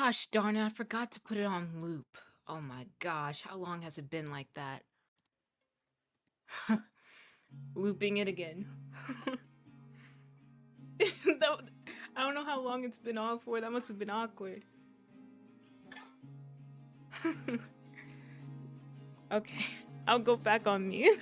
Gosh darn it, I forgot to put it on loop. Oh my gosh, how long has it been like that? Looping it again. That, I don't know how long it's been on for. That must have been awkward. Okay, I'll go back on mute.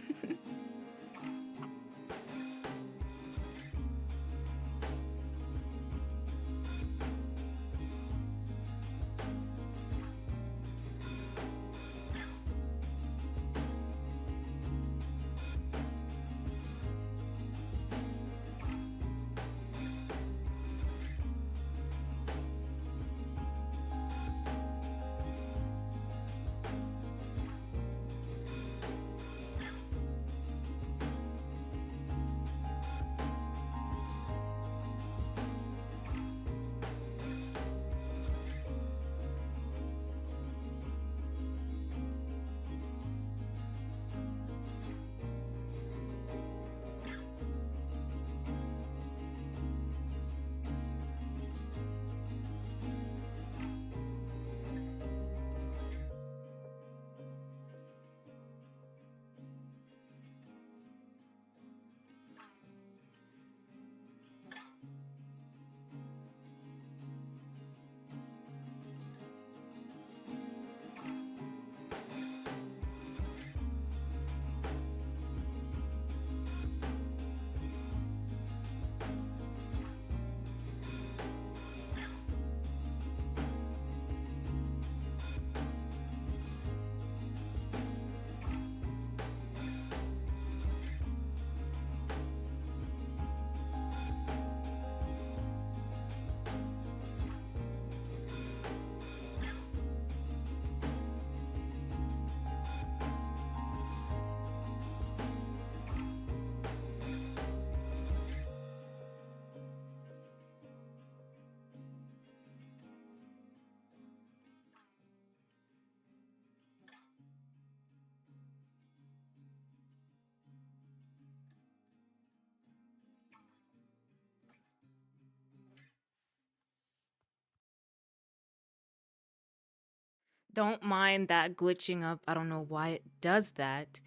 Don't mind that glitching up. I don't know why it does that.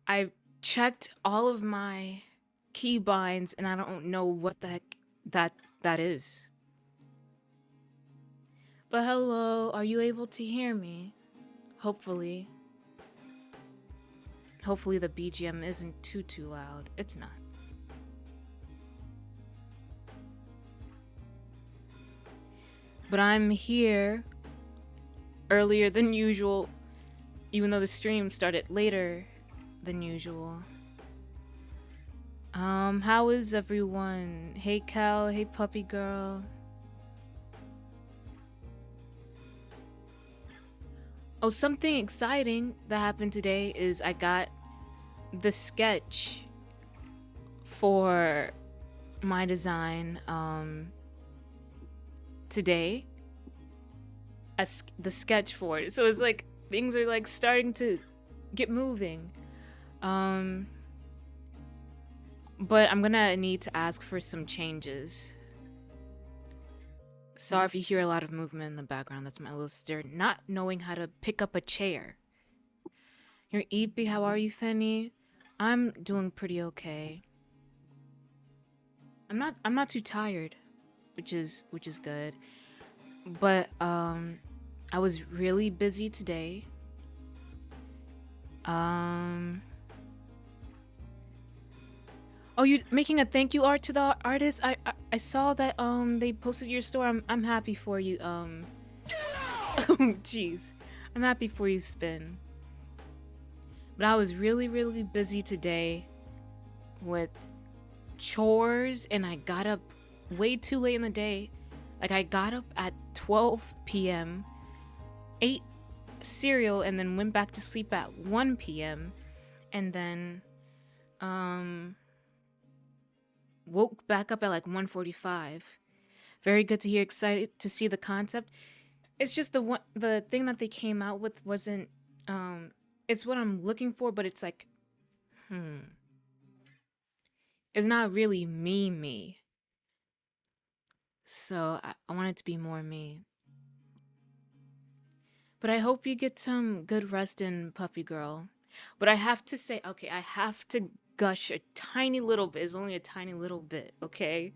I checked all of my keybinds and I don't know what the heck that is. But hello, are you able to hear me? Hopefully. Hopefully the BGM isn't too loud. It's not. But I'm here earlier than usual, even though the stream started later than usual. How is everyone? Hey Cal, hey puppy girl. Oh, something exciting that happened today is I got the sketch for my design today. The sketch for it. So it's like things are like starting to get moving. But I'm gonna need to ask for some changes. Sorry if you hear a lot of movement in the background. That's my little sister not knowing how to pick up a chair. You're Eepy, how are you, Fenny? I'm doing pretty okay. I'm not too tired, which is good. But I was really busy today. Oh, you're making a thank you art to the artist? I saw that they posted your store. I'm happy for you. Jeez. I'm happy for you, Spin. But I was really busy today with chores and I got up way too late in the day. Like I got up at 12 p.m., ate cereal and then went back to sleep at 1 p.m. and then woke back up at like 1:45. Very good to hear, excited to see the concept. It's just the thing that they came out with wasn't it's what I'm looking for, but it's like it's not really me. So I want it to be more me. But I hope you get some good rest in, puppy girl. But I have to say, okay, I have to gush a tiny little bit. It's only a tiny little bit, okay?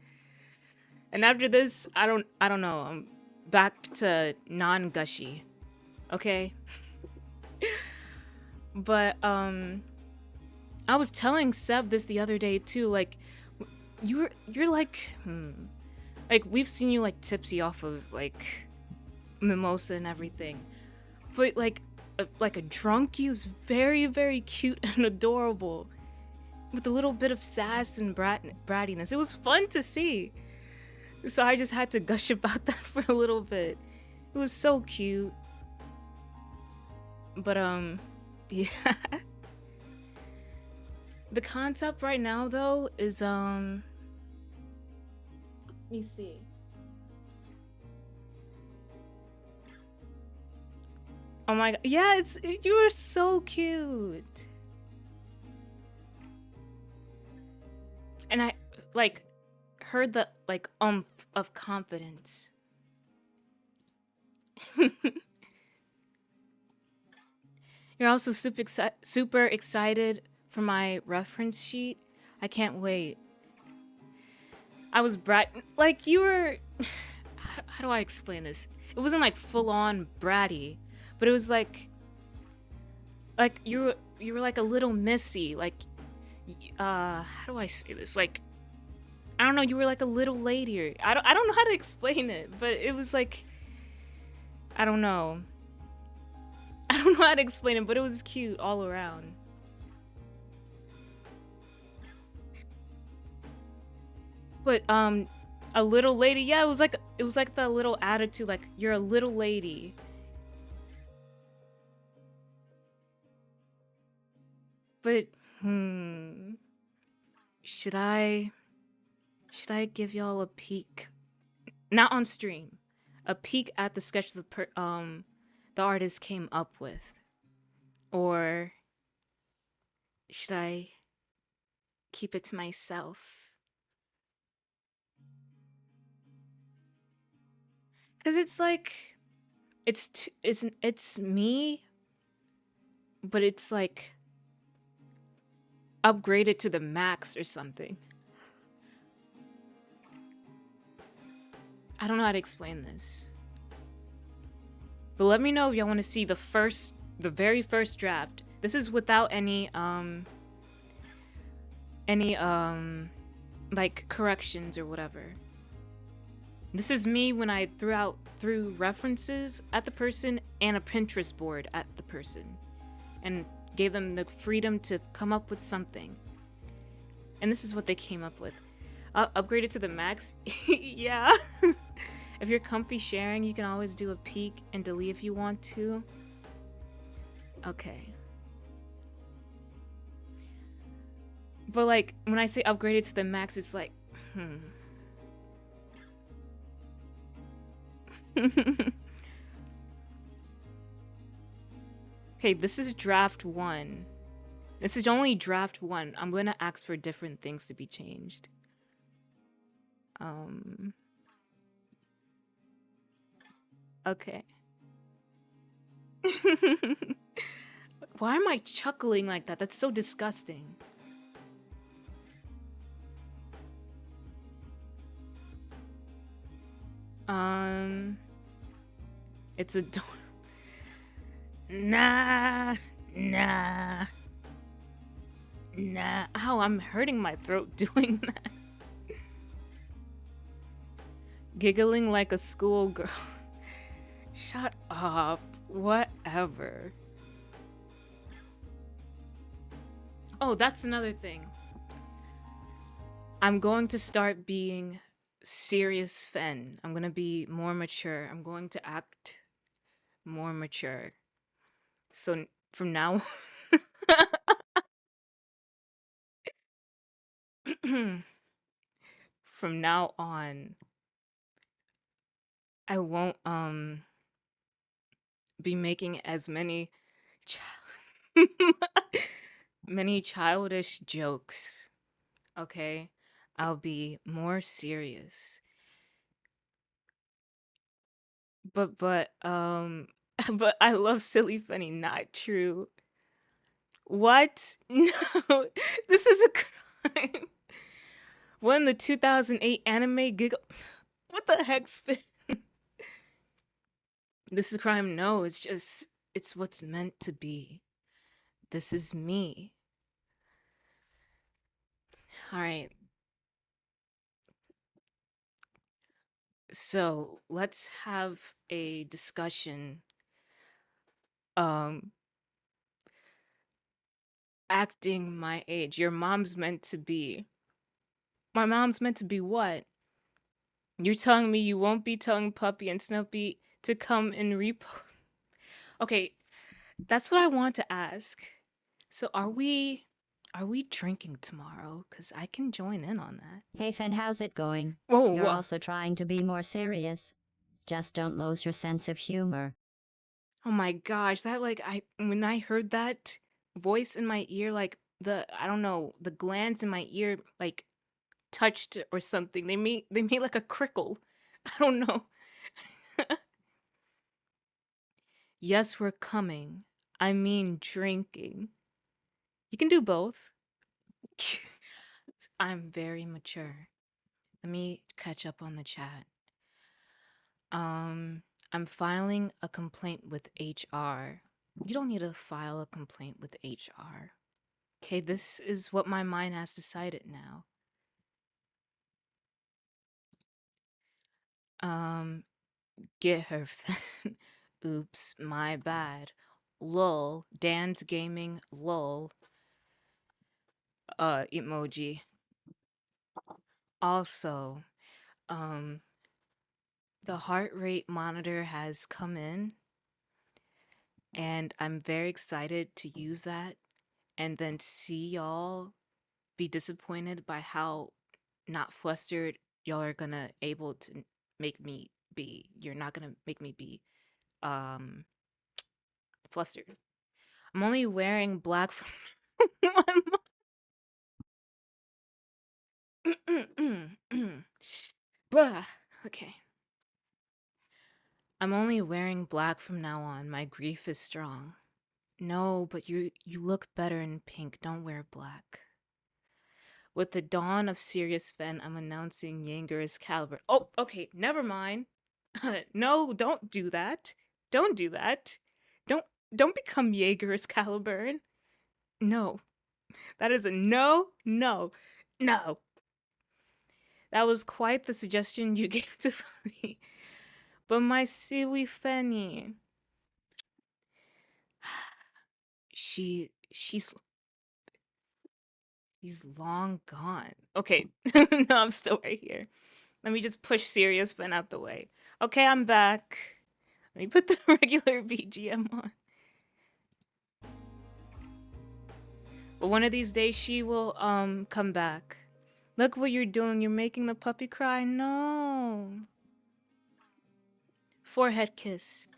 And after this, I don't know. I'm back to non-gushy, okay? But I was telling Seb this the other day too. Like, you're like, like we've seen you like tipsy off of like mimosa and everything, but like a drunk you's very very cute and adorable with a little bit of sass and brattiness. It was fun to see. So I just had to gush about that for a little bit. It was so cute. But yeah. The concept right now though is let me see. Oh my god. Yeah, you are so cute. And I like heard the like of confidence. You're also super excited for my reference sheet. I can't wait. I was like you were. How do I explain this? It wasn't like full on bratty, but it was like you were like a little missy. Like how do I say this? Like I don't know. You were like a little lady. I don't know how to explain it, but it was like I don't know. I don't know how to explain it, but it was cute all around. But a little lady, yeah, it was like the little attitude, like you're a little lady. But should I should I give y'all a peek? Not on stream. A peek at the sketch the artist came up with. Or should I keep it to myself? Cuz it's like it's me, but it's like upgraded to the max or something. I don't know how to explain this. But let me know if y'all want to see the very first draft. This is without any like corrections or whatever. This is me when I threw references at the person and a Pinterest board at the person and gave them the freedom to come up with something. And this is what they came up with. Upgraded to the max? Yeah. If you're comfy sharing, you can always do a peek and delete if you want to. Okay. But like, when I say upgraded to the max, it's like, Okay, this is draft 1. This is only draft 1. I'm gonna ask for different things to be changed. Okay. Why am I chuckling like that? That's so disgusting. It's a Nah. Ow, I'm hurting my throat doing that. Giggling like a schoolgirl. Shut up. Whatever. Oh, that's another thing. I'm going to start being serious Fen. I'm gonna be more mature. I'm going to act more mature. So from now from now on, I won't be making as many many childish jokes. Okay? I'll be more serious. But But I love silly funny, not true. What? No, this is a crime. When the 2008 anime giggle. What the heck, Spin? This is a crime. No, it's just, it's what's meant to be. This is me. All right. So let's have a discussion. Um, Acting my age. Your mom's meant to be. My mom's meant to be what? You're telling me you won't be telling Puppy and Snuppy to come and repo? Okay, that's what I want to ask. So are we drinking tomorrow? Cause I can join in on that. Hey Fen, how's it going? Whoa, You're whoa. also trying to be more serious. Just don't lose your sense of humor. Oh my gosh, that like when I heard that voice in my ear, like I don't know, the glands in my ear like touched or something. They made like a crickle. I don't know. Yes, we're coming. I mean drinking. You can do both. I'm very mature. Let me catch up on the chat. Um, I'm filing a complaint with HR. You don't need to file a complaint with HR. Okay, this is what my mind has decided now. Um, get her. Oops, my bad. Lol, Dan's gaming. Lol. Emoji. Also, um, the heart rate monitor has come in, and I'm very excited to use that and then see y'all be disappointed by how not flustered y'all are gonna able to make me be. You're not gonna make me be flustered. I'm only wearing black for Blah. Okay. I'm only wearing black from now on. My grief is strong. No, but you look better in pink. Don't wear black. With the dawn of Sirius Fen, I'm announcing Yanger's caliber. Oh, okay, never mind. No, don't do that. Don't do that. Don't don't become Jaeger's Caliburn. No. That is a no, no, no. That was quite the suggestion you gave to me. But my silly Fanny. She's long gone. Okay. No, I'm still right here. Let me just push Sirius Fen out the way. Okay, I'm back. Let me put the regular BGM on. But one of these days she will come back. Look what you're doing. You're making the puppy cry. No. Forehead kiss.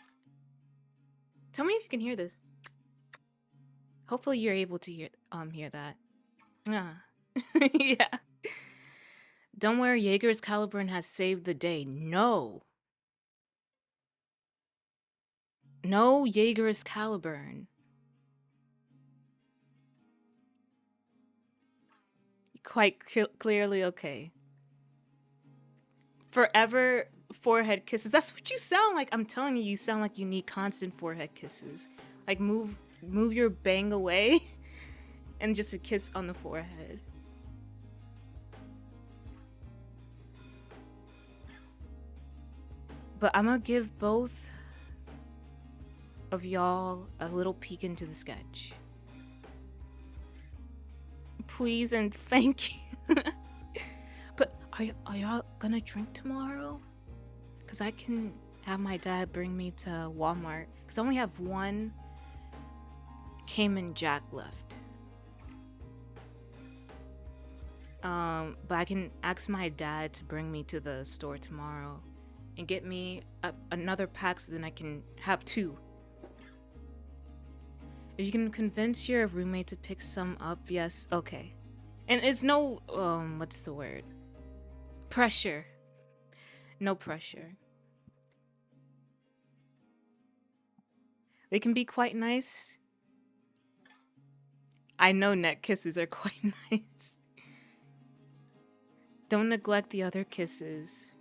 Tell me if you can hear this. Hopefully you're able to hear that. Ah. Yeah. Don't worry, Jaeger's Caliburn has saved the day. No. No Jaeger's Caliburn. Quite clearly okay. Forever forehead kisses. That's what you sound like. I'm telling you, you sound like you need constant forehead kisses. Like move your bang away and just a kiss on the forehead. But I'm gonna give both of y'all a little peek into the sketch. Please and thank you. But are y'all gonna drink tomorrow? Cause I can have my dad bring me to Walmart. Cause I only have one Cayman Jack left. But I can ask my dad to bring me to the store tomorrow and get me another pack so then I can have two. If you can convince your roommate to pick some up, yes, okay. And it's no, what's the word? Pressure. No pressure. They can be quite nice. I know neck kisses are quite nice. Don't neglect the other kisses.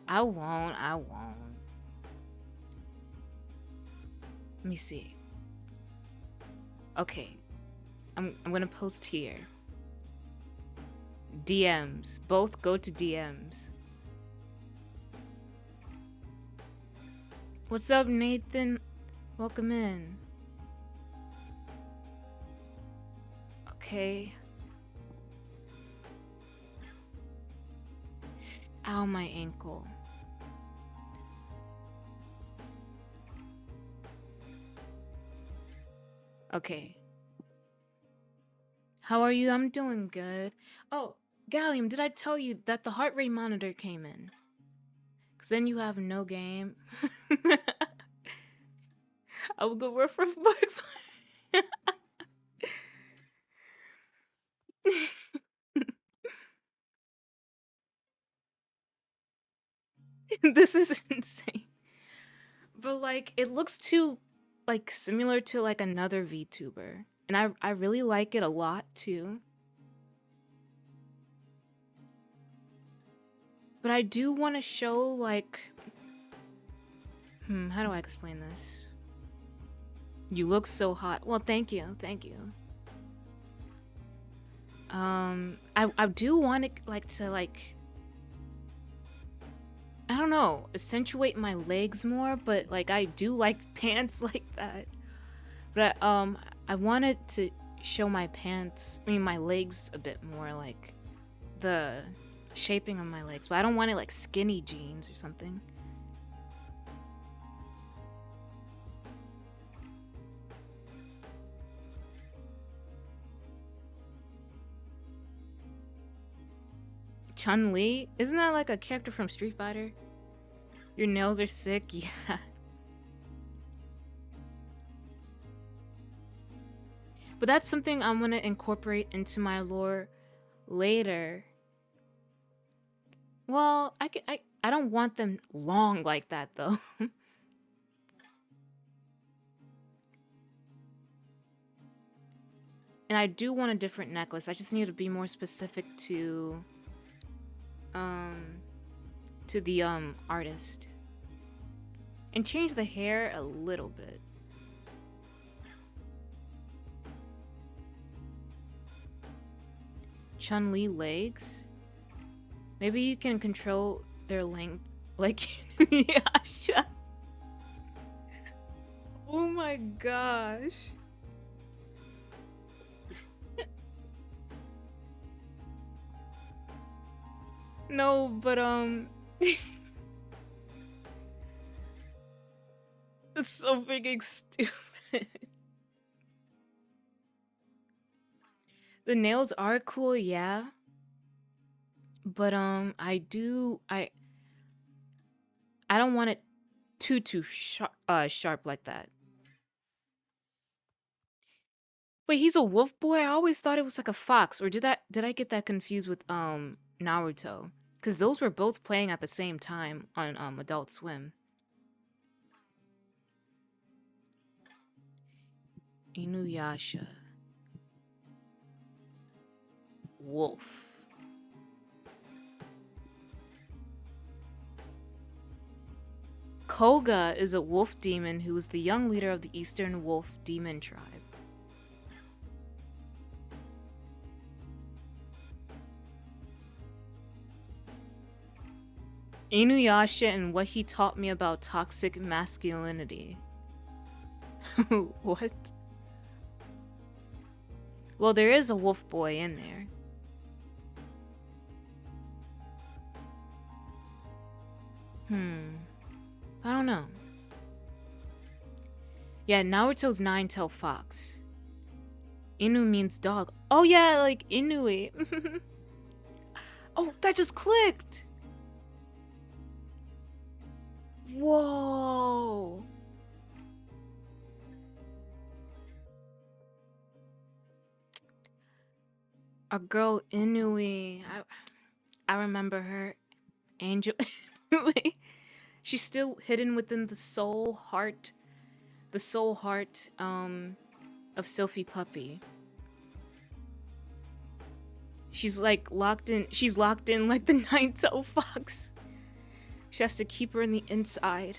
I won't. I won't. Let me see. Okay. I'm gonna post here. DMs. Both go to DMs. What's up, Nathan? Welcome in. Okay. Ow, my ankle. Okay. How are you? I'm doing good. Oh, Gallium, did I tell you that the heart rate monitor came in? Because then you have no game. I will go work for Bug. This is insane. But like it looks too like similar to like another VTuber. And I really like it a lot too. But I do want to show like how do I explain this? You look so hot. Well, thank you. Thank you. I do want it like to like I don't know, accentuate my legs more, but like I do like pants like that. But I wanted to show my pants, I mean my legs a bit more, like the shaping of my legs, but I don't want it like skinny jeans or something. Chun-Li? Isn't that like a character from Street Fighter? Your nails are sick? Yeah. But that's something I'm gonna incorporate into my lore later. Well, I don't want them long like that though. And I do want a different necklace. I just need to be more specific to the artist. And change the hair a little bit. Chun-Li legs? Maybe you can control their length like Yasha. Oh my gosh. No, but it's so freaking stupid. The nails are cool, yeah. But I don't want it too sharp like that. Wait, he's a wolf boy? I always thought it was like a fox, or did I get that confused with Naruto? Cuz those were both playing at the same time on Adult Swim. Inuyasha. Wolf. Koga is a wolf demon who is the young leader of the Eastern Wolf Demon tribe. Inuyasha and what he taught me about toxic masculinity. What? Well, there is a wolf boy in there. I don't know. Yeah, Naruto's nine-tailed fox. Inu means dog. Oh yeah, like Inui. Oh, that just clicked! Whoa! Our girl Inui. I remember her. Angel Inui. She's still hidden within the soul heart the soul heart of Sophie Puppy. She's like locked in. She's locked in like the nine-tailed fox. She has to keep her in the inside.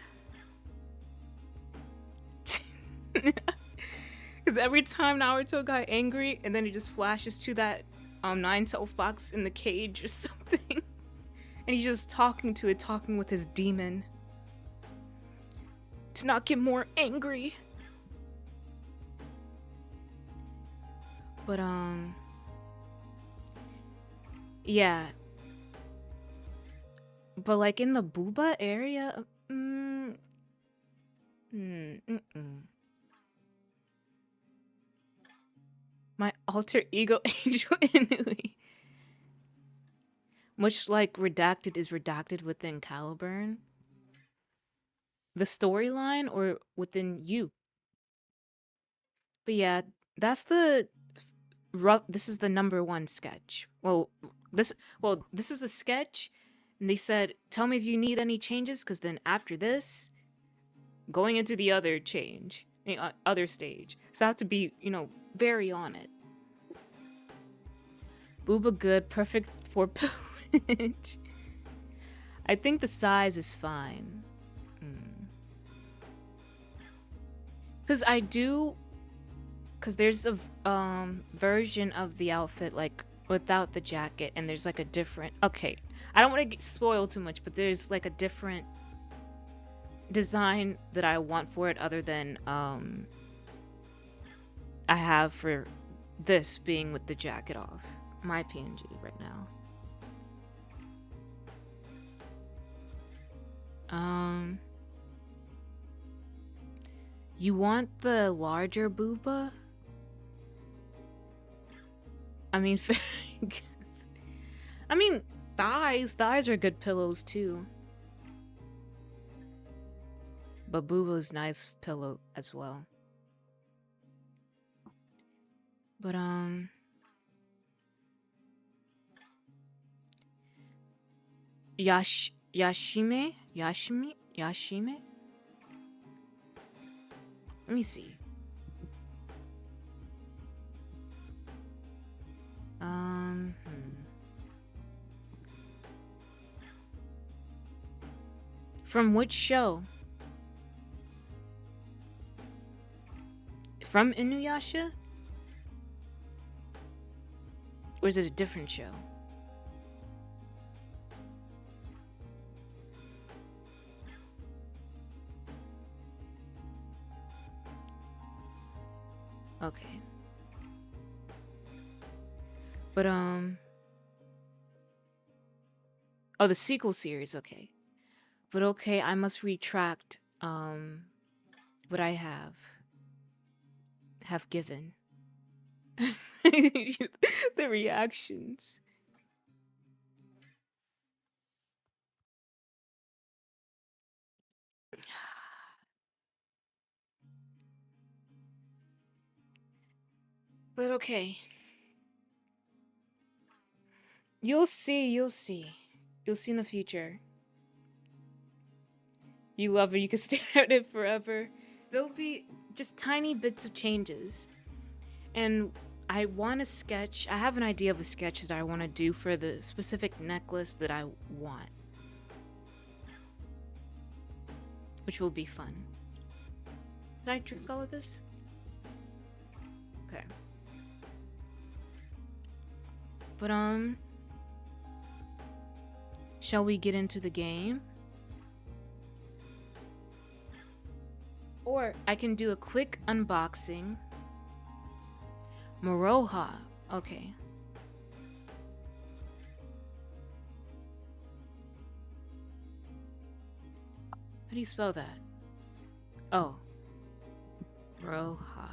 Because every time Naruto got angry, and then it just flashes to that nine-tailed fox in the cage or something, and he's just talking to it, talking with his demon to not get more angry. But yeah. But like in the Booba area, my alter ego Angel Inui. Much like Redacted is redacted within Caliburn. The storyline or within you. But yeah, that's the this is the #1 sketch. This is the sketch, and they said, tell me if you need any changes, because then after this, going into the other change, other stage. So I have to be, very on it. Booba good, perfect for pillage. I think the size is fine. Because there's a version of the outfit like without the jacket, and there's like a different, okay, I don't want to get spoiled too much, but there's like a different design that I want for it other than I have for this being with the jacket off. My PNG right now. You want the larger booba? I mean, I mean, thighs are good pillows too. But booba's nice pillow as well. But Yashime? Let me see. From which show? From Inuyasha? Or is it a different show? Okay. But oh, the sequel series, okay. But okay, I must retract what I have given. The reactions. But okay. You'll see. You'll see in the future. You love it, you can stare at it forever. There'll be just tiny bits of changes. And I want to sketch, I have an idea of a sketch that I want to do for the specific necklace that I want. Which will be fun. Did I drink all of this? Okay. But shall we get into the game? Or I can do a quick unboxing. Moroha. Okay. How do you spell that? Oh. Moroha.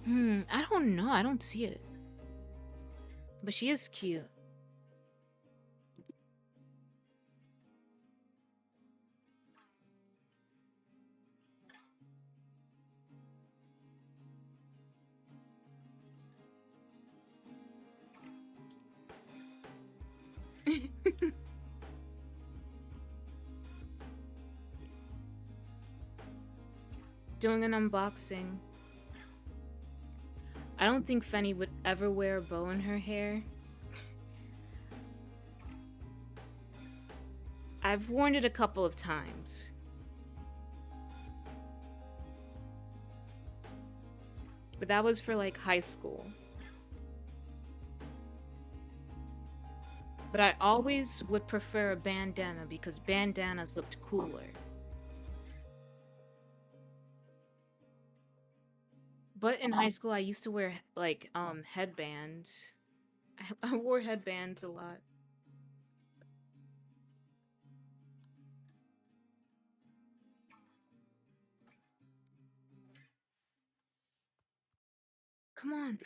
I don't know. I don't see it. But she is cute. doing an unboxing. I don't think Fenny would ever wear a bow in her hair. I've worn it a couple of times. But that was for like high school. But I always would prefer a bandana because bandanas looked cooler. But in high school, I used to wear like headbands. I wore headbands a lot. Come on.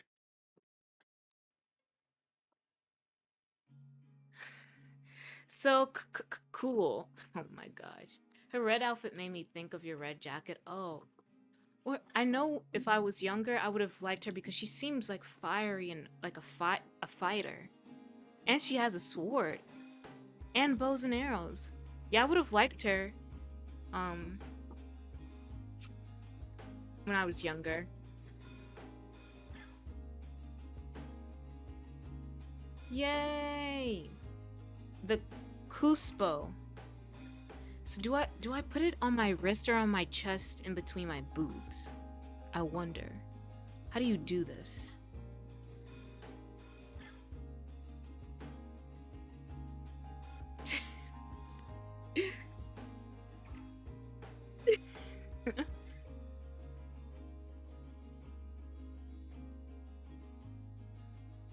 So cool. Oh my gosh. Her red outfit made me think of your red jacket. Oh. Or I know if I was younger, I would have liked her because she seems like fiery and like a fighter. And she has a sword and bows and arrows. Yeah, I would have liked her when I was younger. Yay! The Cuspo. So do I put it on my wrist or on my chest in between my boobs? I wonder. How do you do this?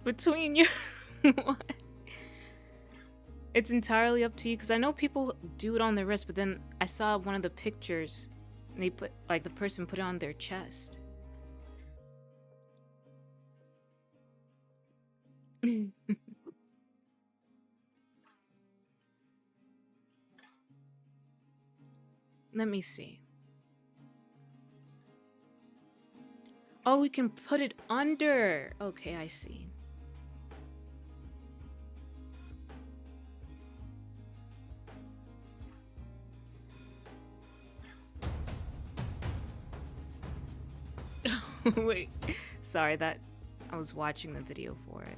Between your what? It's entirely up to you because I know people do it on their wrist, but then I saw one of the pictures and they put like the person put it on their chest. Let me see. Oh, we can put it under. Okay, I see. Wait. Sorry, that I was watching the video for it.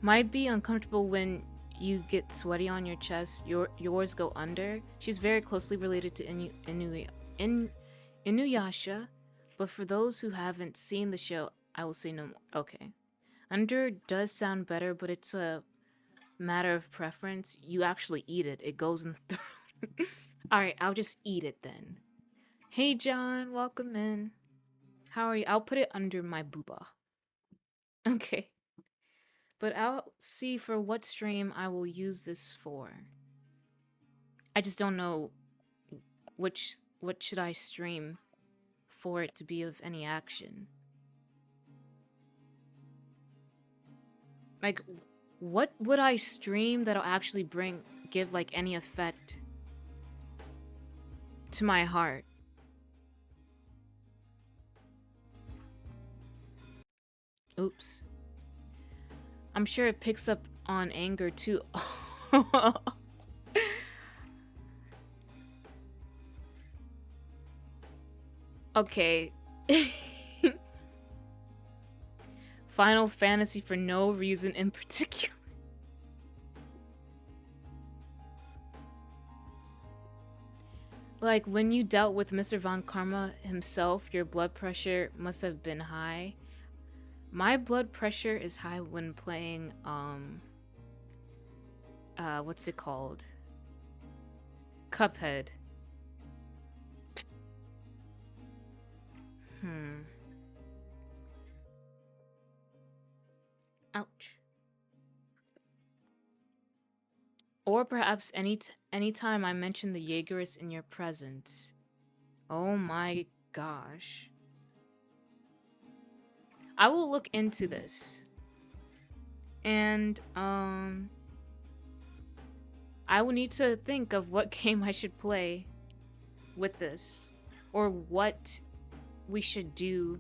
Might be uncomfortable when you get sweaty on your chest. Yours go under. She's very closely related to Inuyasha, but for those who haven't seen the show, I will say no more. Okay. Under does sound better, but it's a matter of preference. You actually eat it. It goes in the throat. Alright, I'll just eat it then. Hey John, welcome in. How are you? I'll put it under my booba. Okay. But I'll see for what stream I will use this for. I just don't know what should I stream for it to be of any action. Like, what would I stream that'll actually give like any effect to my heart? Oops. I'm sure it picks up on anger too. Okay. Final Fantasy for no reason in particular. Like, when you dealt with Mr. Von Karma himself, your blood pressure must have been high. My blood pressure is high when playing, what's it called? Cuphead. Ouch. Or perhaps anytime I mention the Jaegerists in your presence. Oh my gosh. I will look into this. And, I will need to think of what game I should play with this. Or what we should do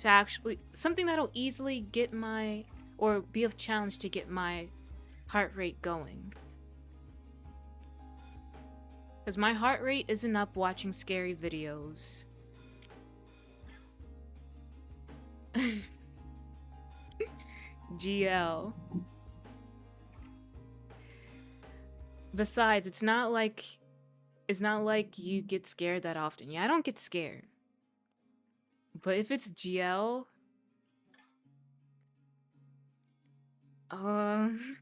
to actually something that'll easily get my or be of challenge to get my heart rate going. Because my heart rate isn't up watching scary videos. GL. Besides, it's not like you get scared that often. Yeah, I don't get scared. But if it's GL, um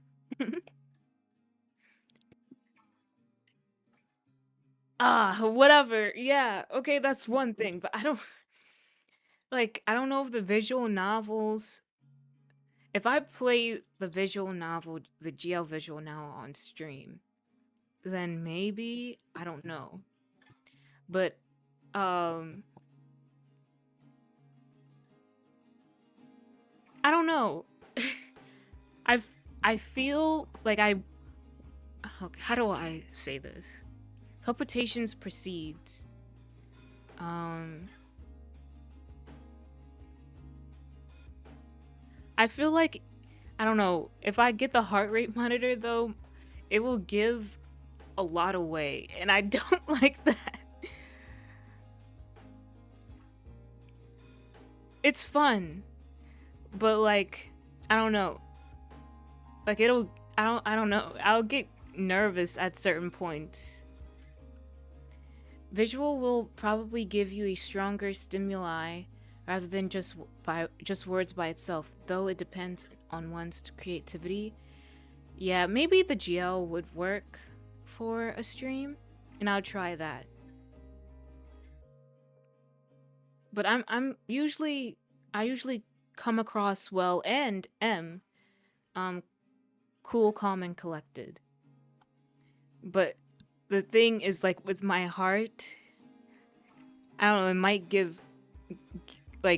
whatever. Yeah, okay, that's one thing, but I don't know if the visual novels if I play the visual novel, the GL visual novel on stream, then maybe I don't know. But um I don't know. I I feel like how do I say this? Palpitations precedes. Um I feel like I don't know, if I get the heart rate monitor though, it will give a lot away and I don't like that. It's fun, but like I don't know. Like I don't know. I'll get nervous at certain points. Visual will probably give you a stronger stimuli rather than just words by itself, though it depends on one's creativity. Yeah, maybe the GL would work for a stream, and I'll try that. But I usually come across well and am um cool, calm, and collected. But the thing is, like with my heart, I don't know, it might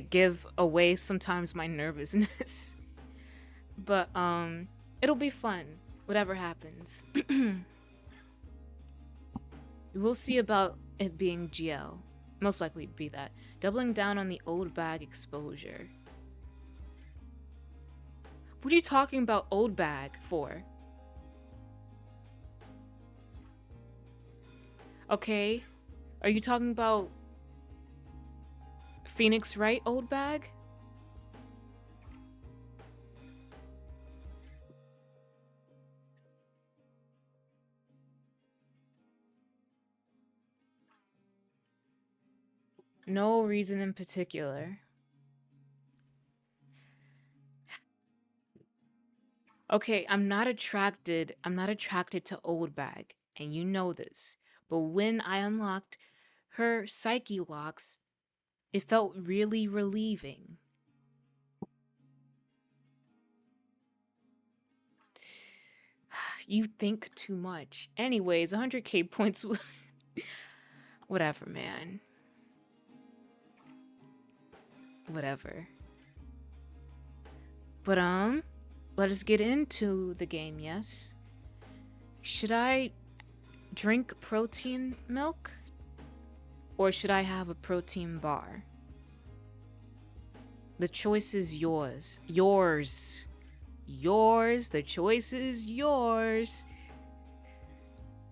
give away sometimes my nervousness. But it'll be fun, whatever happens. We'll see about it being GL. Most likely be that. Doubling down on the old bag exposure. What are you talking about old bag for? Okay. Are you talking about Phoenix Wright old bag? No reason in particular. Okay, I'm not attracted to old bag, and you know this. But when I unlocked her psyche locks, it felt really relieving. You think too much. Anyways, 100k points. Whatever, man. Whatever. But let us get into the game, yes? Should I drink protein milk? Or should I have a protein bar? The choice is yours. Yours. Yours. The choice is yours.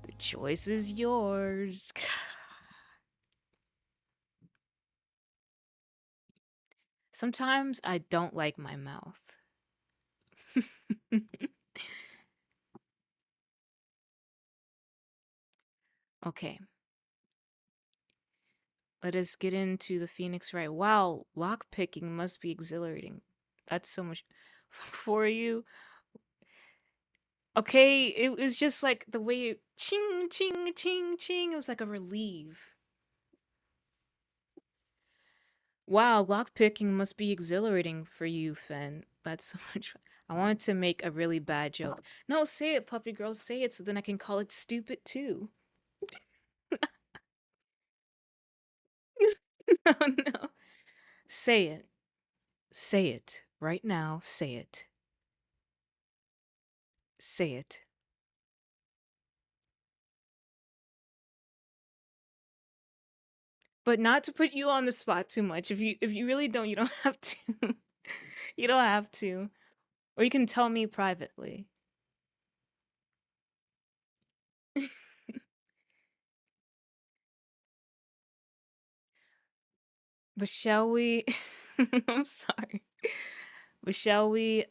The choice is yours. Sometimes I don't like my mouth. Okay. Let us get into the Phoenix Wright. Wow, lockpicking must be exhilarating. That's so much for you. Okay, it was just like the way it ching, ching, ching, ching. It was like a relief. Wow, lockpicking must be exhilarating for you, Fen. That's so much fun. I wanted to make a really bad joke. No, say it, puppy girl, say it so then I can call it stupid too. No, no. Say it. Say it. Right now, say it. Say it. But not to put you on the spot too much. If you really don't, you don't have to. You don't have to. Or you can tell me privately. But shall we I'm sorry. But shall we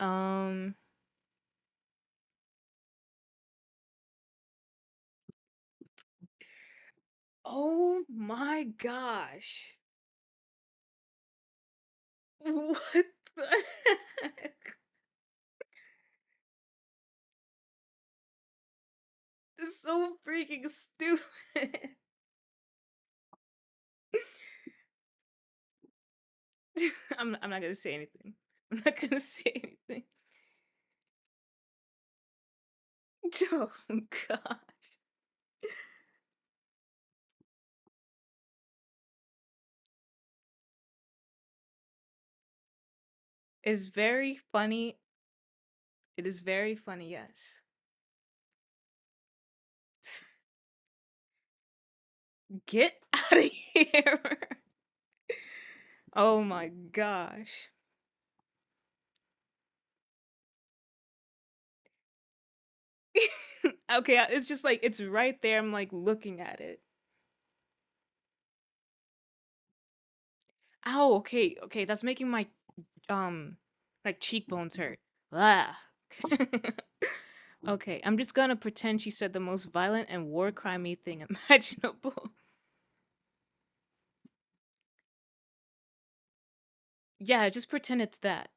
oh my gosh. What the heck? It's so freaking stupid. I'm not gonna say anything. I'm not gonna say anything. Oh gosh. It's very funny. It is very funny, yes. Get out of here. Oh my gosh. Okay, it's just like it's right there. I'm like looking at it. Ow, okay, okay, that's making my um like cheekbones hurt. Ah. Okay, I'm just gonna pretend she said the most violent and war crimey thing imaginable. Yeah, just pretend it's that.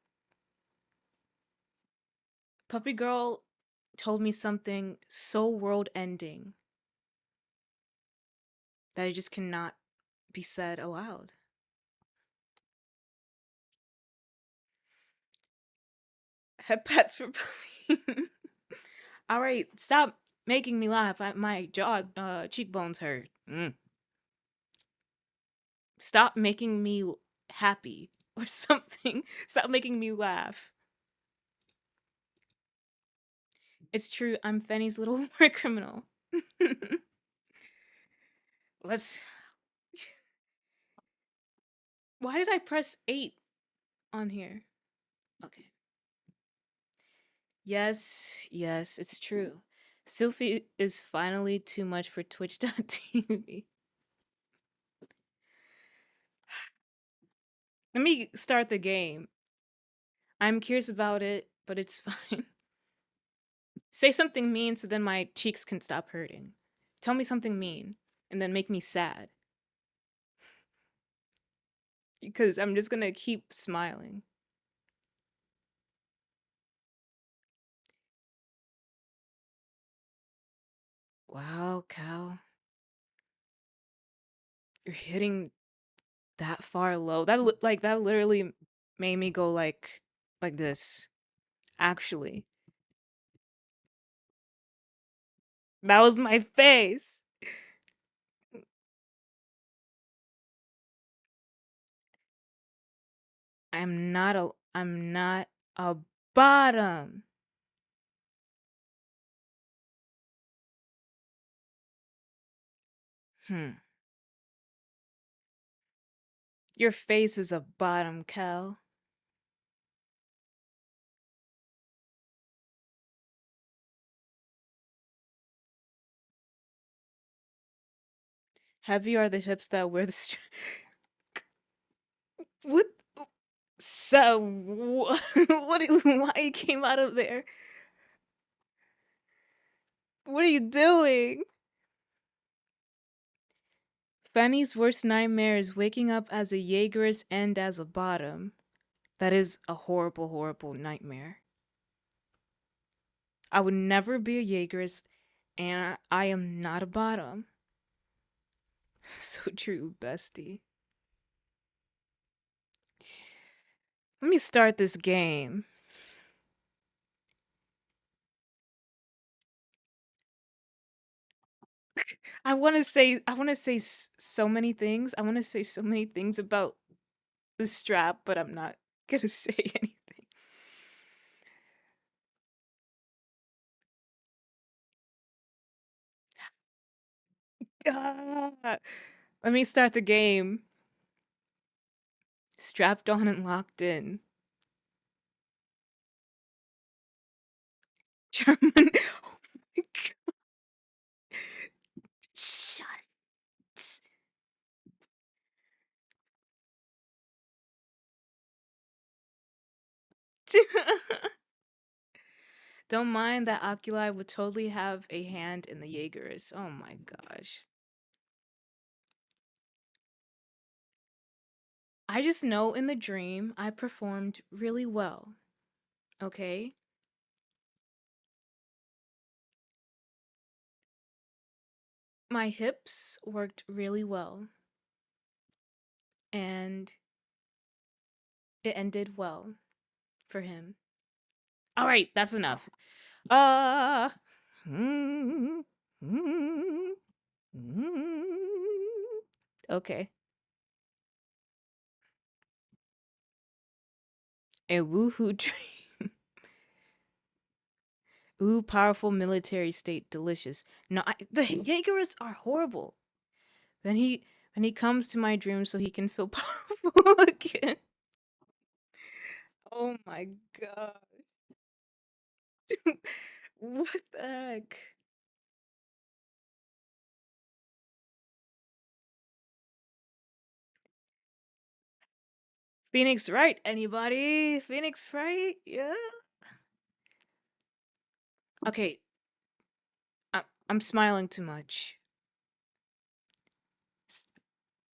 Puppy girl told me something so world ending that it just cannot be said aloud. Head pats for puppy. All right, stop making me laugh. My jaw, cheekbones hurt. Stop making me happy or something. Stop making me laugh. It's true. I'm Fenny's little war criminal. Let's. Why did I press 8 on here? Okay. Yes, yes, it's true. Sylphie is finally too much for Twitch.tv. Let me start the game. I'm curious about it, but it's fine. Say something mean so then my cheeks can stop hurting. Tell me something mean and then make me sad. Because I'm just gonna keep smiling. Wow, Cal. You're hitting that far low. That literally made me go like this. Actually. That was my face. I'm not a bottom. Hmm. Your face is a bottom, Cal. Heavy are the hips that wear the what? So why you came out of there? What are you doing? Fanny's worst nightmare is waking up as a Jaegerist and as a bottom. That is a horrible, horrible nightmare. I would never be a Jaegerist, and I am not a bottom. So true, bestie. Let me start this game. I want to say so many things. I want to say so many things about the strap, but I'm not gonna say anything. Ah, Let me start the game. Strapped on and locked in. German. Oh my god. Shut Don't mind that Oculi would totally have a hand in the Jaegerists. Oh my gosh. I just know in the dream I performed really well. Okay? My hips worked really well. And it ended well for him. All right, that's enough. Uh. mm, mm, mm. Okay. A woohoo dream. Ooh, powerful military state, delicious. No, the Jaegerists are horrible. Then he comes to my dream so he can feel powerful again. Oh my god. What the heck? Phoenix Wright, anybody? Phoenix Wright? Yeah. Okay, I'm smiling too much.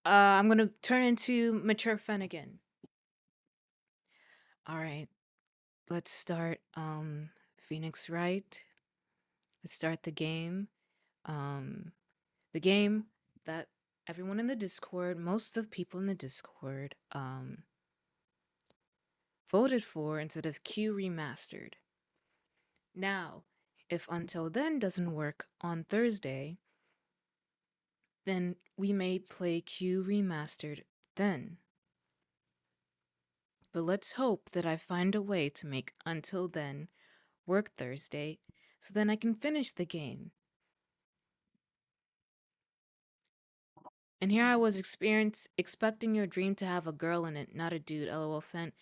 I'm gonna turn into mature Fen again. All right, let's start. Phoenix Wright. Let's start the game. Um, the game that everyone in the Discord, most of the people in the Discord, voted for instead of Q Remastered. Now, if Until Then doesn't work on Thursday, then we may play Q Remastered then. But let's hope that I find a way to make Until Then work Thursday so then I can finish the game. And here I was expecting your dream to have a girl in it, not a dude, lol Fen.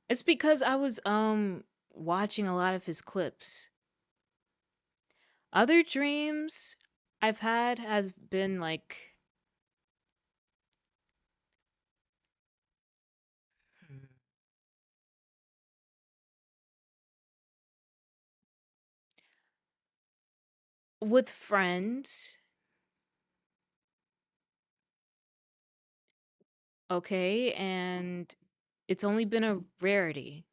It's because I was watching a lot of his clips. Other dreams I've had has been like with friends, okay, and it's only been a rarity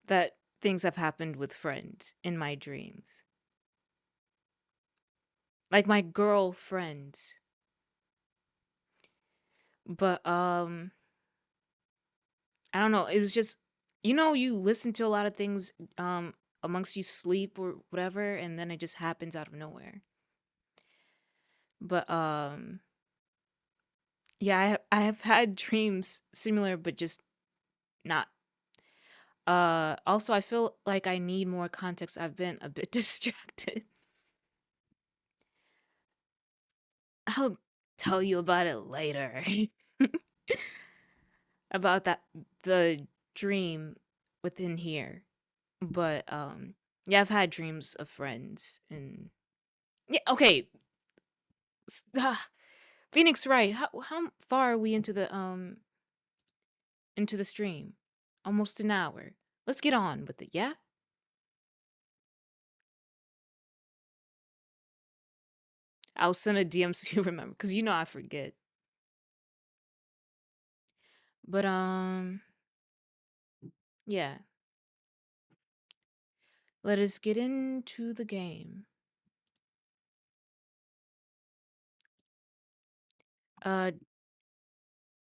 that things have happened with friends in my dreams. Like my girlfriends. But I don't know, it was just you listen to a lot of things amongst you sleep or whatever and then it just happens out of nowhere. But yeah, I have had dreams similar but just not. Also I feel like I need more context. I've been a bit distracted. I'll tell you about it later. About the dream within here. But yeah, I've had dreams of friends and yeah, okay. Phoenix Wright, how far are we into the stream? Almost an hour. Let's get on with it, yeah? I'll send a DM so you remember, because I forget. But yeah. Let us get into the game. Uh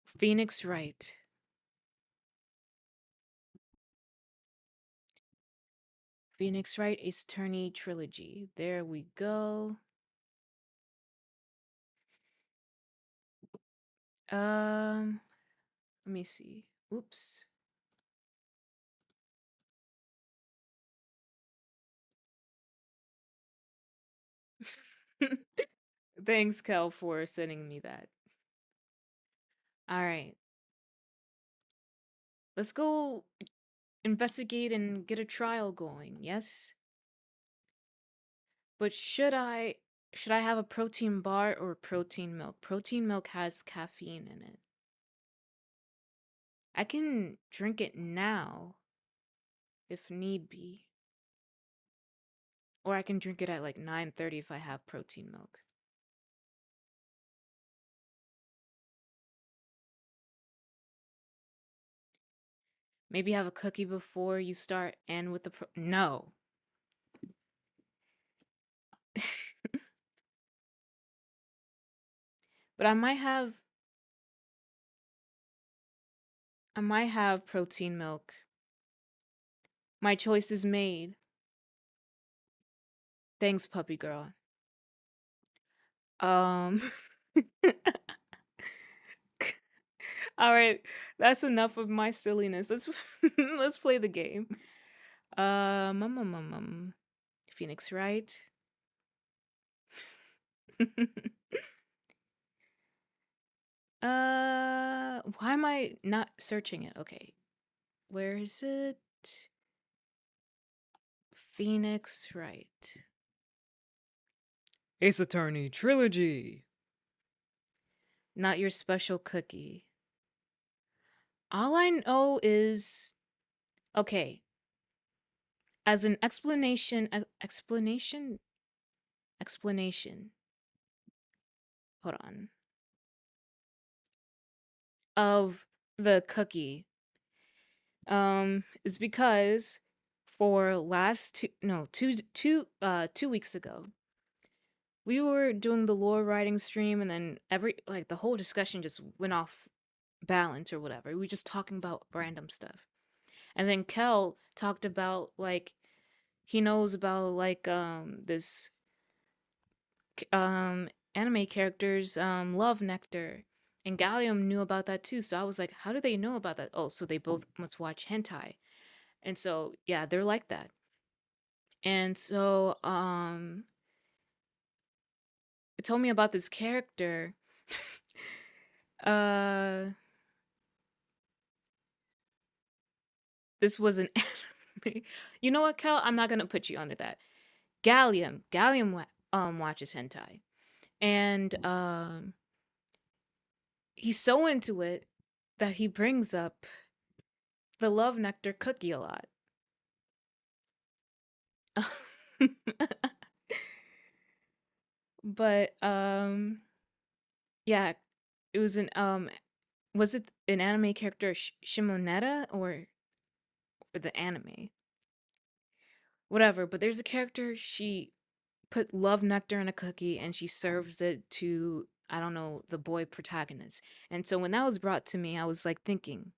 Phoenix Wright. Phoenix Wright Ace Attorney Trilogy. There we go. Um Let me see. Oops. Thanks, Kel, for sending me that. All right. Let's go investigate and get a trial going. Yes? But should I have a protein bar or protein milk? Protein milk has caffeine in it. I can drink it now if need be. Or I can drink it at like 9:30 if I have protein milk. Maybe have a cookie before you start and with the no. But I might have protein milk. My choice is made. Thanks, puppy girl. Um All right, that's enough of my silliness. Let's let's play the game. Phoenix Wright. Why am I not searching it? Okay. Where is it? Phoenix Wright. Ace Attorney Trilogy. Not your special cookie. All I know is okay. As an explanation. Hold on. Of the cookie. Is because for last 2 weeks ago, we were doing the lore writing stream, and then the whole discussion just went off balance or whatever. We were just talking about random stuff. And then Kel talked about like he knows about like this anime characters love nectar. And Gallium knew about that too. So I was like, how do they know about that? Oh, so they both must watch hentai. And so yeah, they're like that. And so it told me about this character. uh this was an anime. You know what, Kel? I'm not gonna put you under that. Gallium watches hentai. And he's so into it that he brings up the love nectar cookie a lot. But yeah, it was it an anime character Shimoneta or the anime? Whatever, but there's a character, she put love nectar in a cookie and she serves it to, I don't know, the boy protagonist. And so when that was brought to me, I was like thinking,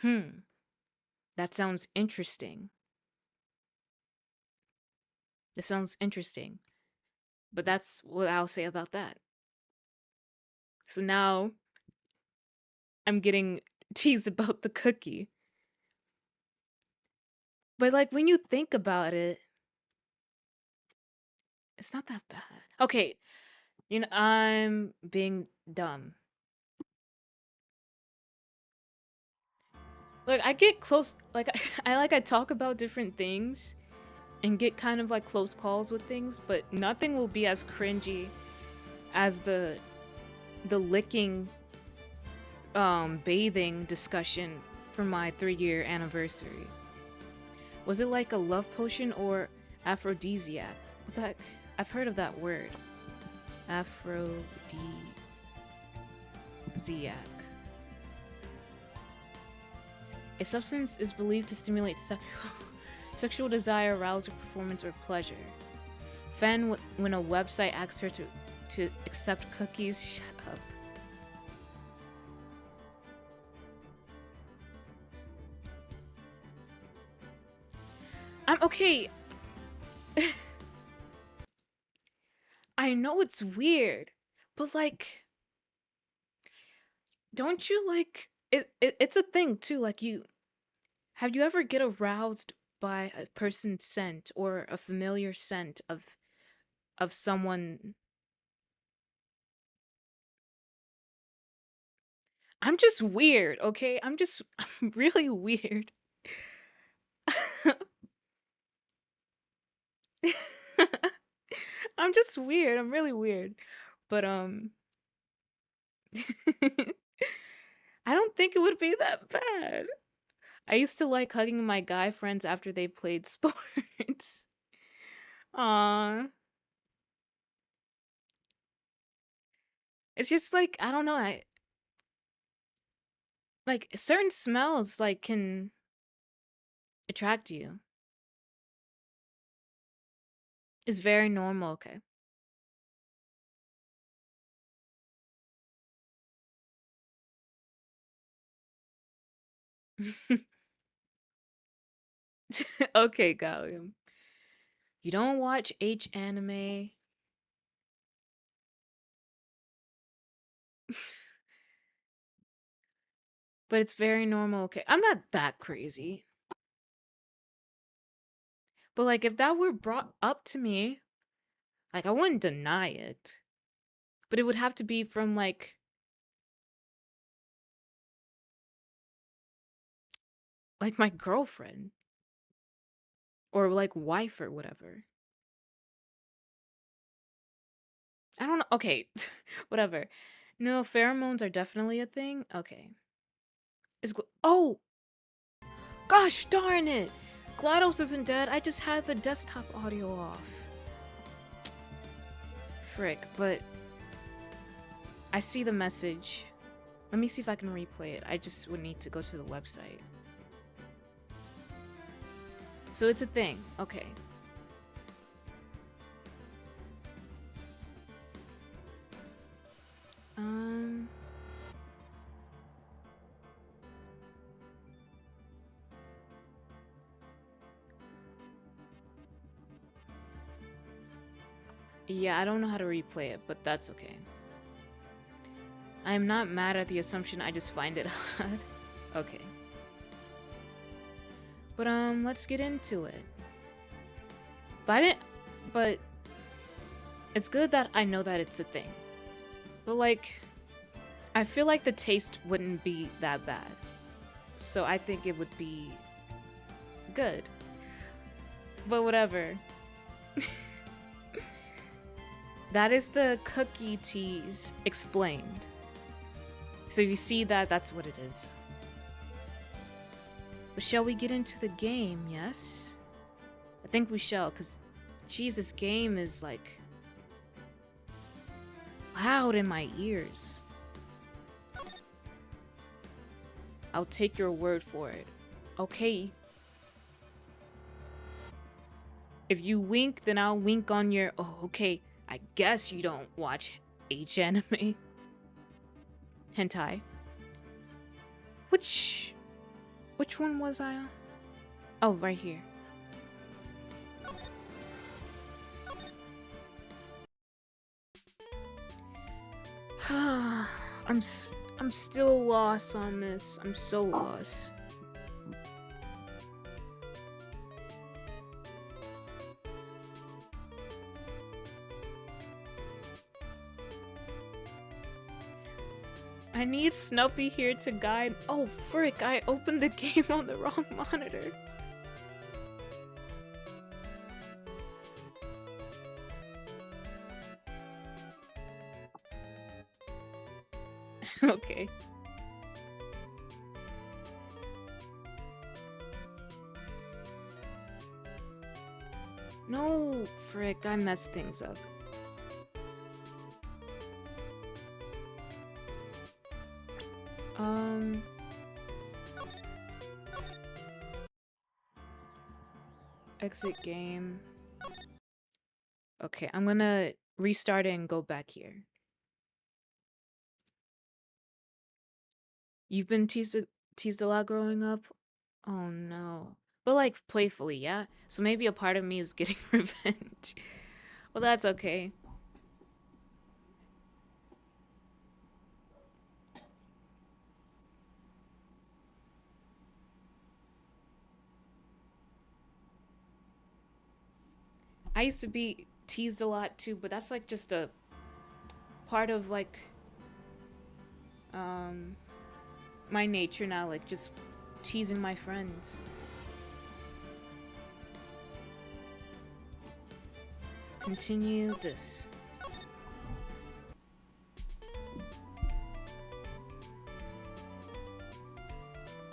that sounds interesting. That sounds interesting. But that's what I'll say about that. So now I'm getting teased about the cookie. But like when you think about it, it's not that bad. Okay, I'm being dumb. Like I get close, like I talk about different things and get kind of like close calls with things, but nothing will be as cringy as the licking bathing discussion for my 3-year anniversary. Was it like a love potion or aphrodisiac? What the heck? I've heard of that word. Aphrodisiac. A substance is believed to stimulate sexual desire, arousal, performance, or pleasure. Fan, when a website asks her to accept cookies, shut up. I'm okay. I know it's weird, but like, don't you like it's a thing too. Like, have you ever get aroused by a person's scent or a familiar scent of someone? I'm just weird, okay? I'm really weird. I'm just weird. I'm really weird. But I don't think it would be that bad. I used to like hugging my guy friends after they played sports. Aw. It's just like I don't know, I like certain smells like can attract you. It's very normal, okay? Okay, Gallium. You don't watch H anime. But it's very normal, okay? I'm not that crazy. But like if that were brought up to me, like I wouldn't deny it. But it would have to be from like my girlfriend or like wife or whatever. I don't know. Okay, whatever. No, pheromones are definitely a thing. Okay. Oh, gosh darn it. GLaDOS isn't dead. I just had the desktop audio off. Frick, but I see the message. Let me see if I can replay it. I just would need to go to the website. So it's a thing. Okay. Um. Yeah, I don't know how to replay it, but that's okay. I am not mad at the assumption, I just find it odd. Okay. But let's get into it. But I didn't but it's good that I know that it's a thing. But like I feel like the taste wouldn't be that bad. So I think it would be good. But whatever. That is the cookie tease explained. So if you see that, that's what it is. But shall we get into the game, yes? I think we shall, because Jesus, game is like loud in my ears. I'll take your word for it. Okay. If you wink, then I'll wink on your. Oh, okay. I guess you don't watch H anime. Hentai. Which one was I on? Oh, right here. I'm still lost on this. I'm so lost. I need Snuppy here to guide. Oh, frick, I opened the game on the wrong monitor. Okay. No, frick, I messed things up. Exit game. Okay, I'm gonna restart it and go back here. You've been teased a lot growing up? Oh no. But like playfully, yeah? So maybe a part of me is getting revenge. Well, that's okay. I used to be teased a lot too, but that's like just a part of like my nature now, like just teasing my friends. Continue this.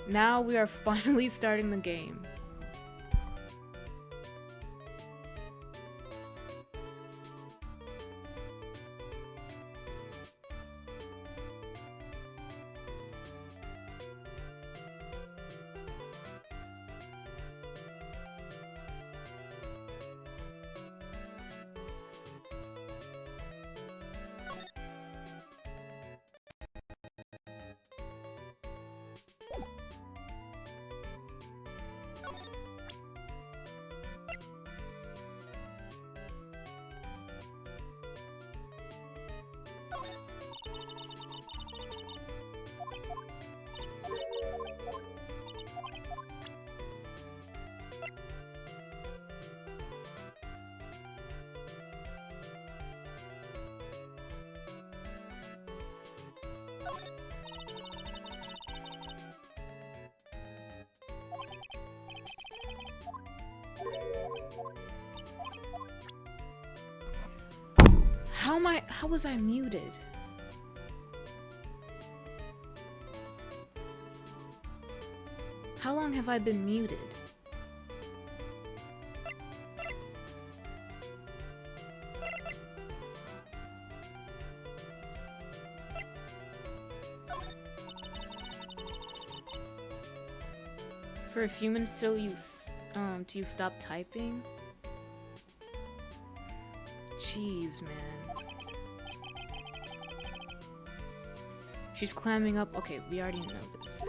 Now we are finally starting the game. How was I muted? How long have I been muted? For a few minutes till you stop typing? Jeez, man. She's climbing up. Okay, we already know this.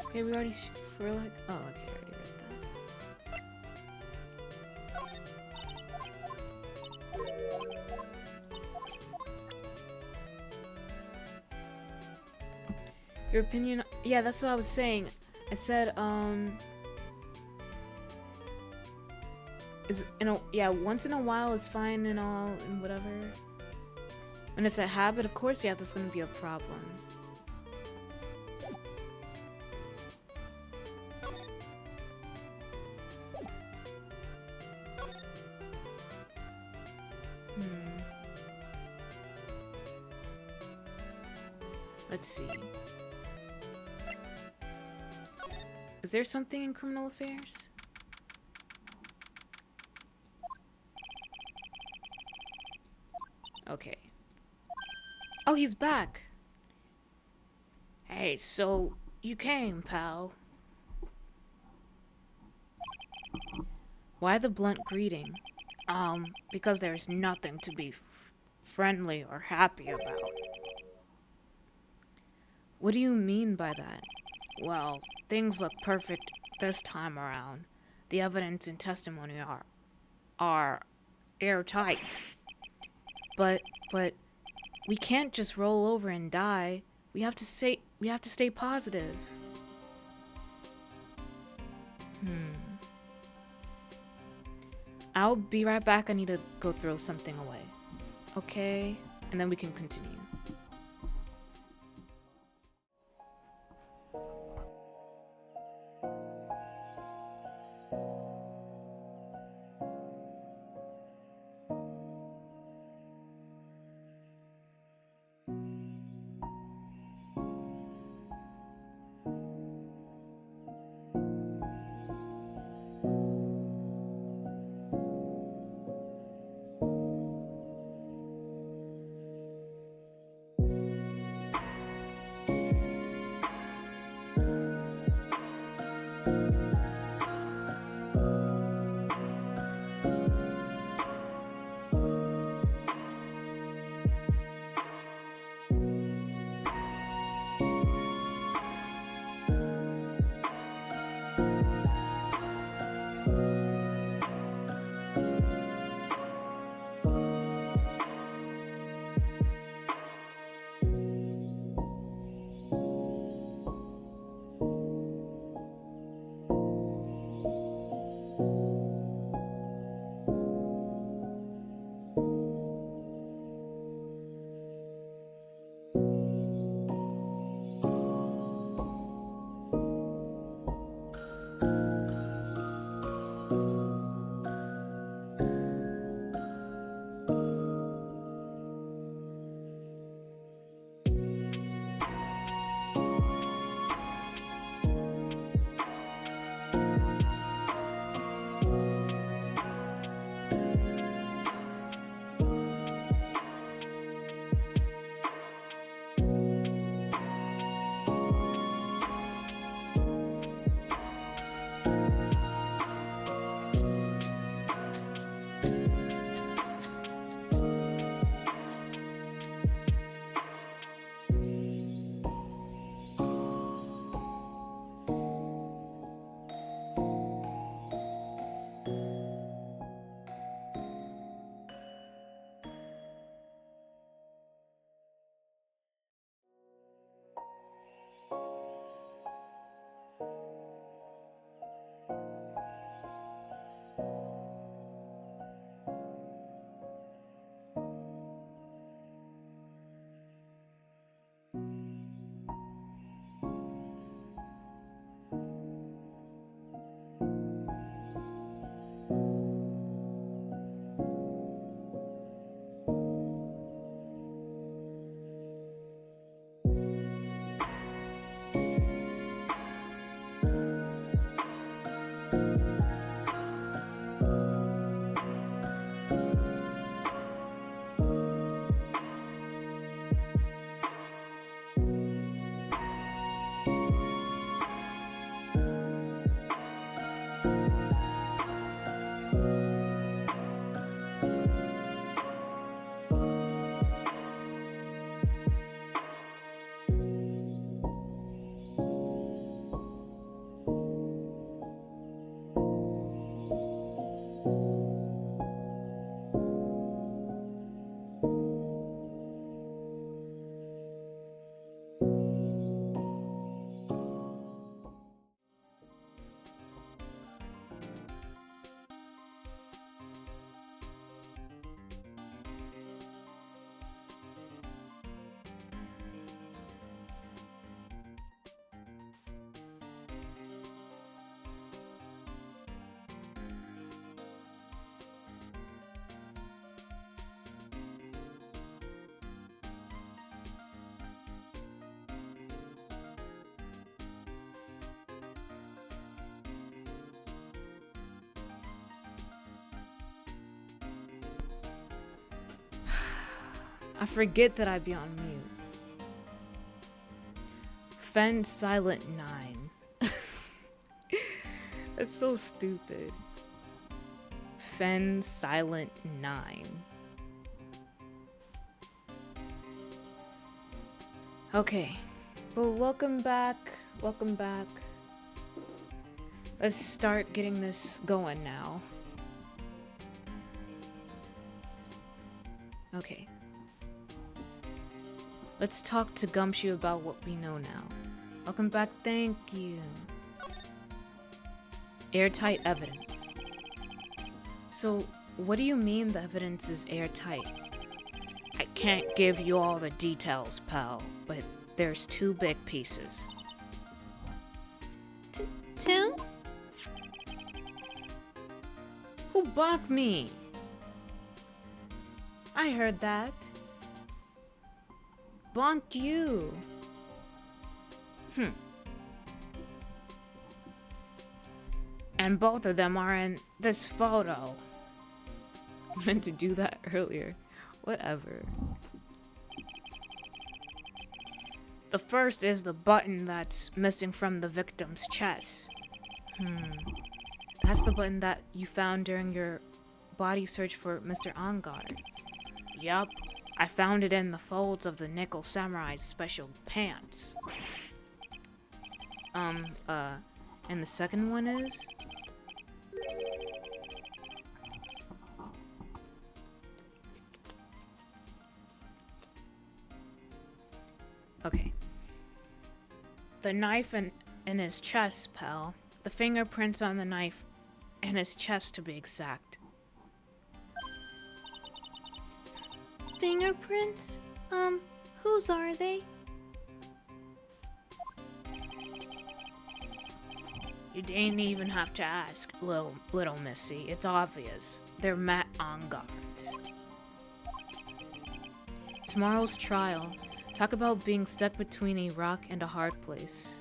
Okay, we already for like. Oh, okay, I already read that. Your opinion? Yeah, that's what I was saying. I said, once in a while is fine and all and whatever. When it's a habit, of course, yeah, that's gonna be a problem. Let's see. Is there something in criminal affairs? Okay. Oh, he's back. Hey, so you came, pal. Why the blunt greeting? Because there's nothing to be friendly or happy about. What do you mean by that? Well, things look perfect this time around. The evidence and testimony are airtight. But we can't just roll over and die. We have to stay positive. I'll be right back. I need to go throw something away. Okay? And then we can continue. I forget that I be on mute. Fen Silent 9. That's so stupid. Fen Silent 9. Okay. Well, welcome back. Welcome back. Let's start getting this going now. Okay. Let's talk to Gumshoe about what we know now. Welcome back, thank you. Airtight evidence. So, what do you mean the evidence is airtight? I can't give you all the details, pal, but there's 2 big pieces. Two? Who bonked me? I heard that. Bonk you. And both of them are in this photo. I meant to do that earlier. Whatever. The first is the button that's missing from the victim's chest. That's the button that you found during your body search for Mr. Angar. Yup. I found it in the folds of the Nickel Samurai's special pants. And the second one is? Okay. The knife in his chest, pal. The fingerprints on the knife in his chest, to be exact. Fingerprints? Whose are they? You didn't even have to ask, little missy. It's obvious. They're Matt Angar's. Tomorrow's trial. Talk about being stuck between a rock and a hard place.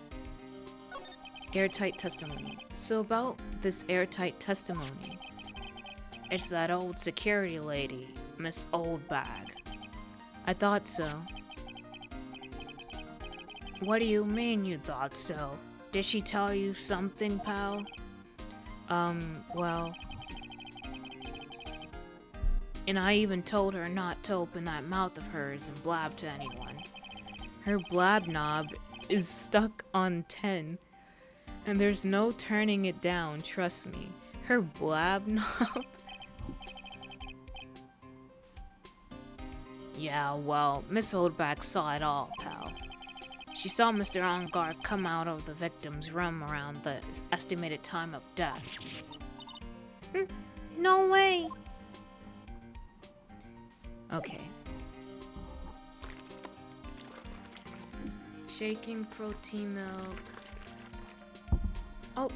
Airtight testimony. So about this airtight testimony. It's that old security lady, Miss Oldbag. I thought so. What do you mean you thought so? Did she tell you something, pal? Well... And I even told her not to open that mouth of hers and blab to anyone. Her blab knob is stuck on 10. And there's no turning it down, trust me. Her blab knob... Yeah, well, Miss Oldback saw it all, pal. She saw Mr. Angar come out of the victim's room around the estimated time of death. No way! Okay. Shaking protein milk. Oh.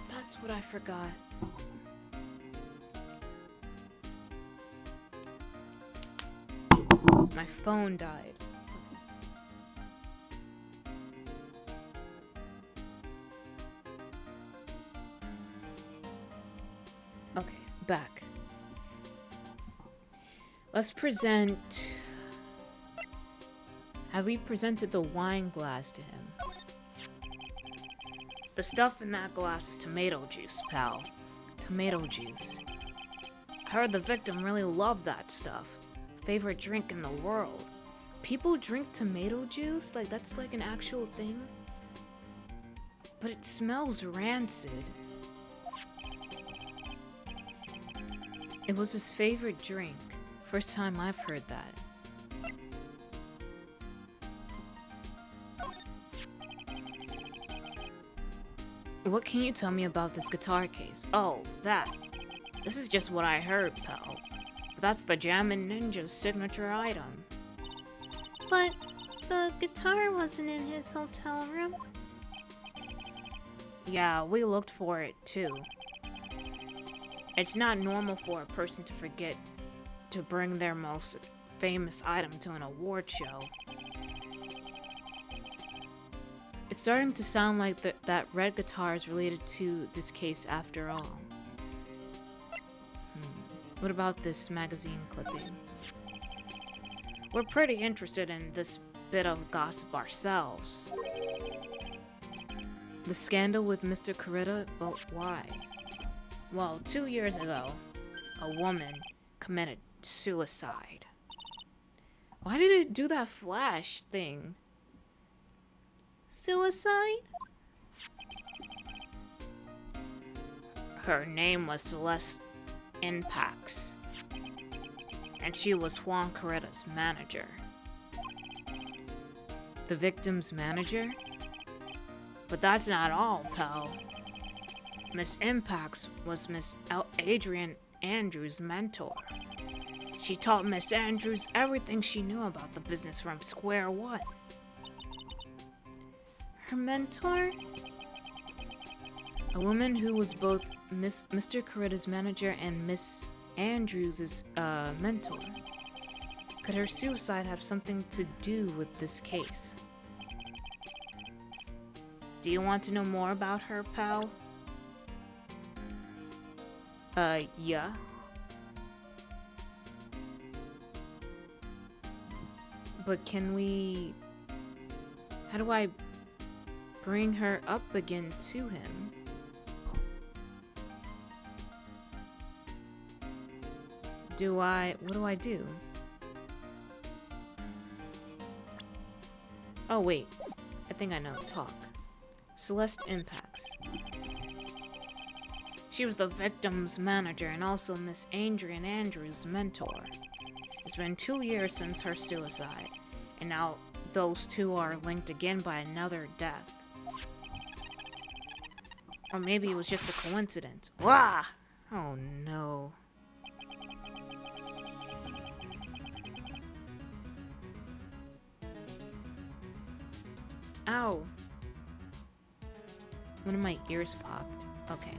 That's what I forgot. My phone died. Okay, back. Let's present... Have we presented the wine glass to him? The stuff in that glass is tomato juice, pal. Tomato juice. I heard the victim really loved that stuff. Favorite drink in the world. People drink tomato juice? Like, that's like an actual thing? But it smells rancid. It was his favorite drink. First time I've heard that. What can you tell me about this guitar case? Oh, that. This is just what I heard, pal. That's the Jammin' Ninja's signature item. But the guitar wasn't in his hotel room. Yeah, we looked for it too. It's not normal for a person to forget to bring their most famous item to an award show. It's starting to sound like that red guitar is related to this case after all. What about this magazine clipping? We're pretty interested in this bit of gossip ourselves. The scandal with Mr. Coretta, but why? Well, 2 years ago, a woman committed suicide. Why did it do that flash thing? Suicide? Her name was Celeste Impax, and she was Juan Coretta's manager. The victim's manager? But that's not all, pal. Miss Impax was Miss Adrian Andrews' mentor. She taught Miss Andrews everything she knew about the business from square one. Her mentor? A woman who was both Mr. Coretta's manager and Miss Andrews' mentor. Could her suicide have something to do with this case? Do you want to know more about her, pal? Yeah. But can we... How do I bring her up again to him? What do I do? Oh wait, I think I know. Talk. Celeste Impax. She was the victim's manager and also Miss Adrian Andrews' mentor. It's been 2 years since her suicide, and now those two are linked again by another death. Or maybe it was just a coincidence. Wah! Oh no. Ow. One of my ears popped. Okay.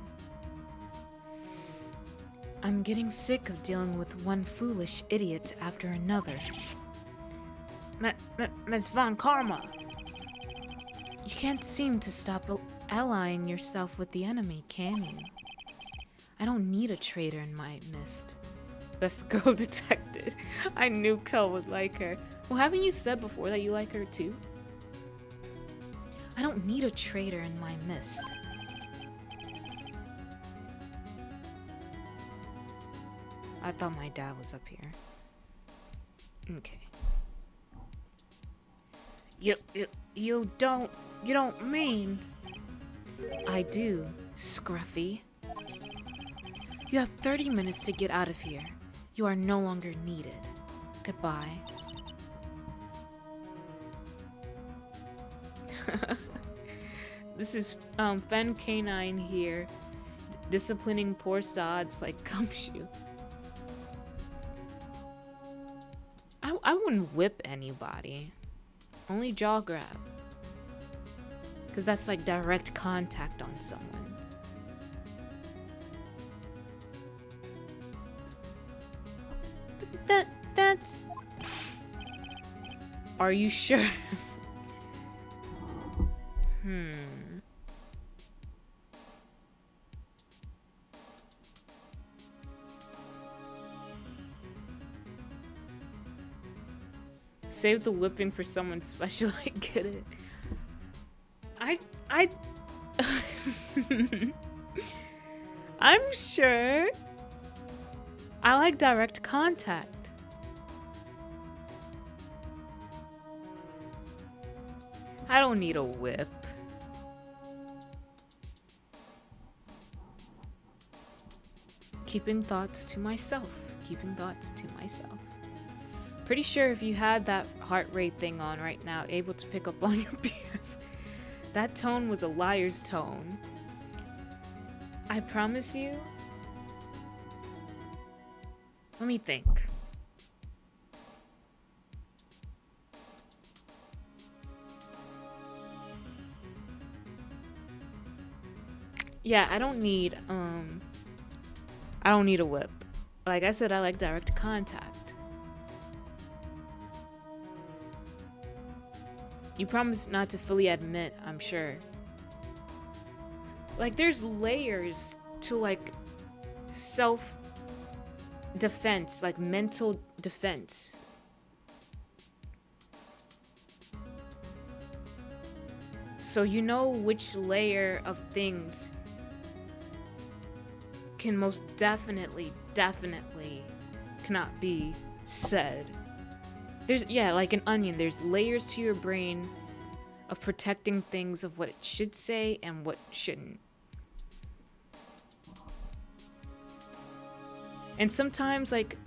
I'm getting sick of dealing with one foolish idiot after another. Miss Von Karma! You can't seem to stop allying yourself with the enemy, can you? I don't need a traitor in my midst. Best girl detected. I knew Kel would like her. Well, haven't you said before that you like her too? I don't need a traitor in my midst. I thought my dad was up here. Okay. You don't mean... I do, Scruffy. You have 30 minutes to get out of here. You are no longer needed. Goodbye. This is Fen Canine here, disciplining poor sods like Gumshoe. I wouldn't whip anybody, only jaw grab, because that's like direct contact on someone. That's. Are you sure? Save the whipping for someone special. I get it. I'm sure. I like direct contact. I don't need a whip. Keeping thoughts to myself. Keeping thoughts to myself. Pretty sure if you had that heart rate thing on right now, able to pick up on your BS. That tone was a liar's tone. I promise you. Let me think. Yeah, I don't need a whip. Like I said, I like direct contact. You promised not to fully admit, I'm sure. Like, there's layers to, like, self-defense, like, mental defense. So you know which layer of things can most definitely cannot be said. There's, yeah, like an onion, there's layers to your brain of protecting things of what it should say and what shouldn't. And sometimes, like,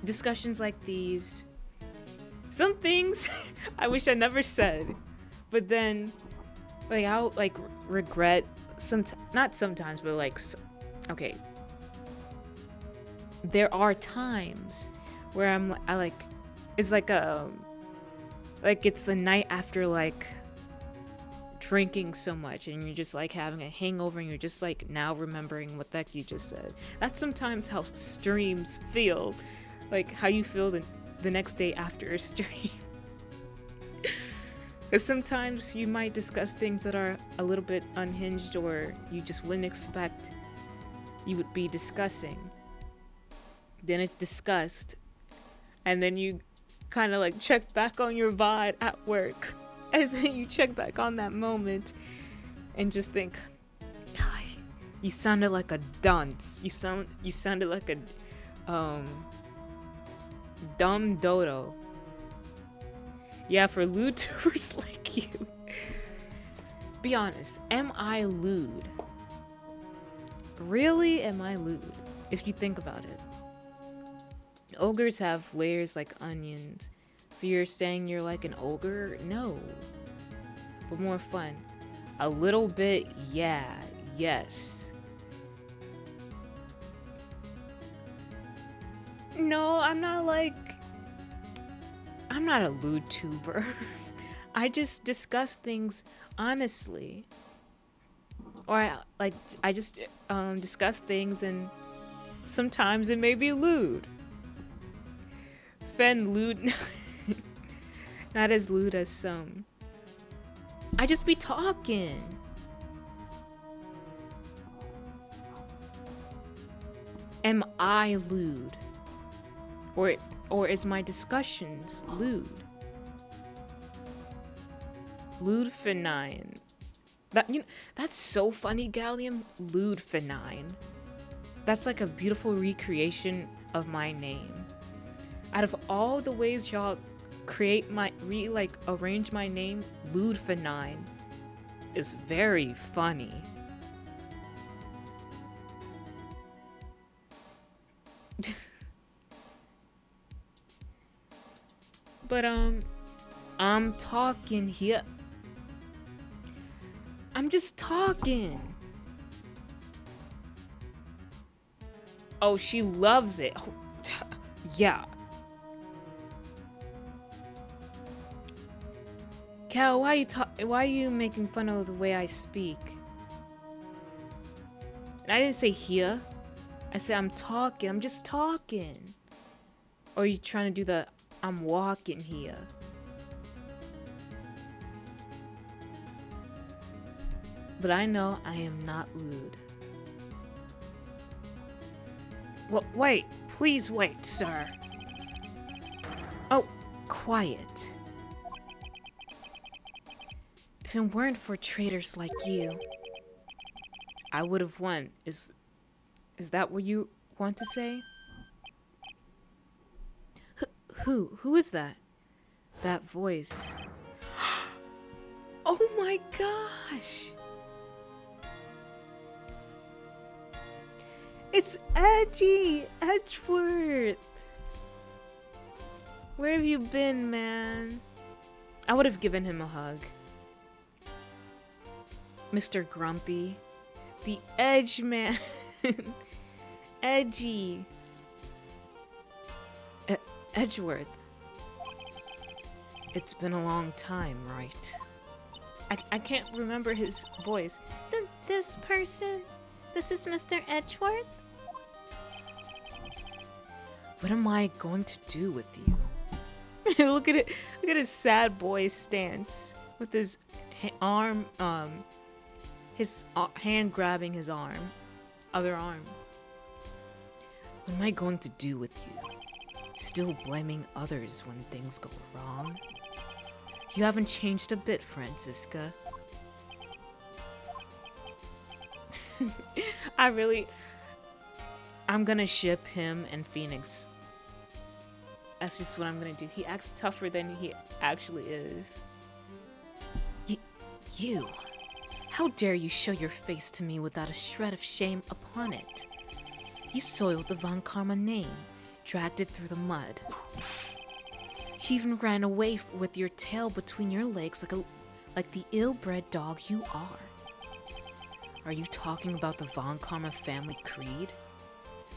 discussions like these, some things I wish I never said, but then, like, I'll, like, regret, not sometimes, but, like, okay. There are times where I like, it's like it's the night after, like, drinking so much and you're just like having a hangover and you're just like now remembering what the heck you just said. That's sometimes how streams feel, like how you feel the next day after a stream. Because sometimes you might discuss things that are a little bit unhinged or you just wouldn't expect you would be discussing. Then it's discussed and then you kind of like check back on your VOD at work. And then you check back on that moment and just think, "Ah, you sounded like a dunce. You sounded like a dumb dodo." Yeah, for lewd tubers like you. Be honest, am I lewd? Really, am I lewd? If you think about it. Ogres have layers like onions. So you're saying you're like an ogre? No. But more fun. A little bit, yeah, yes. No, I'm not a lewd tuber. I just discuss things honestly. Or I just discuss things and sometimes it may be lewd. Fen lewd. Not as lewd as some. I just be talking. Am I lewd? Or is my discussions lewd? Lewd Fenine. That's so funny, Gallium. Lewd Fenine. That's like a beautiful recreation of my name. Out of all the ways y'all create arrange my name, Lewd Fenine is very funny. But I'm talking here. I'm just talking. Oh, she loves it. Oh, yeah. Cal, why are you making fun of the way I speak? And I didn't say here. I said I'm talking. I'm just talking. Or are you trying to do the I'm walking here? But I know I am not lewd. Well, wait. Please wait, sir. Oh, quiet. If it weren't for traitors like you, I would have won. Is that what you want to say? Who is that? That voice. Oh my gosh! It's Edgeworth! Where have you been, man? I would have given him a hug. Mr. Grumpy. The Edge Man. Edgy. Edgeworth. It's been a long time, right? I can't remember his voice. This person? This is Mr. Edgeworth? What am I going to do with you? Look at it. Look at his sad boy stance with his arm, his hand grabbing his arm, other arm. What am I going to do with you? Still blaming others when things go wrong? You haven't changed a bit, Francisca. I really, I'm gonna ship him and Phoenix. That's just what I'm gonna do. He acts tougher than he actually is. Y you, how dare you show your face to me without a shred of shame upon it? You soiled the Von Karma name, dragged it through the mud. You even ran away with your tail between your legs like the ill-bred dog you are. Are you talking about the Von Karma family creed?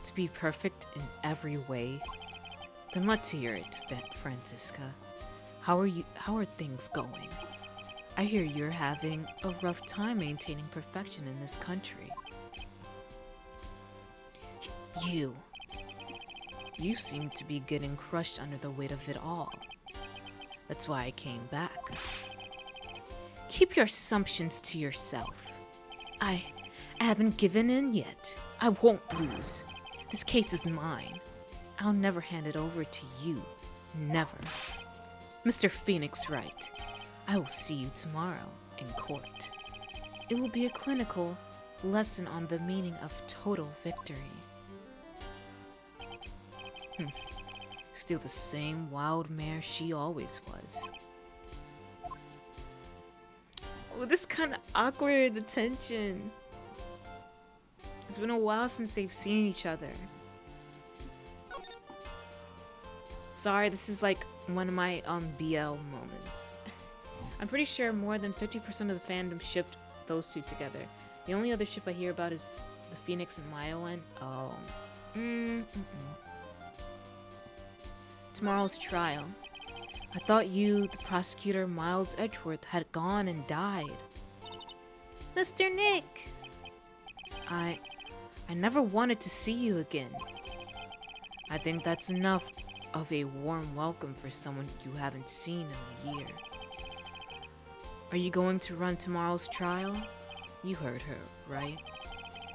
To be perfect in every way? Then let's hear it, Francisca. How are things going? I hear you're having a rough time maintaining perfection in this country. You seem to be getting crushed under the weight of it all. That's why I came back. Keep your assumptions to yourself. I haven't given in yet. I won't lose. This case is mine. I'll never hand it over to you. Never. Mr. Phoenix Wright, I will see you tomorrow in court. It will be a clinical lesson on the meaning of total victory. Still the same wild mare she always was. Oh, this kind of awkward, the tension. It's been a while since they've seen each other. Sorry, this is like one of my BL moments. I'm pretty sure more than 50% of the fandom shipped those two together. The only other ship I hear about is the Phoenix and Maya one. Oh. Tomorrow's trial. I thought you, the prosecutor Miles Edgeworth, had gone and died. Mr. Nick! I never wanted to see you again. I think that's enough of a warm welcome for someone you haven't seen in a year. Are you going to run tomorrow's trial? You heard her, right?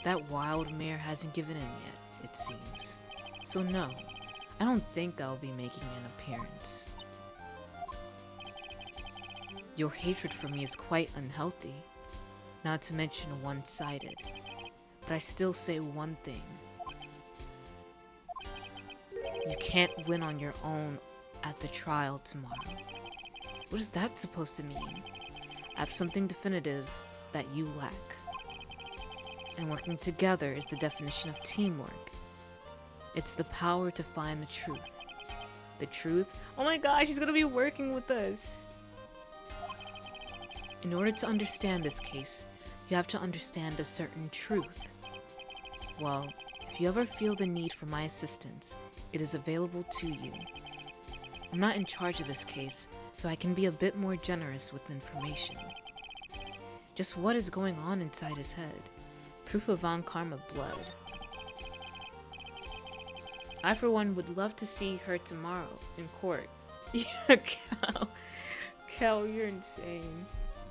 That wild mare hasn't given in yet, it seems. So no, I don't think I'll be making an appearance. Your hatred for me is quite unhealthy, not to mention one-sided. But I still say one thing. You can't win on your own at the trial tomorrow. What is that supposed to mean? Have something definitive that you lack. And working together is the definition of teamwork. It's the power to find the truth. The truth? Oh my gosh, he's gonna be working with us. In order to understand this case, you have to understand a certain truth. Well, if you ever feel the need for my assistance, it is available to you. I'm not in charge of this case, so I can be a bit more generous with information. Just what is going on inside his head? Proof of Von Karma blood. I, for one, would love to see her tomorrow in court. Yeah, Cal, you're insane.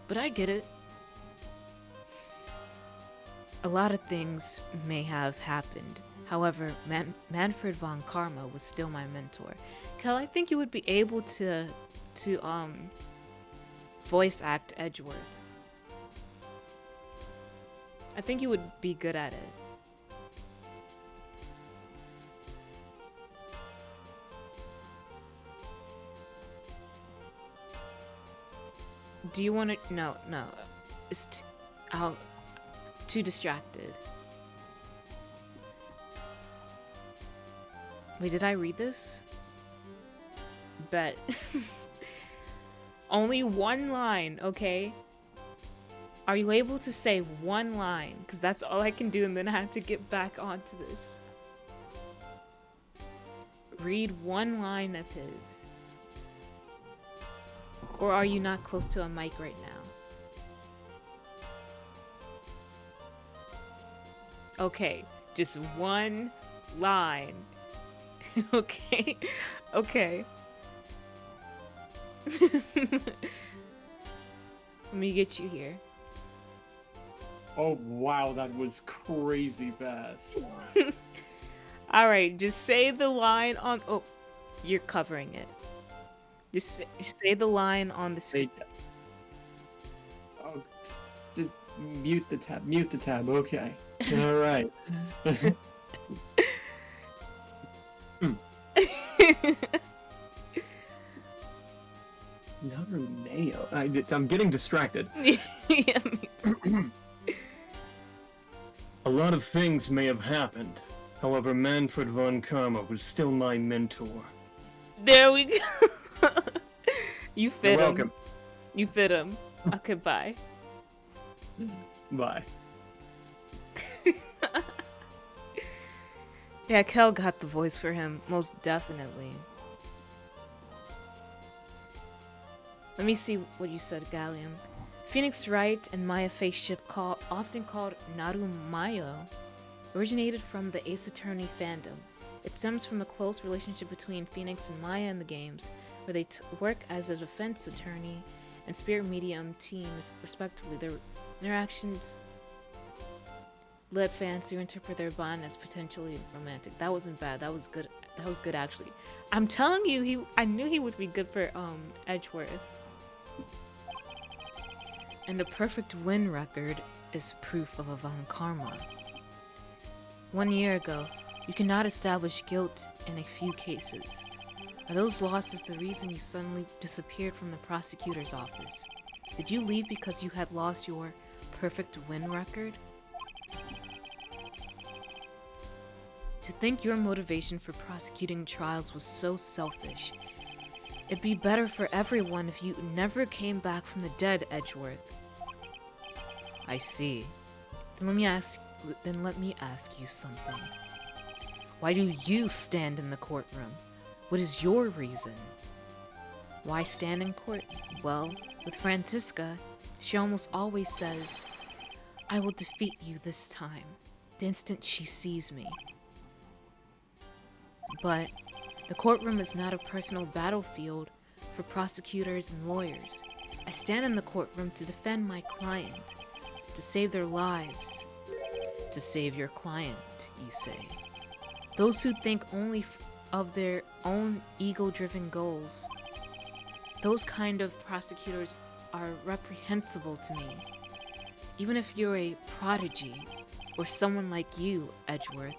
But I get it. A lot of things may have happened. However, Manfred Von Karma was still my mentor. Cal, I think you would be able to voice act Edgeworth. I think you would be good at it. Do you want to? No. It's too distracted. Wait, did I read this? Bet. Only one line, okay? Are you able to say one line? Because that's all I can do, and then I have to get back onto this. Read one line of his. Or are you not close to a mic right now? Okay, just one line. Okay. Let me get you here. Oh wow, that was crazy fast. Alright, just say the line on... Oh, you're covering it. Just say the line on the screen. Oh, Mute the tab. Mute the tab. Okay. All right. Narumeo. I'm getting distracted. Yeah, me too. A lot of things may have happened. However, Manfred von Karma was still my mentor. There we go. You fit You're him. welcome. You fit him. Okay, bye. Bye. Yeah, Kel got the voice for him, most definitely. Let me see what you said, Gallium. Phoenix Wright and Maya face ship often called Narumayo originated from the Ace Attorney fandom. It stems from the close relationship between Phoenix and Maya in the games, where they work as a defense attorney and spirit medium teams, respectively. Their interactions led fans to interpret their bond as potentially romantic. That wasn't bad. That was good. That was good, actually. I'm telling you, I knew he would be good for Edgeworth. And the perfect win record is proof of a Von Karma. 1 year ago, you cannot establish guilt in a few cases. Are those losses the reason you suddenly disappeared from the prosecutor's office? Did you leave because you had lost your perfect win record? To think your motivation for prosecuting trials was so selfish. It'd be better for everyone if you never came back from the dead, Edgeworth. I see. Then let me ask you something. Why do you stand in the courtroom? What is your reason? Why stand in court? Well, with Franziska, she almost always says, I will defeat you this time, the instant she sees me. But the courtroom is not a personal battlefield for prosecutors and lawyers. I stand in the courtroom to defend my client, to save their lives. To save your client, you say. Those who think only of their own ego-driven goals, those kind of prosecutors are reprehensible to me. Even if you're a prodigy, or someone like you, Edgeworth.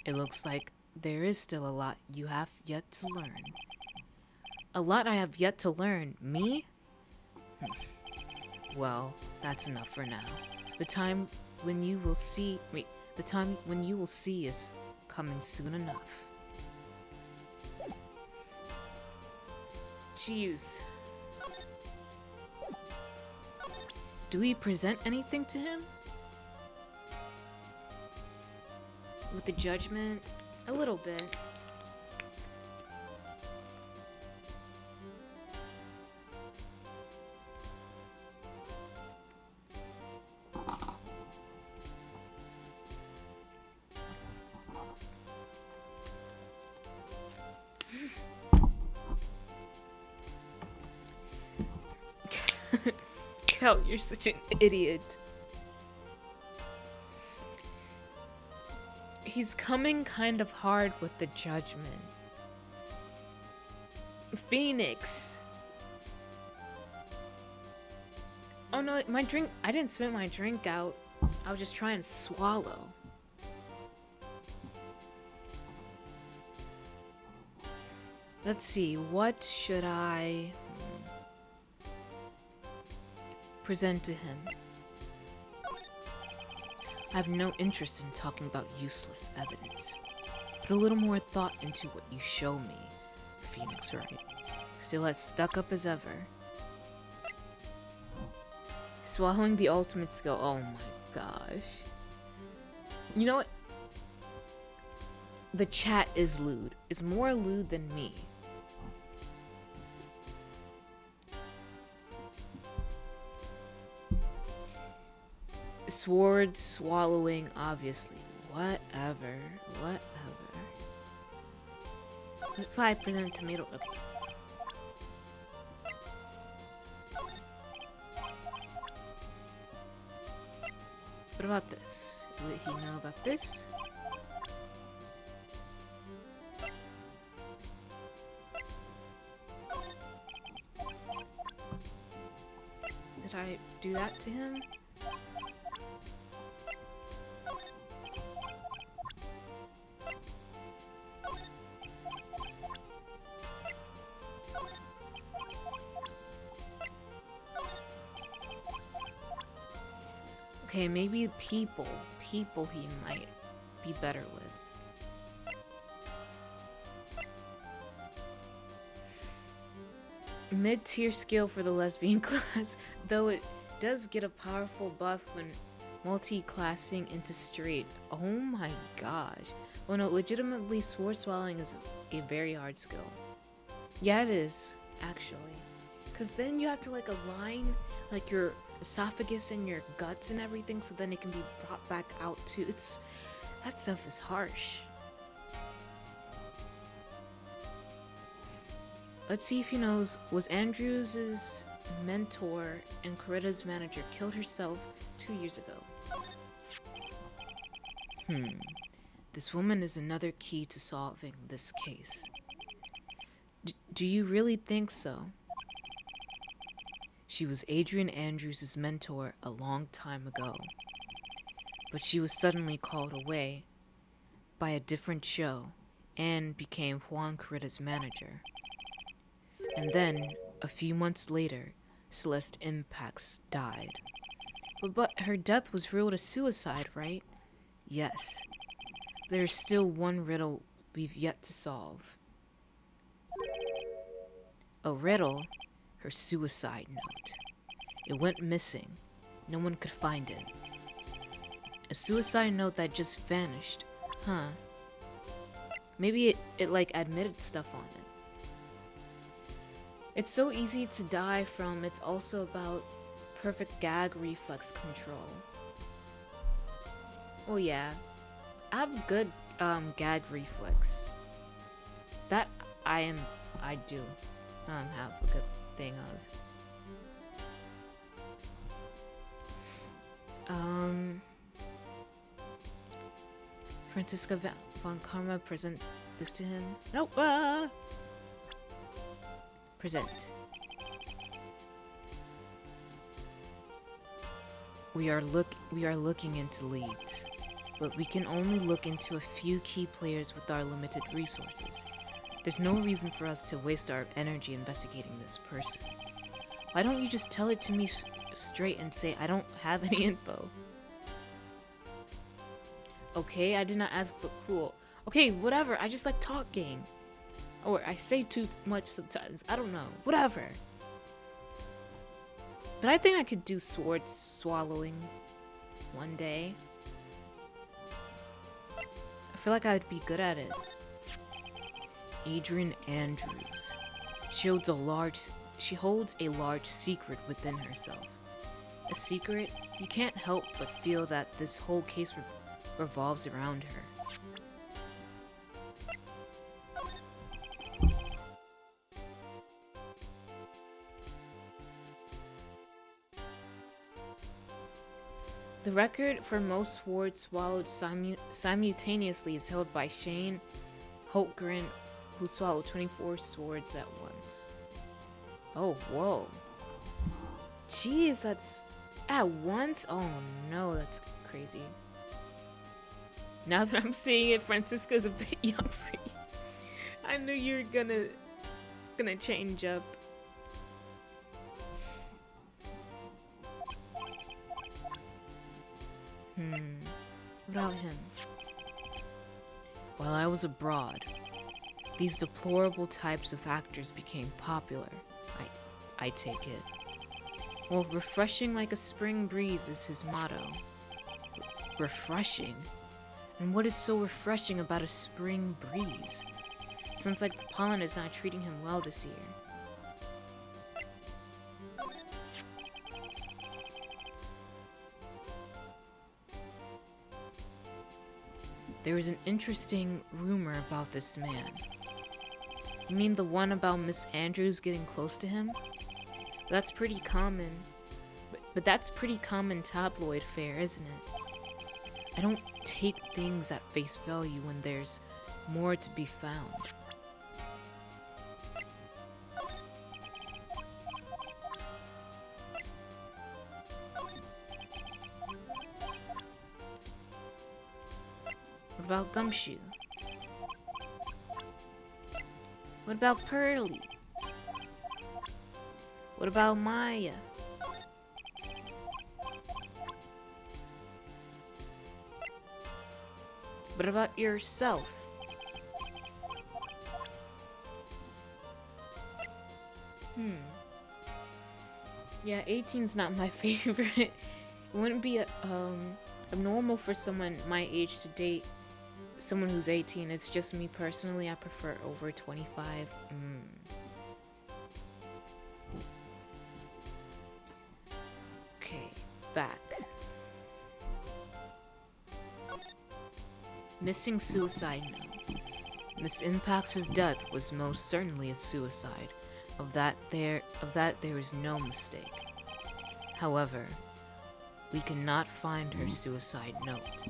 It looks like there is still a lot you have yet to learn. A lot I have yet to learn. Me? Well, that's enough for now. The time when you will see is coming soon enough. Jeez. Do we present anything to him? With the judgment? A little bit. Kel, you're such an idiot. He's coming kind of hard with the judgment. Phoenix. Oh no, my drink. I didn't spit my drink out. I was just trying to swallow. Let's see, what should I present to him? I have no interest in talking about useless evidence. Put a little more thought into what you show me, Phoenix Wright. Still as stuck up as ever. Swallowing the ultimate skill. Oh my gosh. You know what? The chat is lewd. Is more lewd than me. Sword swallowing, obviously. Whatever. 5% tomato. Okay. What about this? Will he know about this? Should I do that to him? Okay, maybe people. People he might be better with. Mid-tier skill for the lesbian class, though it does get a powerful buff when multi-classing into straight. Oh my gosh. Well, no, legitimately sword swallowing is a very hard skill. Yeah, it is, actually. Because then you have to like align like your esophagus and your guts and everything so then it can be brought back out too. That stuff is harsh. Let's see if he knows. Was Andrews' mentor and Coretta's manager killed herself 2 years ago? This woman is another key to solving this case. Do you really think so? She was Adrian Andrews' mentor a long time ago, but she was suddenly called away by a different show and became Juan Coretta's manager. And then, a few months later, Celeste Impax died. But her death was ruled a suicide, right? Yes. There's still one riddle we've yet to solve. A riddle? Her suicide note. It went missing. No one could find it. A suicide note that just vanished. Huh. Maybe it like admitted stuff on it. It's so easy to die from. It's also about perfect gag reflex control. Oh yeah. I have good gag reflex. That I do have a good thing of. Francisca von Karma, present this to him. Nope. Present. We are looking into leads, but we can only look into a few key players with our limited resources. There's no reason for us to waste our energy investigating this person. Why don't you just tell it to me straight and say I don't have any info? Okay, I did not ask, but cool. Okay, whatever, I just like talking. Or I say too much sometimes, I don't know, whatever. But I think I could do sword swallowing one day. I feel like I'd be good at it. Adrian Andrews. She holds a large secret within herself. A secret you can't help but feel that this whole case revolves around her. The record for most swords swallowed simultaneously is held by Shane Holtgren, who swallowed 24 swords at once. Oh, whoa. Jeez, that's at once? Oh no, that's crazy. Now that I'm seeing it, Francisca's a bit young for you. I knew you were gonna change up. What about him? While I was abroad, these deplorable types of actors became popular. I take it. Well, refreshing like a spring breeze is his motto. Refreshing? And what is so refreshing about a spring breeze? Sounds like the pollen is not treating him well this year. There is an interesting rumor about this man. You mean the one about Miss Andrews getting close to him? That's pretty common. But that's pretty common tabloid fare, isn't it? I don't take things at face value when there's more to be found. What about Gumshoe? What about Pearly? What about Maya? What about yourself? Yeah, 18's not my favorite. It wouldn't be abnormal for someone my age to date someone who's 18. It's just me personally. I prefer over 25. Okay, back. Missing suicide note. Miss Impax's death was most certainly a suicide. Of that there is no mistake. However, we cannot find her suicide note.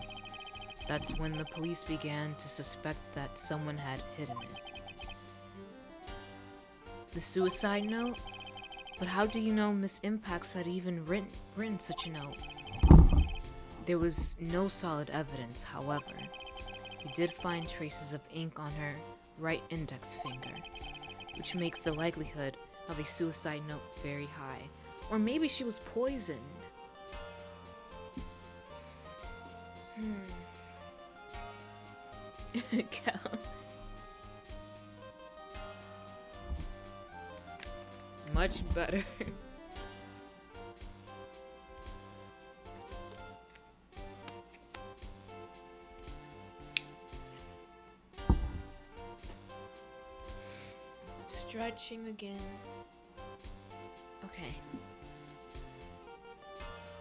That's when the police began to suspect that someone had hidden it. The suicide note? But how do you know Miss Impax had even written such a note? There was no solid evidence, however. We did find traces of ink on her right index finger, which makes the likelihood of a suicide note very high. Or maybe she was poisoned. Cal. Much better. Stretching again. Okay.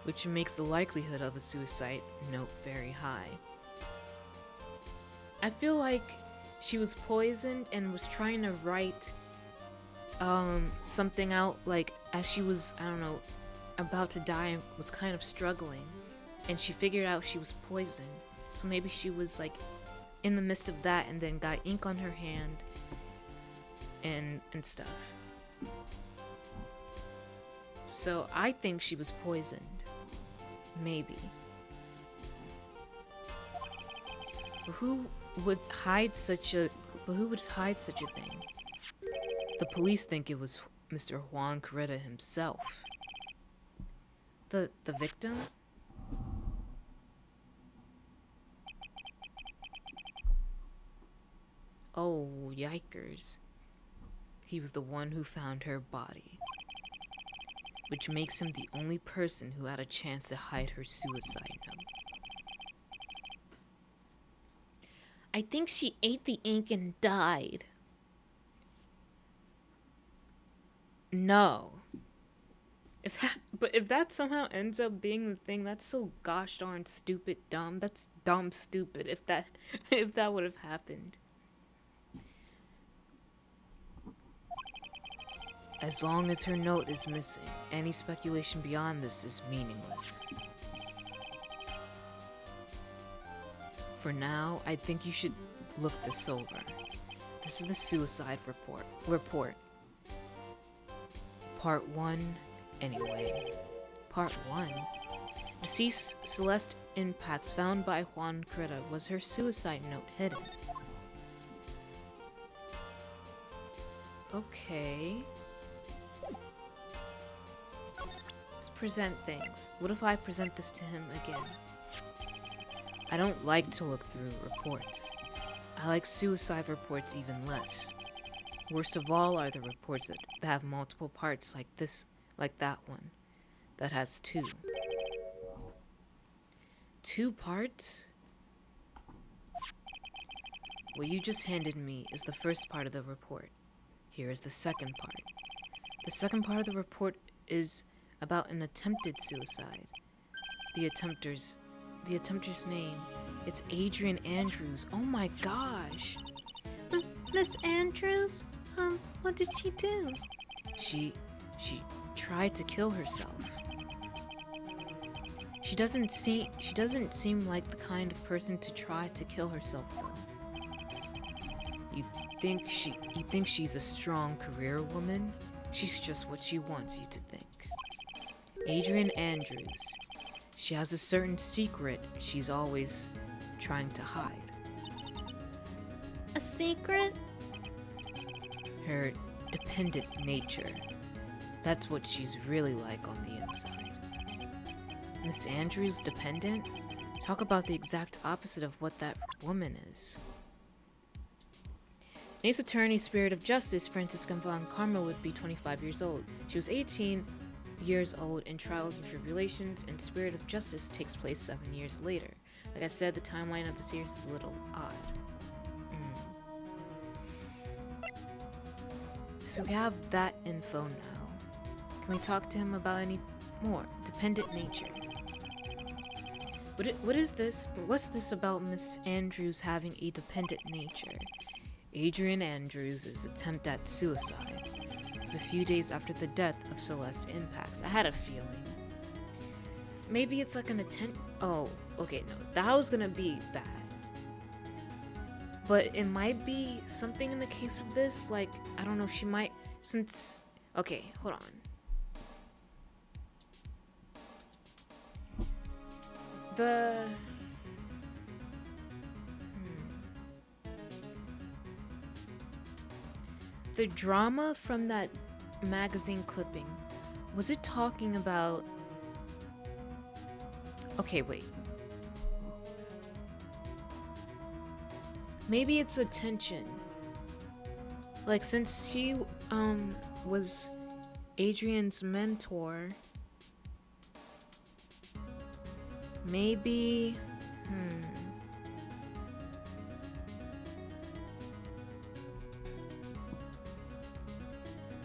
Which makes the likelihood of a suicide note very high. I feel like she was poisoned and was trying to write something out, like as she was, I don't know, about to die and was kind of struggling, and she figured out she was poisoned. So maybe she was like in the midst of that and then got ink on her hand and stuff. So I think she was poisoned. Maybe. But who would hide such a thing? The police think it was Mr. Juan Coretta himself. The victim? Oh, yikers. He was the one who found her body, which makes him the only person who had a chance to hide her suicide note. I think she ate the ink and died. No. If that somehow ends up being the thing, that's so gosh darn stupid dumb. That's dumb stupid if that would have happened. As long as her note is missing, any speculation beyond this is meaningless. For now, I think you should look this over. This is the suicide report. Part 1, anyway. Part 1? Deceased Celeste Impax found by Juan Coretta. Was her suicide note hidden? Okay. Let's present things. What if I present this to him again? I don't like to look through reports. I like suicide reports even less. Worst of all are the reports that have multiple parts like this, like that one, that has 2. 2 parts? What you just handed me is the first part of the report. Here is the second part. The second part of the report is about an attempted suicide. The attempter's name. It's Adrian Andrews. Oh my gosh. Miss Andrews? What did she do? She tried to kill herself. She doesn't seem like the kind of person to try to kill herself though. You think she's a strong career woman? She's just what she wants you to think. Adrian Andrews. She has a certain secret she's always trying to hide. a secret? Her dependent nature. That's what she's really like on the inside. Miss Andrews dependent? Talk about the exact opposite of what that woman is. Nate's attorney, Spirit of Justice, Francisca Von Karma, would be 25 years old. She was 18 years old in Trials and Tribulations, and Spirit of Justice takes place 7 years later. Like I said, the timeline of the series is a little odd. So we have that info now. Can we talk to him about any more? Dependent nature. What is this? What's this about Miss Andrews having a dependent nature? Adrian Andrews' attempt at suicide was a few days after the death of Celeste Impax. I had a feeling. Maybe it's like an attempt. Oh, okay, no. That was gonna be bad. But it might be something in the case of this. Like, I don't know if she might. Since. Okay, hold on. The drama from that magazine clipping, was it talking about... Okay, wait. Maybe it's attention. Like, since she, was Adrian's mentor, maybe...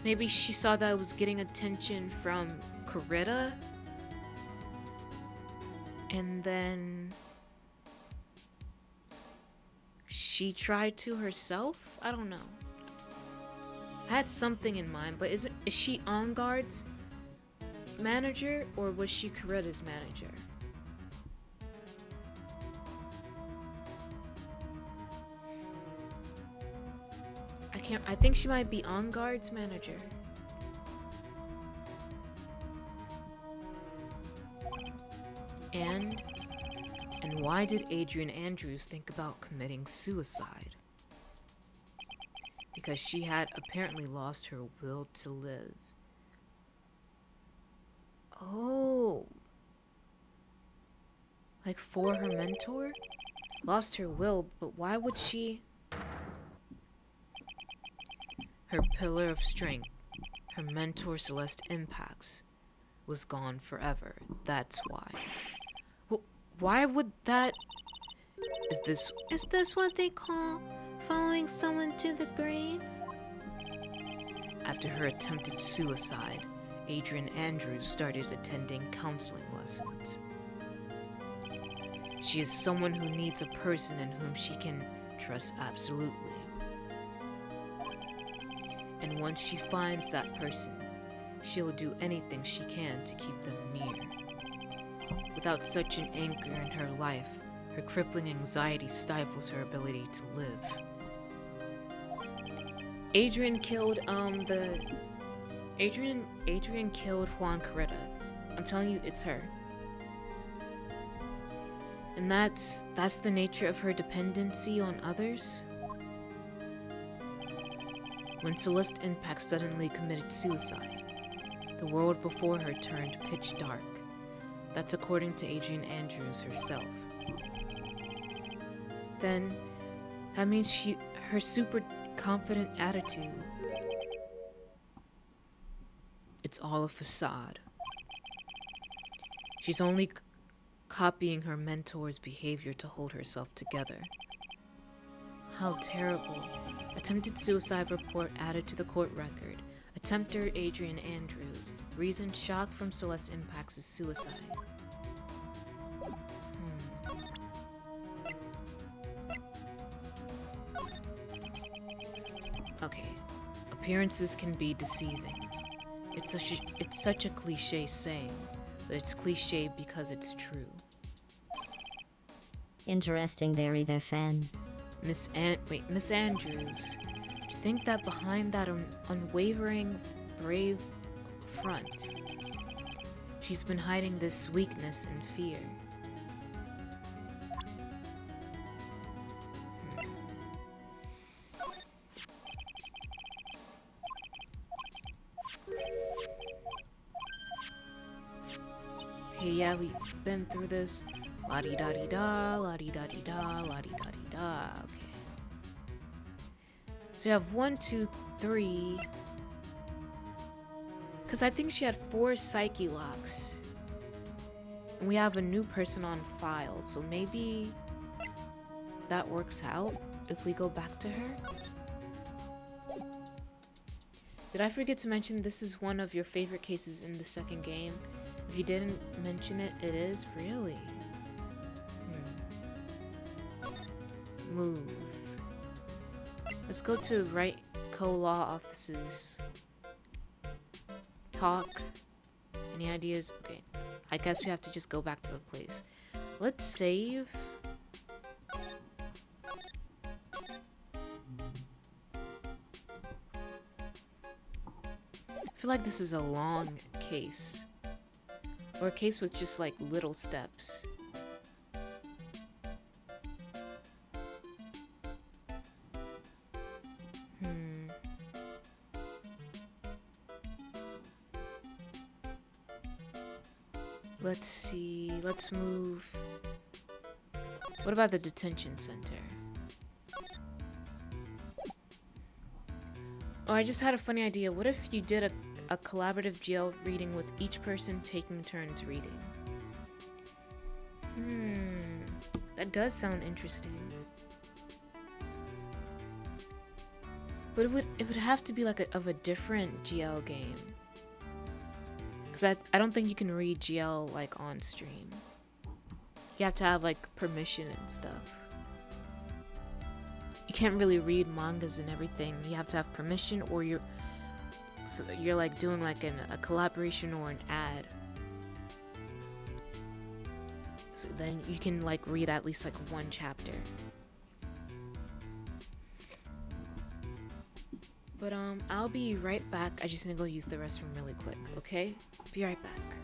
Maybe she saw that it was getting attention from Coretta, and then she tried to herself? I don't know. I had something in mind, but is she On Guard's manager, or was she Coretta's manager? I think she might be On Guard's manager. And why did Adrian Andrews think about committing suicide? Because she had apparently lost her will to live. Oh. Like for her mentor? Lost her will, but why would she... Her pillar of strength, her mentor Celeste Impax, was gone forever. That's why. Well, why would that... Is this what they call following someone to the grave? After her attempted suicide, Adrian Andrews started attending counseling lessons. She is someone who needs a person in whom she can trust absolutely. And once she finds that person, she'll do anything she can to keep them near. Without such an anchor in her life, her crippling anxiety stifles her ability to live. Adrian killed Adrian killed Juan Coretta. I'm telling you, it's her. And that's the nature of her dependency on others. When Celeste Impax suddenly committed suicide, the world before her turned pitch dark. That's according to Adrian Andrews herself. Then, that means her super confident attitude, it's all a facade. She's only copying her mentor's behavior to hold herself together. How terrible. Attempted suicide report added to the court record. Attempter Adrian Andrews. Reason shock from Celeste Impax's suicide. Okay. Appearances can be deceiving. It's such a cliche saying, but it's cliche because it's true. Interesting theory there, Fan. Miss Andrews, do you think that behind that unwavering, brave front, she's been hiding this weakness and fear? Okay, yeah, we've been through this. La-di-da-di-da, la-di-da-di-da, la-di-da-di-da. Okay. So we have 1, 2, 3. Because I think she had 4 psyche locks. And we have a new person on file, so maybe that works out if we go back to her. Did I forget to mention this is one of your favorite cases in the second game? If you didn't mention it, it is? Really? Move. Let's go to Wright co-law offices. Talk. Any ideas? Okay. I guess we have to just go back to the place. Let's save. I feel like this is a long case. Or a case with just like little steps. Let's see. Let's move. What about the detention center? Oh, I just had a funny idea. What if you did a collaborative GL reading with each person taking turns reading? That does sound interesting. But it would have to be like of a different GL game. Because I don't think you can read GL like on stream. You have to have like permission and stuff. You can't really read mangas and everything. You have to have permission, or you're like doing like a collaboration or an ad. So then you can like read at least like one chapter. But I'll be right back. I just need to go use the restroom really quick, okay? Be right back.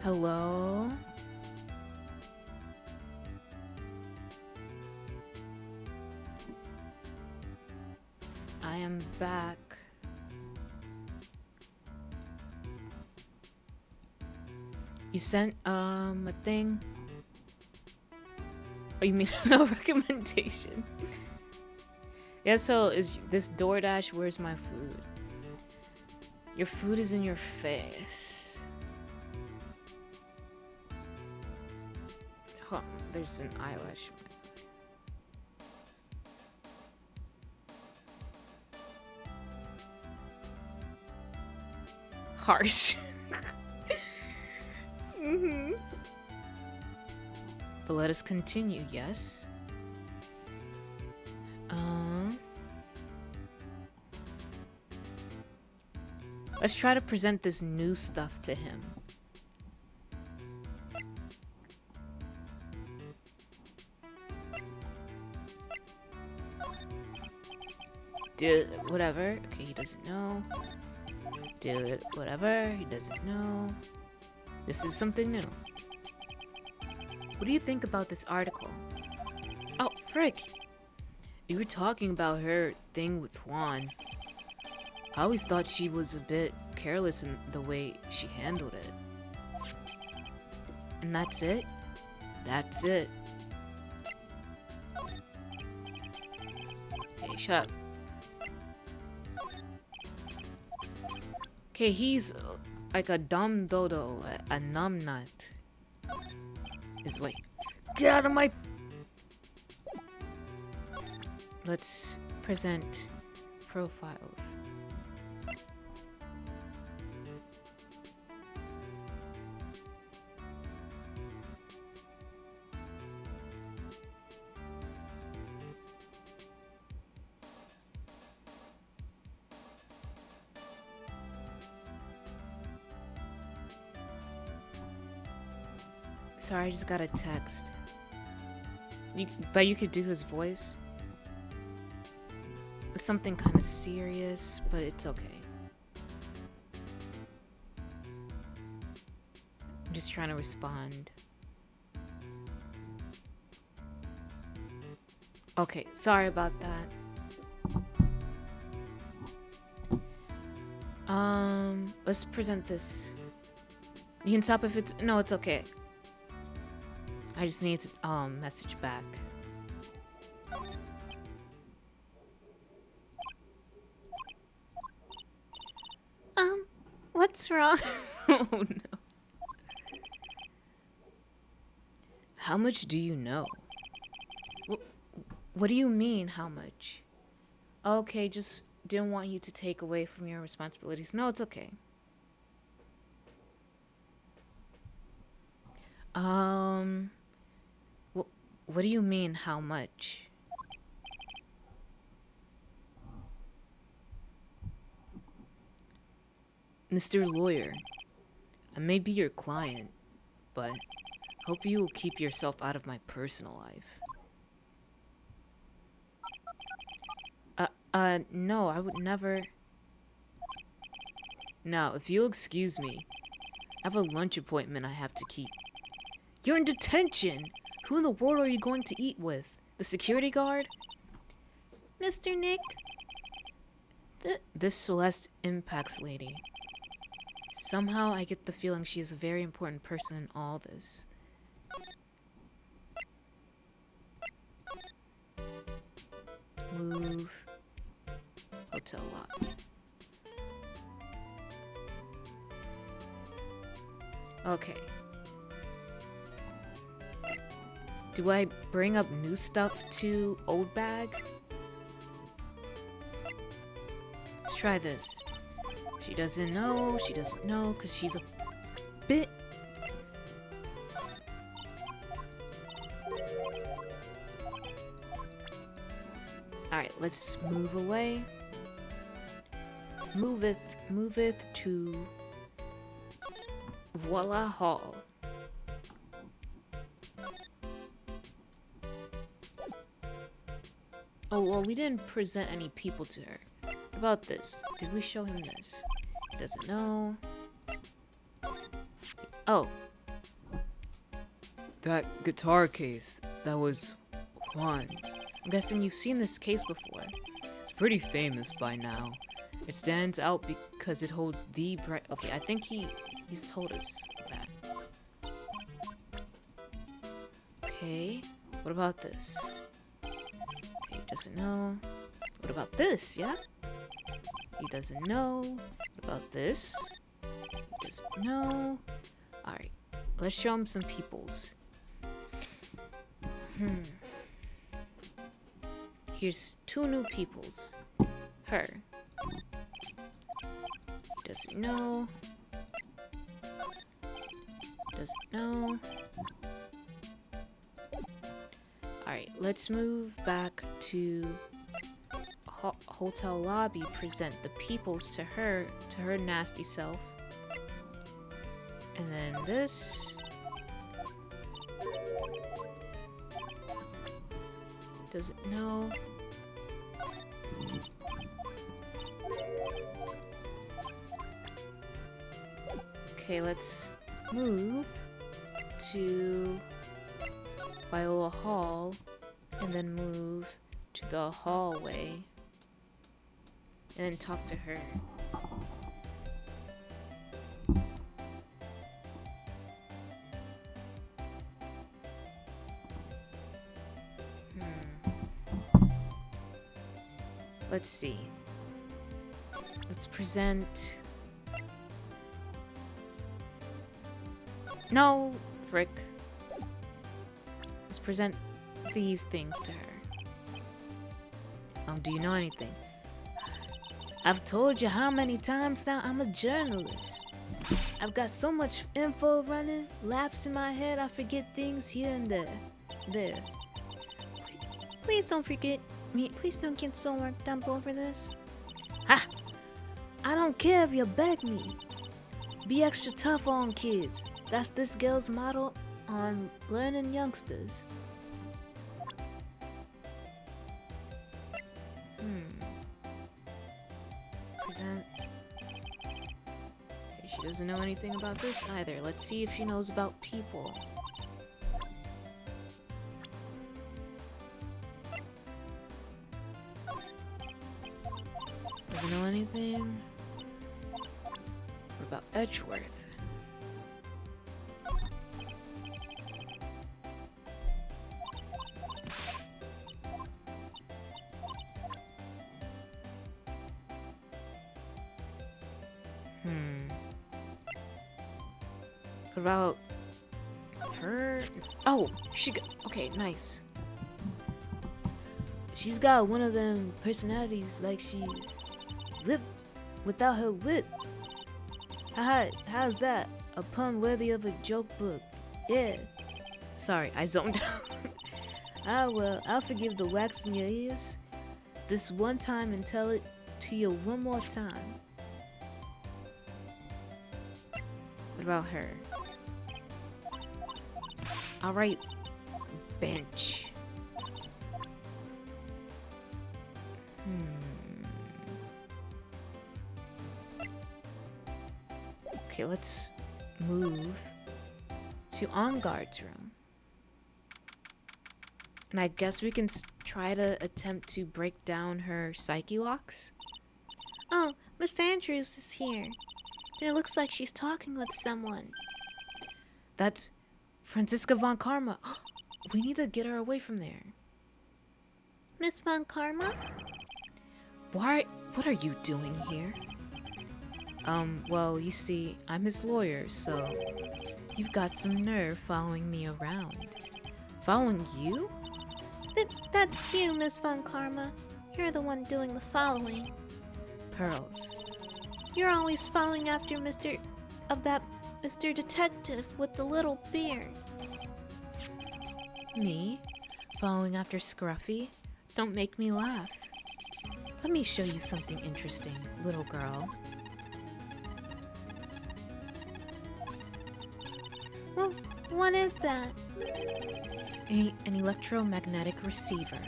Hello? I am back. You sent a thing? Oh, you mean no recommendation? Yeah, so is this DoorDash, where's my food? Your food is in your face. Huh, there's an eyelash. Harsh. But let us continue, yes? Let's try to present this new stuff to him. Do it, whatever. Okay, he doesn't know. Do it, whatever. He doesn't know. This is something new. What do you think about this article? Oh, frick! You were talking about her thing with Juan. I always thought she was a bit careless in the way she handled it. And that's it? That's it. Okay, shut up. Okay, he's like a dumb dodo, a numbnut. Wait. Get out of my... Let's present profiles. Sorry, I just got a text. But you could do his voice. It's something kind of serious, but it's okay. I'm just trying to respond. Okay, sorry about that. Let's present this. You can stop if it's... No, it's okay. I just need to message back. What's wrong? Oh no. How much do you know? What do you mean, how much? Okay, just didn't want you to take away from your responsibilities. No, it's okay. What do you mean, how much? Mr. Lawyer, I may be your client, but hope you will keep yourself out of my personal life. No, I would never... Now, if you'll excuse me, I have a lunch appointment I have to keep. You're in detention! Who in the world are you going to eat with? The security guard? Mr. Nick? This Celeste Impacts lady. Somehow I get the feeling she is a very important person in all this. Move. Hotel lobby. Okay. Do I bring up new stuff to old bag? Let's try this. She doesn't know, because she's a bit... Alright, let's move away. Moveth to Voila Hall. Oh, well, we didn't present any people to her. What about this? Did we show him this? He doesn't know. Oh, That guitar case, that was Juan's. I'm guessing you've seen this case before. It's pretty famous by now. It stands out because it holds the bright... Okay, I think he's told us that. Okay, what about this? Okay, he doesn't know. What about this, yeah? He doesn't know. What about this? He doesn't know. Alright, let's show him some peoples. Here's 2 new peoples. Her. Doesn't know. Doesn't know. Alright, let's move back to hotel lobby. Present the peoples to her nasty self. And then this. Doesn't know. Okay, let's move to Viola Hall and then move to the hallway and then talk to her. Let's see. Let's present... No, frick. Let's present these things to her. Do you know anything? I've told you how many times now I'm a journalist. I've got so much info running, laps in my head, I forget things here and there. Please don't forget me. Please don't get so worked up over this. Ha! I don't care if you beg me. Be extra tough on kids. That's this girl's motto on learning youngsters. Present. Okay, she doesn't know anything about this either. Let's see if she knows about people. Doesn't know anything. What about Edgeworth? What about her? Oh, okay, nice. She's got one of them personalities like she's whipped without her whip. How's that? A pun worthy of a joke book. Yeah. Sorry, I zoned out. Ah, well, I'll forgive the wax in your ears this one time and tell it to you one more time. What about her? Alright, bench. Okay, let's move to On Guard's room. And I guess we can try to attempt to break down her psyche locks. Oh, Mr. Andrews is here. And it looks like she's talking with someone. That's Franziska von Karma. We need to get her away from there. Miss von Karma? What are you doing here? Well, you see, I'm his lawyer, so you've got some nerve following me around. Following you? That's you, Miss von Karma. You're the one doing the following. Pearls. You're always following after Mr. Detective with the little beard. Me? Following after Scruffy? Don't make me laugh. Let me show you something interesting, little girl. Well, what is that? An electromagnetic receiver.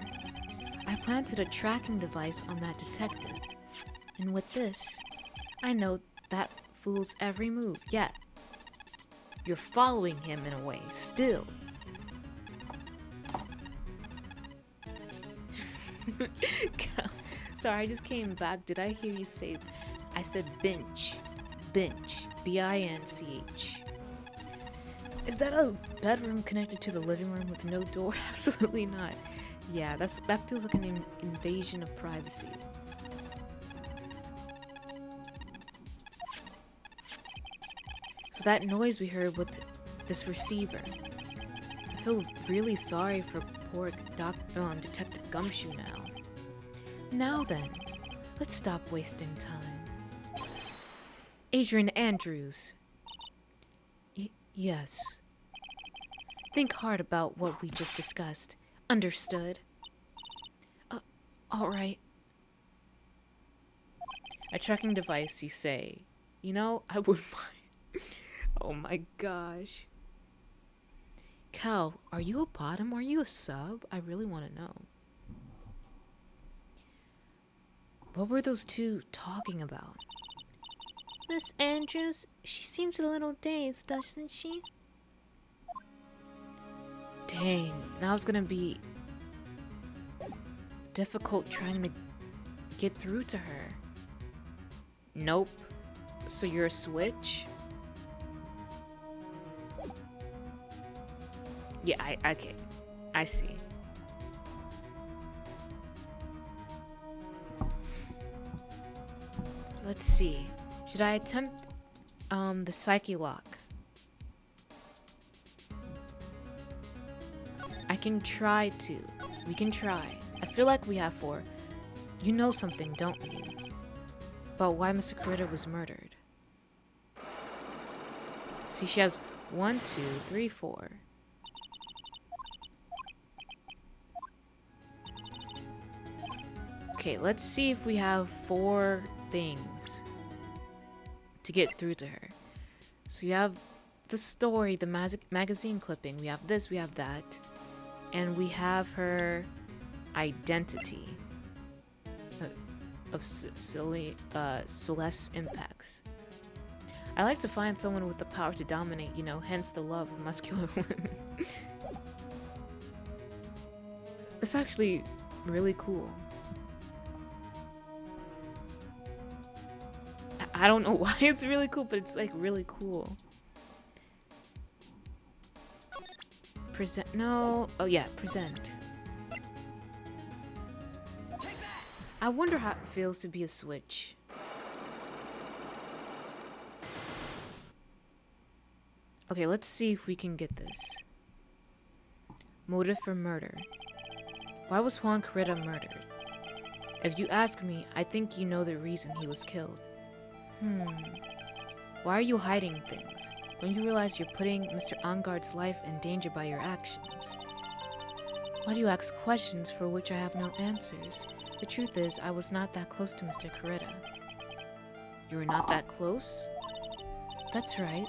I planted a tracking device on that detective. And with this, I know that fool's every move. Yet, you're following him in a way, still. Sorry, I just came back. Did I hear you say? I said bench. Bench. B-I-N-C-H. Is that a bedroom connected to the living room with no door? Absolutely not. Yeah, that feels like an invasion of privacy. So that noise we heard with this receiver. I feel really sorry for poor Detective Gumshoe now. Now then, let's stop wasting time. Adrian Andrews. Yes. Think hard about what we just discussed. Understood? Alright. A tracking device, you say. You know, I wouldn't mind. Oh my gosh. Cal, are you a bottom? Are you a sub? I really want to know. What were those two talking about? Miss Andrews, she seems a little dazed, doesn't she? Dang, now it's gonna be difficult trying to get through to her. Nope. So you're a switch? Yeah, okay. I see. Let's see. Should I attempt the psyche lock? I can try to. We can try. I feel like we have 4. You know something, don't you? About why Mr. Kurita was murdered. See, she has 1, 2, 3, 4. Okay, let's see if we have 4 things to get through to her. So you have the story, the magazine clipping, we have this, we have that, and we have her identity of Celeste's impacts. I like to find someone with the power to dominate, you know, hence the love of muscular women. It's actually really cool. I don't know why it's really cool, but it's like really cool. Present, no, oh yeah, present. I wonder how it feels to be a switch. Okay, let's see if we can get this. Motive for murder. Why was Juan Kurita murdered? If you ask me, I think you know the reason he was killed. Why are you hiding things? When you realize you're putting Mr. Angard's life in danger by your actions? Why do you ask questions for which I have no answers? The truth is, I was not that close to Mr. Kurita. You were not that close? That's right.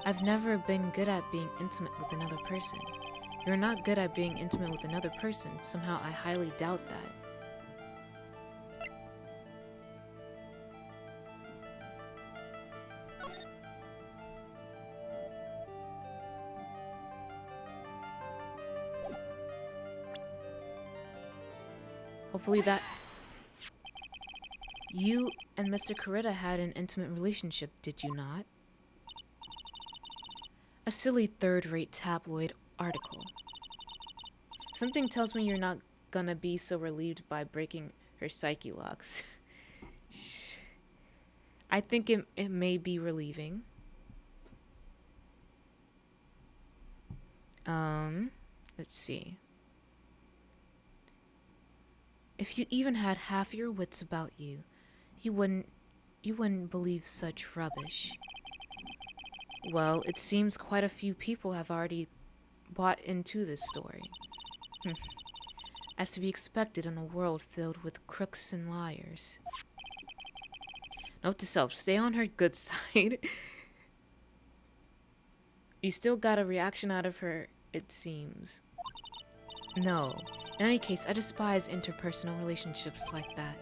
I've never been good at being intimate with another person. You're not good at being intimate with another person. Somehow I highly doubt that. Hopefully that... You and Mr. Kurita had an intimate relationship, did you not? A silly third-rate tabloid article. Something tells me you're not gonna be so relieved by breaking her psyche locks. I think it may be relieving. Let's see. If you even had half your wits about you, you wouldn't believe such rubbish. Well, it seems quite a few people have already bought into this story. As to be expected in a world filled with crooks and liars. Note to self, stay on her good side. You still got a reaction out of her, it seems. No. In any case, I despise interpersonal relationships like that.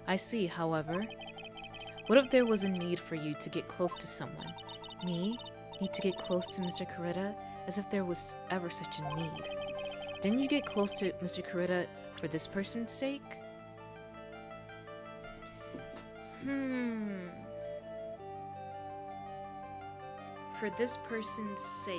I see, however. What if there was a need for you to get close to someone? Me? Need to get close to Mr. Kurita? As if there was ever such a need. Didn't you get close to Mr. Kurita For this person's sake? For this person's sake.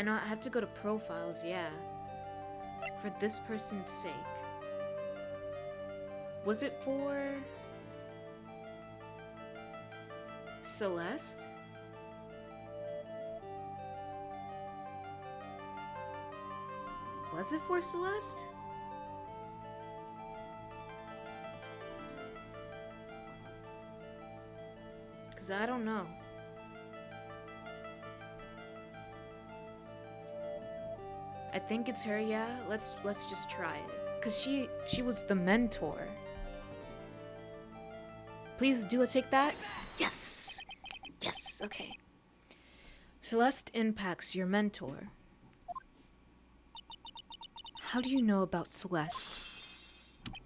I know I had to go to profiles, yeah. For this person's sake. Was it for Celeste? Was it for Celeste? Cause I don't know. I think it's her, yeah. Let's just try it. Cause she was the mentor. Please do a take that. Yes. Yes. Okay. Celeste impacts your mentor. How do you know about Celeste?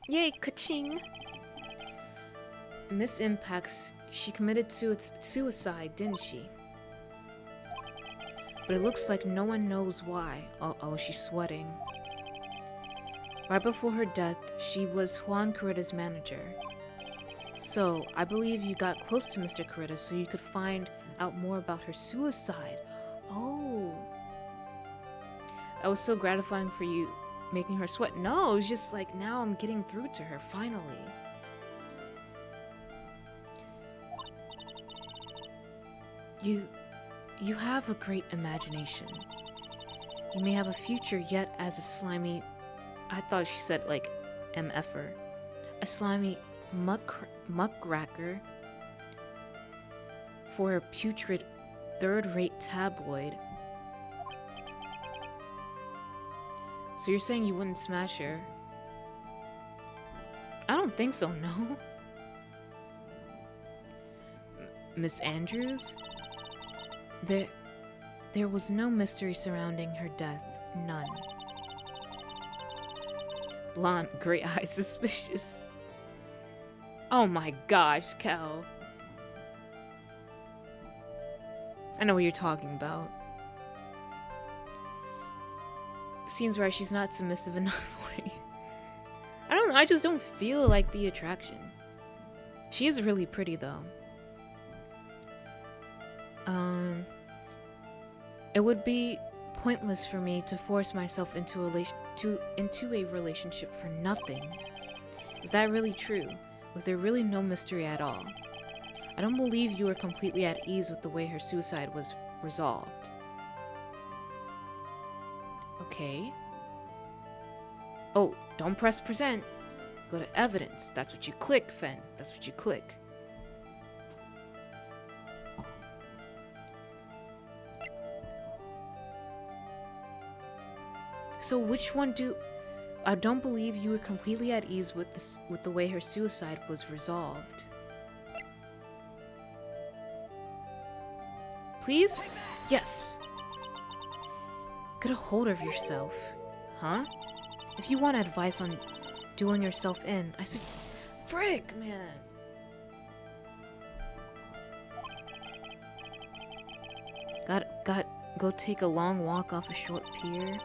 Yay, ka-ching! Miss Impacts, she committed suicide, didn't she? But it looks like no one knows why. Uh-oh, she's sweating. Right before her death, she was Juan Carita's manager. So, I believe you got close to Mr. Carita so you could find out more about her suicide. Oh. That was so gratifying for you, making her sweat. No, it's just like, now I'm getting through to her, finally. You have a great imagination. You may have a future yet as a slimy... I thought she said, like, MFer. A slimy muckracker for a putrid third-rate tabloid. So you're saying you wouldn't smash her? I don't think so, no. Miss Andrews? There was no mystery surrounding her death. None. Blonde, gray eyes, suspicious. Oh my gosh, Cal. I know what you're talking about. Seems right, she's not submissive enough for you. I don't know, I just don't feel like the attraction. She is really pretty though. It would be pointless for me to force myself into a relationship for nothing. Is that really true? Was there really no mystery at all? I don't believe you were completely at ease with the way her suicide was resolved. Okay. Oh, don't press present. Go to evidence. That's what you click, Fen. That's what you click. So which one do... I don't believe you were completely at ease with the way her suicide was resolved. Please? Yes. Get a hold of yourself. Huh? If you want advice on doing yourself in, I said... Frick, man. Go take a long walk off a short pier.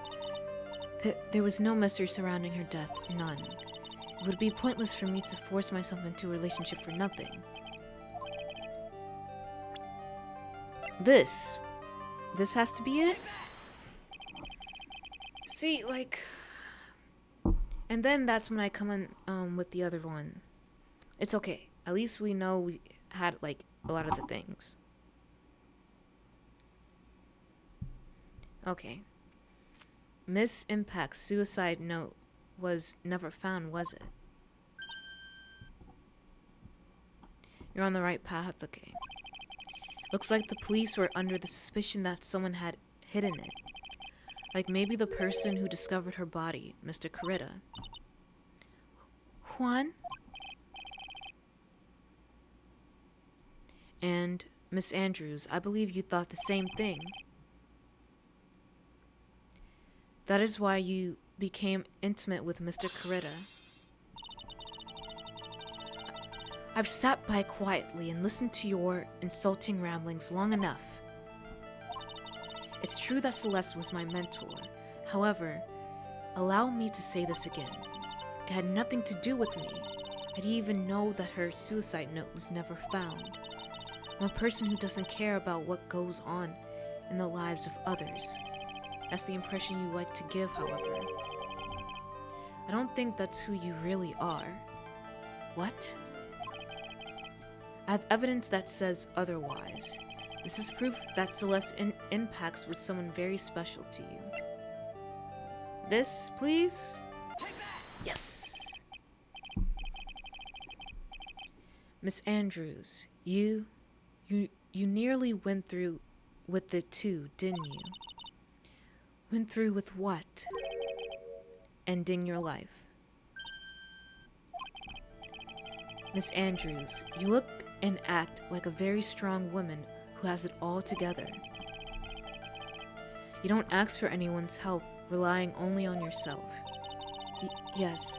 There was no mystery surrounding her death, none. It would be pointless for me to force myself into a relationship for nothing. This has to be it? See, like... And then that's when I come in with the other one. It's okay. At least we know we had, like, a lot of the things. Okay. Miss Impact's suicide note was never found, was it? You're on the right path, okay. Looks like the police were under the suspicion that someone had hidden it. Like maybe the person who discovered her body, Mr. Carita. Juan? And Miss Andrews, I believe you thought the same thing. That is why you became intimate with Mr. Carita. I've sat by quietly and listened to your insulting ramblings long enough. It's true that Celeste was my mentor. However, allow me to say this again. It had nothing to do with me. I didn't even know that her suicide note was never found. I'm a person who doesn't care about what goes on in the lives of others. That's the impression you like to give, however. I don't think that's who you really are. What? I have evidence that says otherwise. This is proof that Celeste Impacts was someone very special to you. This, please? Yes! Miss Andrews, you nearly went through with it too, didn't you? Went through with what? Ending your life. Miss Andrews, you look and act like a very strong woman who has it all together. You don't ask for anyone's help, relying only on yourself. Yes,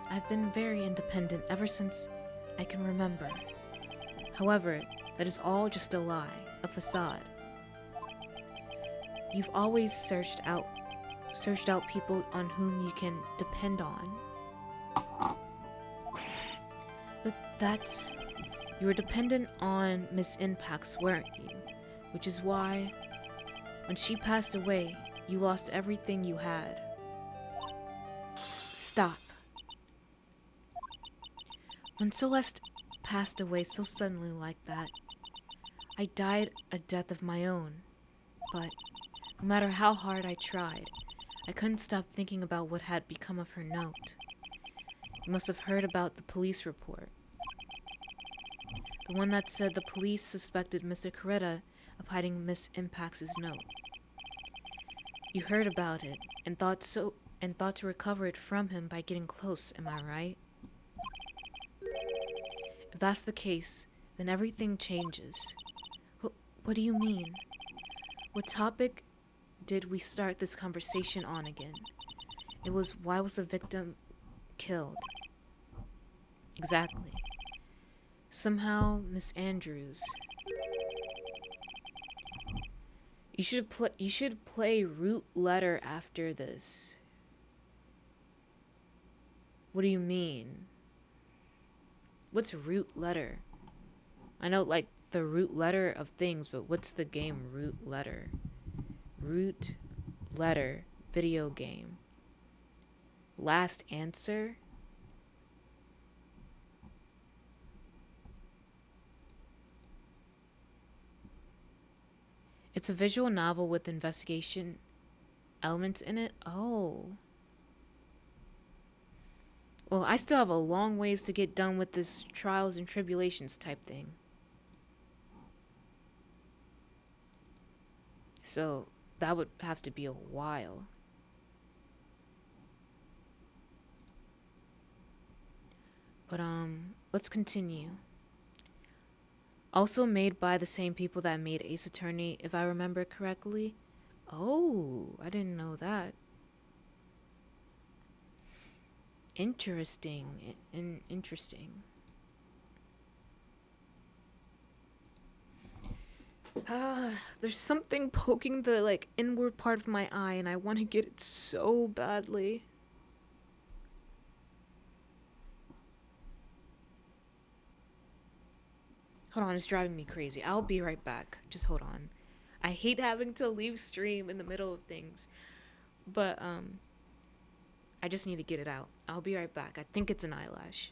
I've been very independent ever since I can remember. However, that is all just a lie, a facade. You've always searched out people on whom you can depend on. But you were dependent on Miss Impacts, weren't you? Which is why, when she passed away, you lost everything you had. Stop. When Celeste passed away so suddenly like that, I died a death of my own. But no matter how hard I tried, I couldn't stop thinking about what had become of her note. You must have heard about the police report. The one that said the police suspected Mr. Coretta of hiding Miss Impacts' note. You heard about it and thought to recover it from him by getting close, am I right? If that's the case, then everything changes. What do you mean? What topic did we start this conversation on again? It was, why was the victim killed? Exactly. Somehow, Miss Andrews. You should play root letter after this. What do you mean? What's root letter? I know, like, the root letter of things, but what's the game root letter? Root letter video game. Last answer? It's a visual novel with investigation elements in it. Oh. Well, I still have a long ways to get done with this trials and tribulations type thing. So that would have to be a while. But let's continue. Also made by the same people that made Ace Attorney, if I remember correctly. Oh, I didn't know that. Interesting. Interesting. There's something poking the, like, inward part of my eye, and I want to get it so badly. Hold on, it's driving me crazy. I'll be right back. Just hold on. I hate having to leave stream in the middle of things. But, I just need to get it out. I'll be right back. I think it's an eyelash.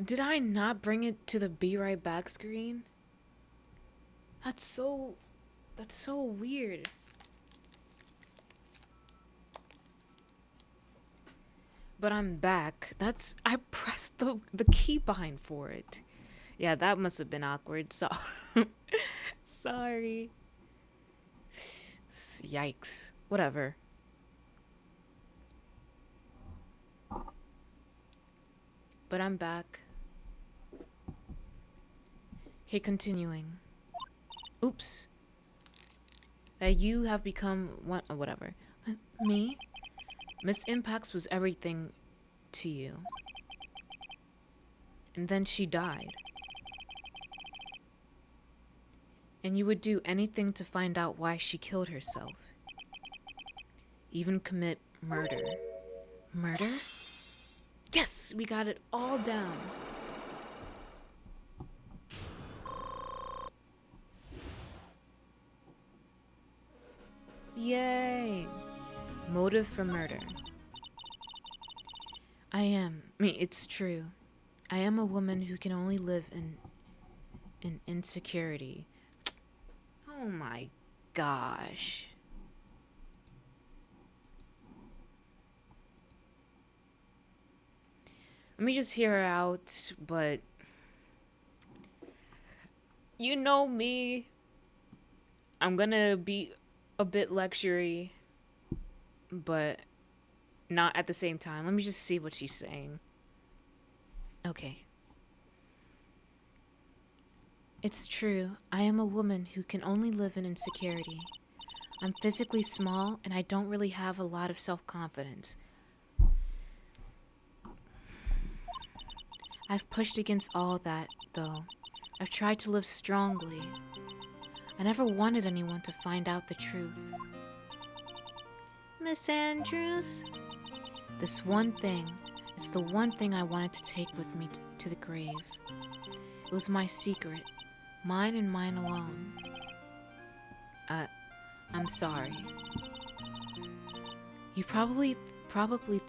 Did I not bring it to the be right back screen? That's so weird. But I'm back. I pressed the key behind for it. Yeah, that must have been awkward. So sorry. Yikes. Whatever. But I'm back. Okay, continuing. Oops. That you have become one. Whatever. Me? Miss Impacts was everything to you. And then she died. And you would do anything to find out why she killed herself. Even commit murder. Murder? Yes, we got it all down. Yay! Motive for murder. It's true. I am a woman who can only live in insecurity. Oh my gosh. Let me just hear her out, but you know me. I'm gonna be a bit lectury, but not at the same time. Let me just see what she's saying. Okay. It's true. I am a woman who can only live in insecurity. I'm physically small and I don't really have a lot of self-confidence. I've pushed against all that, though. I've tried to live strongly. I never wanted anyone to find out the truth. Miss Andrews? This one thing, it's the one thing I wanted to take with me to the grave. It was my secret, mine and mine alone. I'm sorry. You probably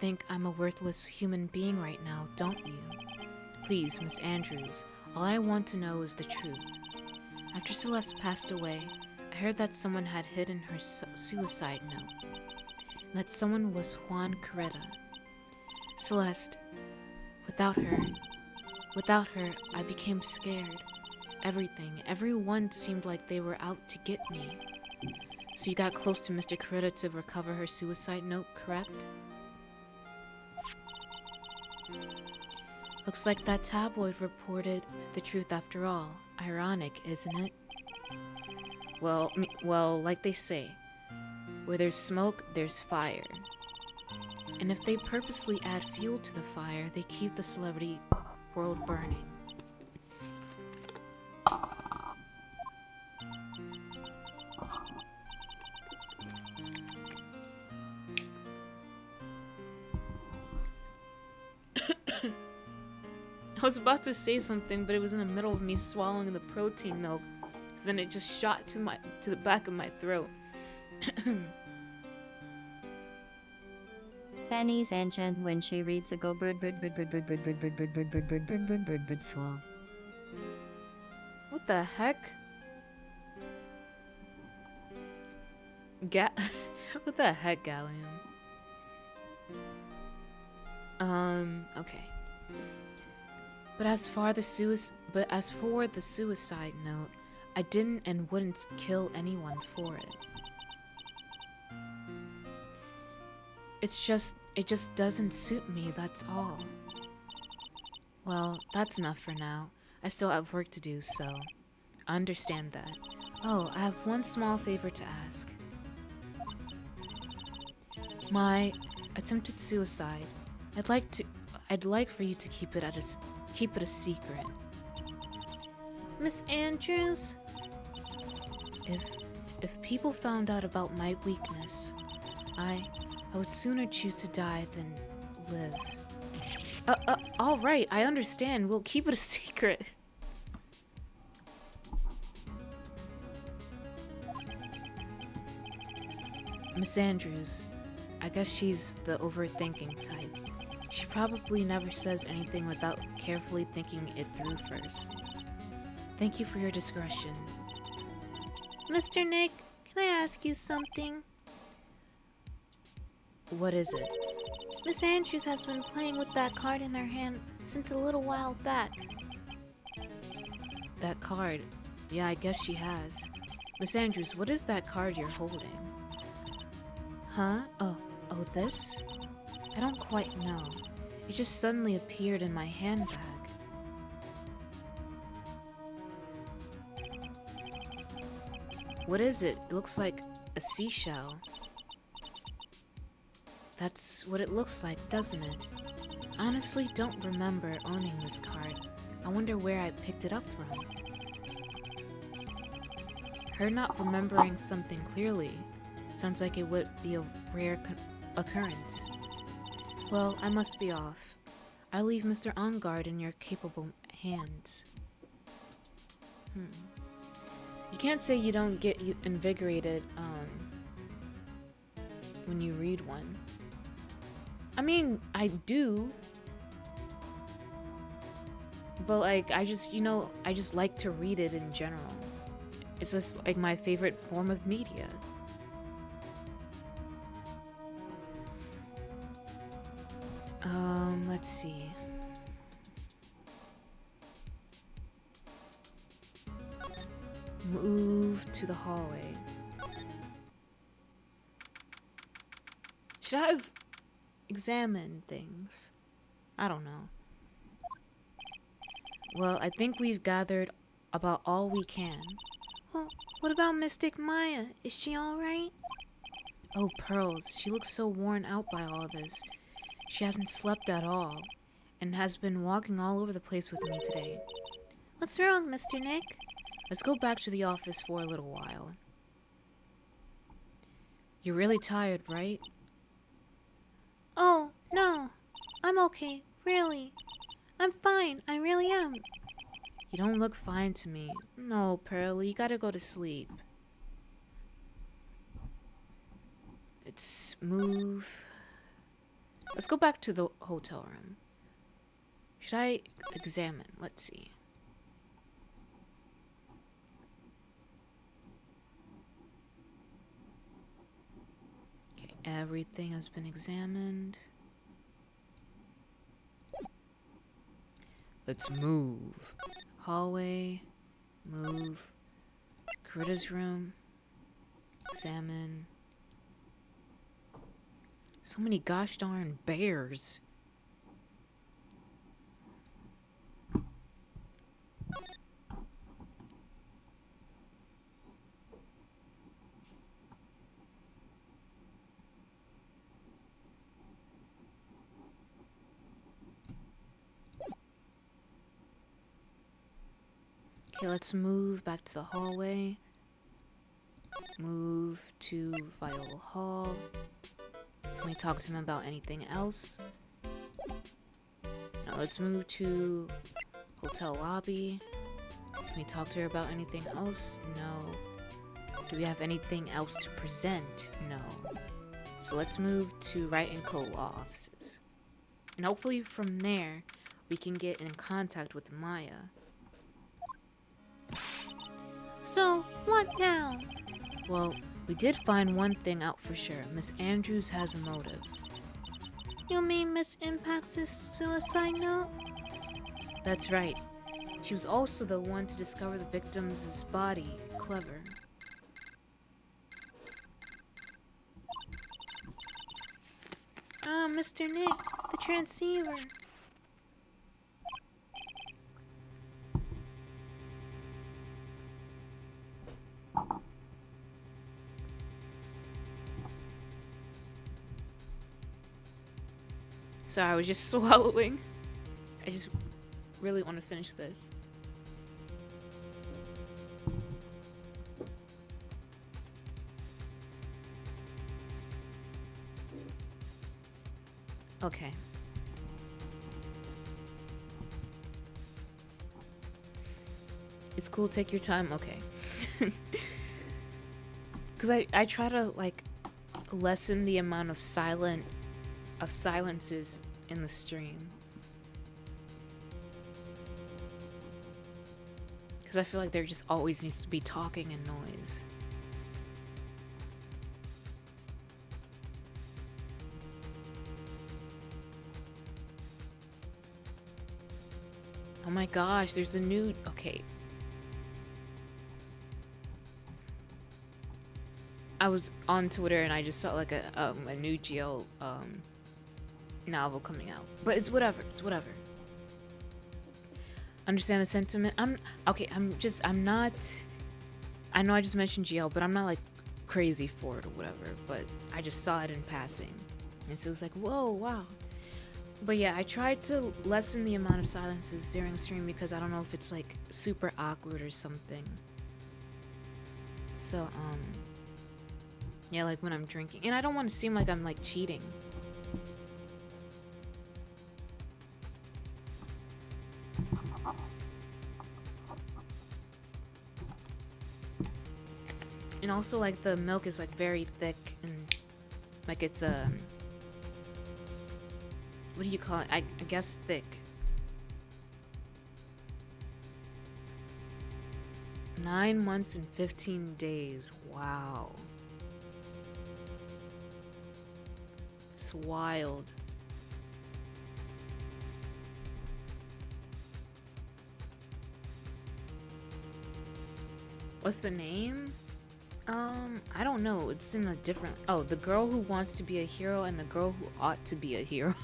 think I'm a worthless human being right now, don't you? Please, Miss Andrews, all I want to know is the truth. After Celeste passed away, I heard that someone had hidden her suicide note. And that someone was Juan Coretta. Celeste, without her, I became scared. Everyone seemed like they were out to get me. So you got close to Mr. Coretta to recover her suicide note, correct? Looks like that tabloid reported the truth after all. Ironic, isn't it? Well, like they say, where there's smoke, there's fire. And if they purposely add fuel to the fire, they keep the celebrity world burning. I was about to say something, but it was in the middle of me swallowing the protein milk, so then it just shot to the back of my throat. Penny's ancient when she reads a go bird swall. What the heck? What the heck, Gallium? Okay. But as for the suicide note, I didn't and wouldn't kill anyone for it. It just doesn't suit me, that's all. Well, that's enough for now. I still have work to do, so I understand that. Oh, I have one small favor to ask. My attempted suicide. I'd like for you to keep it a secret. Miss Andrews? If people found out about my weakness, I would sooner choose to die than live. All right, I understand. We'll keep it a secret. Miss Andrews, I guess she's the overthinking type. She probably never says anything without carefully thinking it through first. Thank you for your discretion. Mr. Nick, can I ask you something? What is it? Miss Andrews has been playing with that card in her hand since a little while back. That card? Yeah, I guess she has. Miss Andrews, what is that card you're holding? Huh? Oh, this? I don't quite know. It just suddenly appeared in my handbag. What is it? It looks like a seashell. That's what it looks like, doesn't it? Honestly, don't remember owning this card. I wonder where I picked it up from. Her not remembering something clearly sounds like it would be a rare occurrence. Well, I must be off. I'll leave Mr. Ongard in your capable hands. You can't say you don't get invigorated when you read one. I mean, I do. But like, I just like to read it in general. It's just like my favorite form of media. Let's see. Move to the hallway. Should I have examined things? I don't know. Well, I think we've gathered about all we can. Well, what about Mystic Maya? Is she alright? Oh, Pearls, she looks so worn out by all this. She hasn't slept at all, and has been walking all over the place with me today. What's wrong, Mr. Nick? Let's go back to the office for a little while. You're really tired, right? Oh, no. I'm okay, really. I'm fine, I really am. You don't look fine to me. No, Pearl, you gotta go to sleep. Let's move. Let's go back to the hotel room. Should I examine? Let's see. Okay, everything has been examined. Let's move. Hallway. Move. Critta's room. Examine. So many gosh darn bears. Okay, let's move back to the hallway. Move to Viola Hall. Can we talk to him about anything else? No, let's move to hotel lobby. Can we talk to her about anything else? No. Do we have anything else to present? No. So let's move to Wright & Co. law offices. And hopefully from there, we can get in contact with Maya. So, what now? Well, we did find one thing out for sure. Miss Andrews has a motive. You mean Miss Impact's suicide note? That's right. She was also the one to discover the victim's body. Clever. Ah, Mr. Nick, the transceiver. Sorry, I was just swallowing. I just really want to finish this. Okay. It's cool, take your time, okay. Because I try to, like, lessen the amount of silences in the stream. Because I feel like there just always needs to be talking and noise. Oh my gosh, there's a new... Okay. I was on Twitter and I just saw like a new GL novel coming out. But it's whatever. It's whatever. Understand the sentiment? I'm not... I know I just mentioned GL, but I'm not like crazy for it or whatever. But I just saw it in passing. And so it was like, whoa, wow. But yeah, I tried to lessen the amount of silences during the stream because I don't know if it's like super awkward or something. So, yeah, like when I'm drinking. And I don't want to seem like I'm like cheating. And also like the milk is like very thick and like it's what do you call it? I guess thick. 9 months and 15 days. Wow. It's wild. What's the name? I don't know. It's in a different... Oh, The Girl Who Wants to Be a Hero and The Girl Who Ought to Be a Hero.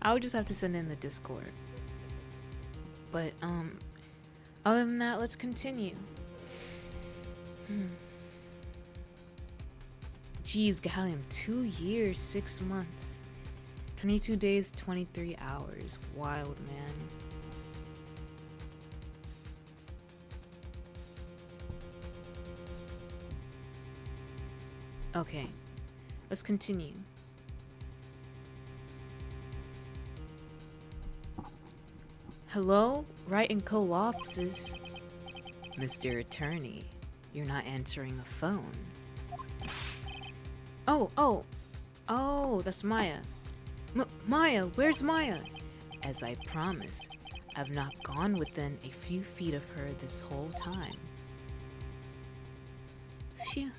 I would just have to send in the Discord. But, other than that, let's continue. Jeez, Gallium, 2 years, 6 months. 22 days, 23 hours. Wild, man. Okay, let's continue. Hello, Wright and Co. offices. Mr. Attorney, you're not answering the phone. Oh, that's Maya. Maya, where's Maya? As I promised, I've not gone within a few feet of her this whole time. Phew.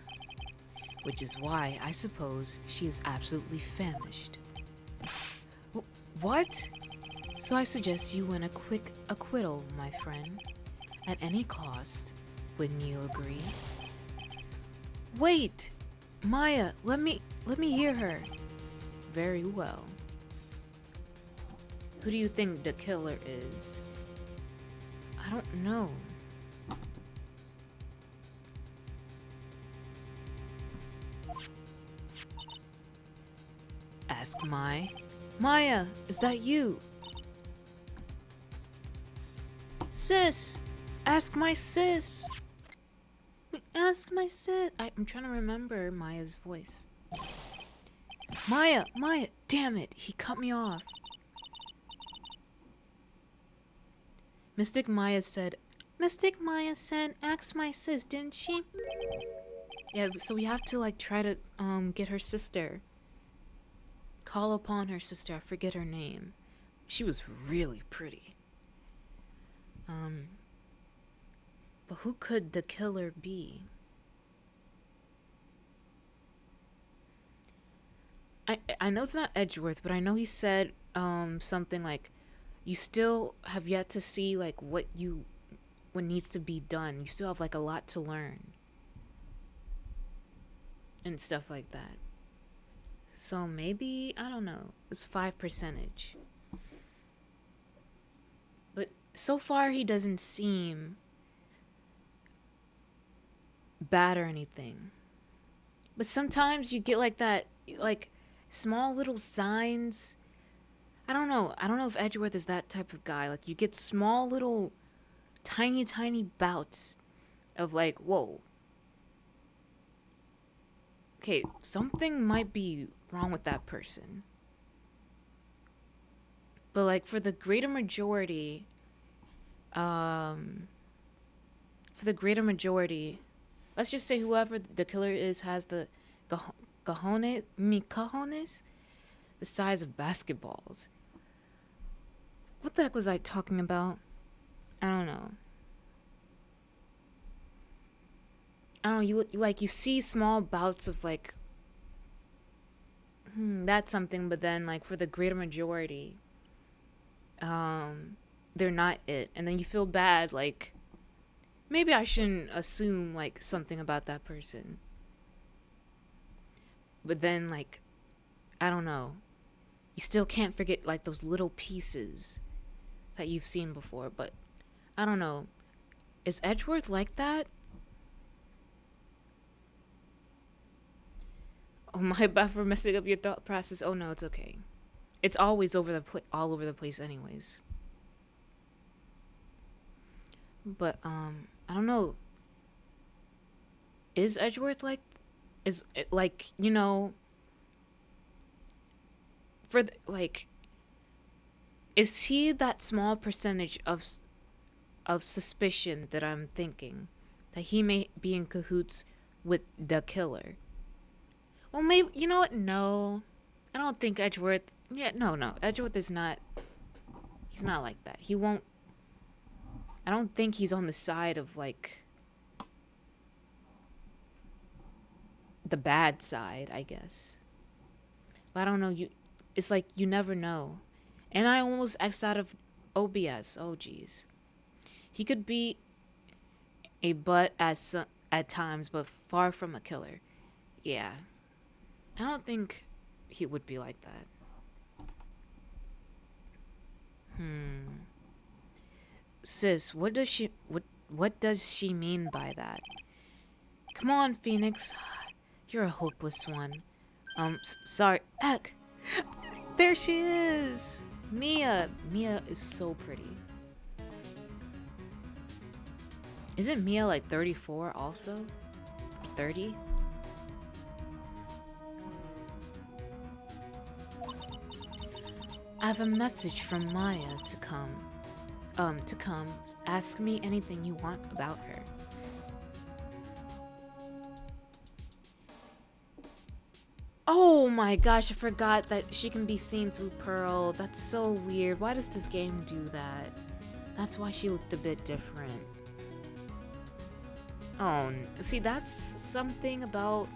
Which is why I suppose she is absolutely famished. What? So I suggest you win a quick acquittal, my friend. At any cost. Wouldn't you agree? Wait! Maya, let me hear her. Very well. Who do you think the killer is? I don't know. Ask Maya, is that you? Sis! Ask my sis! Ask my sis! I'm trying to remember Maya's voice. Maya! Damn it! He cut me off. Mystic Maya said, ask my sis, didn't she? Yeah, so we have to like try to get her sister. Call upon her sister. I forget her name. She was really pretty. But who could the killer be? I know it's not Edgeworth, but I know he said something like, you still have yet to see like what needs to be done. You still have like a lot to learn. And stuff like that. So maybe, I don't know, it's 5%. But so far he doesn't seem bad or anything. But sometimes you get like that, like small little signs. I don't know if Edgeworth is that type of guy. Like you get small little tiny bouts of like, whoa. Okay, something might be wrong with that person. But like for the greater majority, let's just say whoever the killer is has the cajones the size of basketballs. What the heck was I talking about? I don't know. I don't know, you see small bouts of like, that's something, but then like for the greater majority, they're not it. And then you feel bad, like, maybe I shouldn't assume like something about that person. But then like, I don't know. You still can't forget like those little pieces that you've seen before, but I don't know. Is Edgeworth like that? Oh, my bad for messing up your thought process. Oh no, it's okay. It's always all over the place anyways. But I don't know. Is Edgeworth like, is it like, you know, for the, like, is he that small percentage of suspicion that I'm thinking that he may be in cahoots with the killer? Well, maybe, you know what? No, I don't think Edgeworth. Yeah, no. Edgeworth is not. He's not like that. He won't. I don't think he's on the side of like the bad side, I guess. But I don't know. It's like you never know. And I almost X'd out of OBS. Oh, geez. He could be a butt at times, but far from a killer. Yeah. I don't think he would be like that. Sis, what does she mean by that? Come on, Phoenix. You're a hopeless one. Sorry. Heck. There she is. Mia. Mia is so pretty. Isn't Mia like 34 also? 30? I have a message from Maya to come. Ask me anything you want about her. Oh my gosh, I forgot that she can be seen through Pearl. That's so weird. Why does this game do that? That's why she looked a bit different. Oh, see, that's something about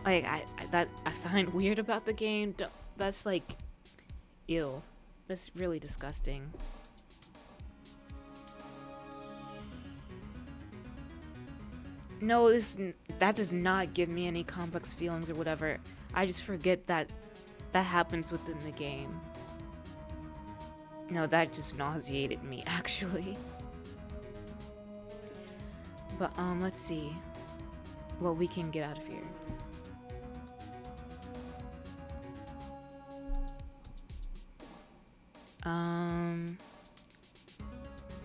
like that I find weird about the game. That's like, ew. That's really disgusting. No, that does not give me any complex feelings or whatever. I just forget that happens within the game. No, that just nauseated me actually. But let's see what we can get out of here.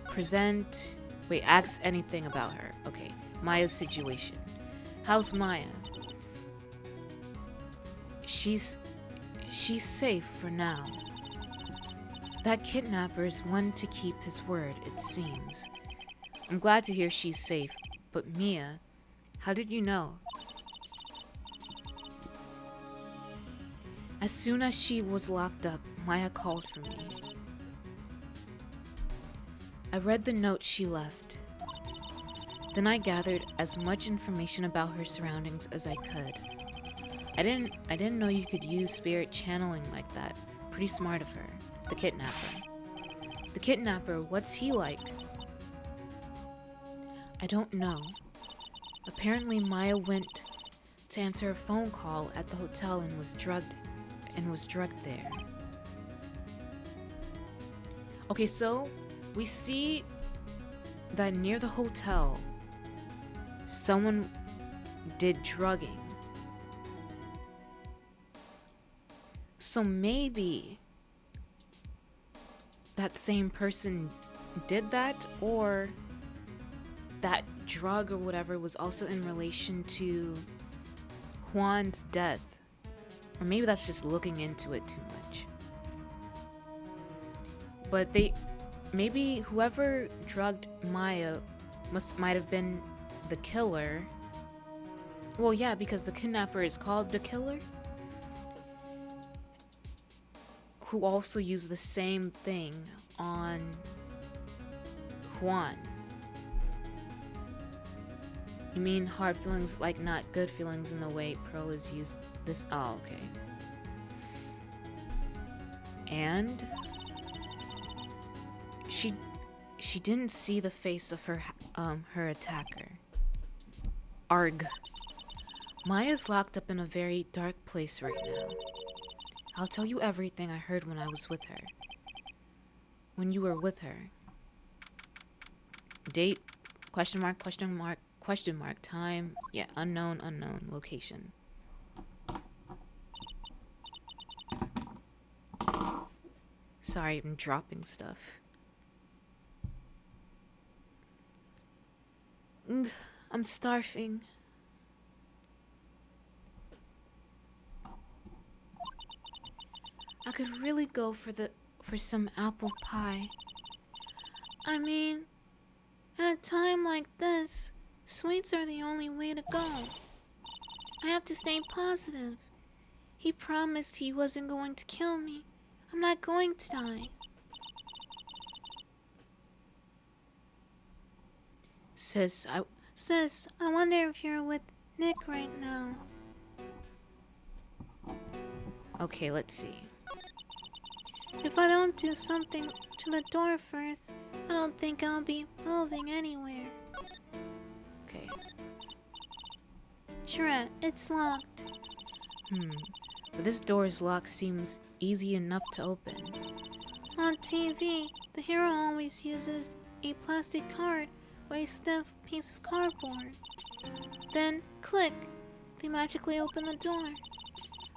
Present. Wait, ask anything about her. Okay, Maya's situation. How's Maya? She's safe for now. That kidnapper is one to keep his word, it seems. I'm glad to hear she's safe, but Mia, how did you know? As soon as she was locked up, Maya called for me. I read the note she left. Then I gathered as much information about her surroundings as I could. I didn't know you could use spirit channeling like that. Pretty smart of her. The kidnapper. The kidnapper, what's he like? I don't know. Apparently Maya went to answer a phone call at the hotel and was drugged there. Okay, so we see that near the hotel, someone did drugging. So maybe that same person did that, or that drug or whatever was also in relation to Juan's death. Or maybe that's just looking into it too much. But maybe whoever drugged Maya might have been the killer. Well, yeah, because the kidnapper is called the killer. who also used the same thing on Juan. You mean hard feelings, like not good feelings in the way Pearl has used this? Oh, okay. And she didn't see the face of her attacker. Arg. Maya's locked up in a very dark place right now. I'll tell you everything I heard when I was with her. When you were with her. Date, question mark, question mark, question mark, time, yeah, unknown, unknown, location. Sorry, I'm dropping stuff. I'm starving. I could really go for some apple pie. I mean, at a time like this, sweets are the only way to go. I have to stay positive. He promised he wasn't going to kill me. I'm not going to die. Sis, I wonder if you're with Nick right now. Okay, let's see. If I don't do something to the door first, I don't think I'll be moving anywhere. Okay. Sure, it's locked. But this door's lock seems easy enough to open. On TV, the hero always uses a plastic card or a stiff piece of cardboard. Then, click, they magically open the door.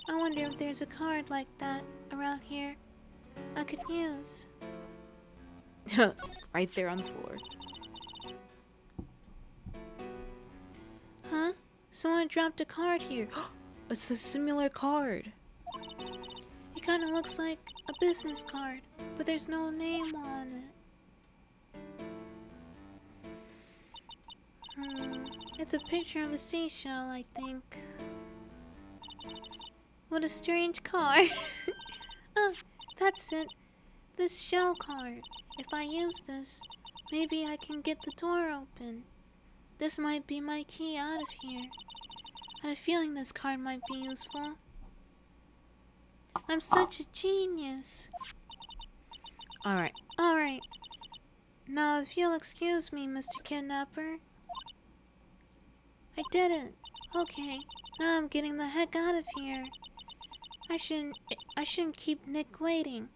I wonder if there's a card like that around here I could use. Right there on the floor. Huh? Someone dropped a card here. It's a similar card. It kind of looks like a business card, but there's no name on it. It's a picture of a seashell, I think. What a strange card. Oh, that's it. This shell card. If I use this, maybe I can get the door open. This might be my key out of here. I had a feeling this card might be useful. I'm such a genius. Alright. Now if you'll excuse me, Mr. Kidnapper. I did it. Okay, now I'm getting the heck out of here. I shouldn't keep Nick waiting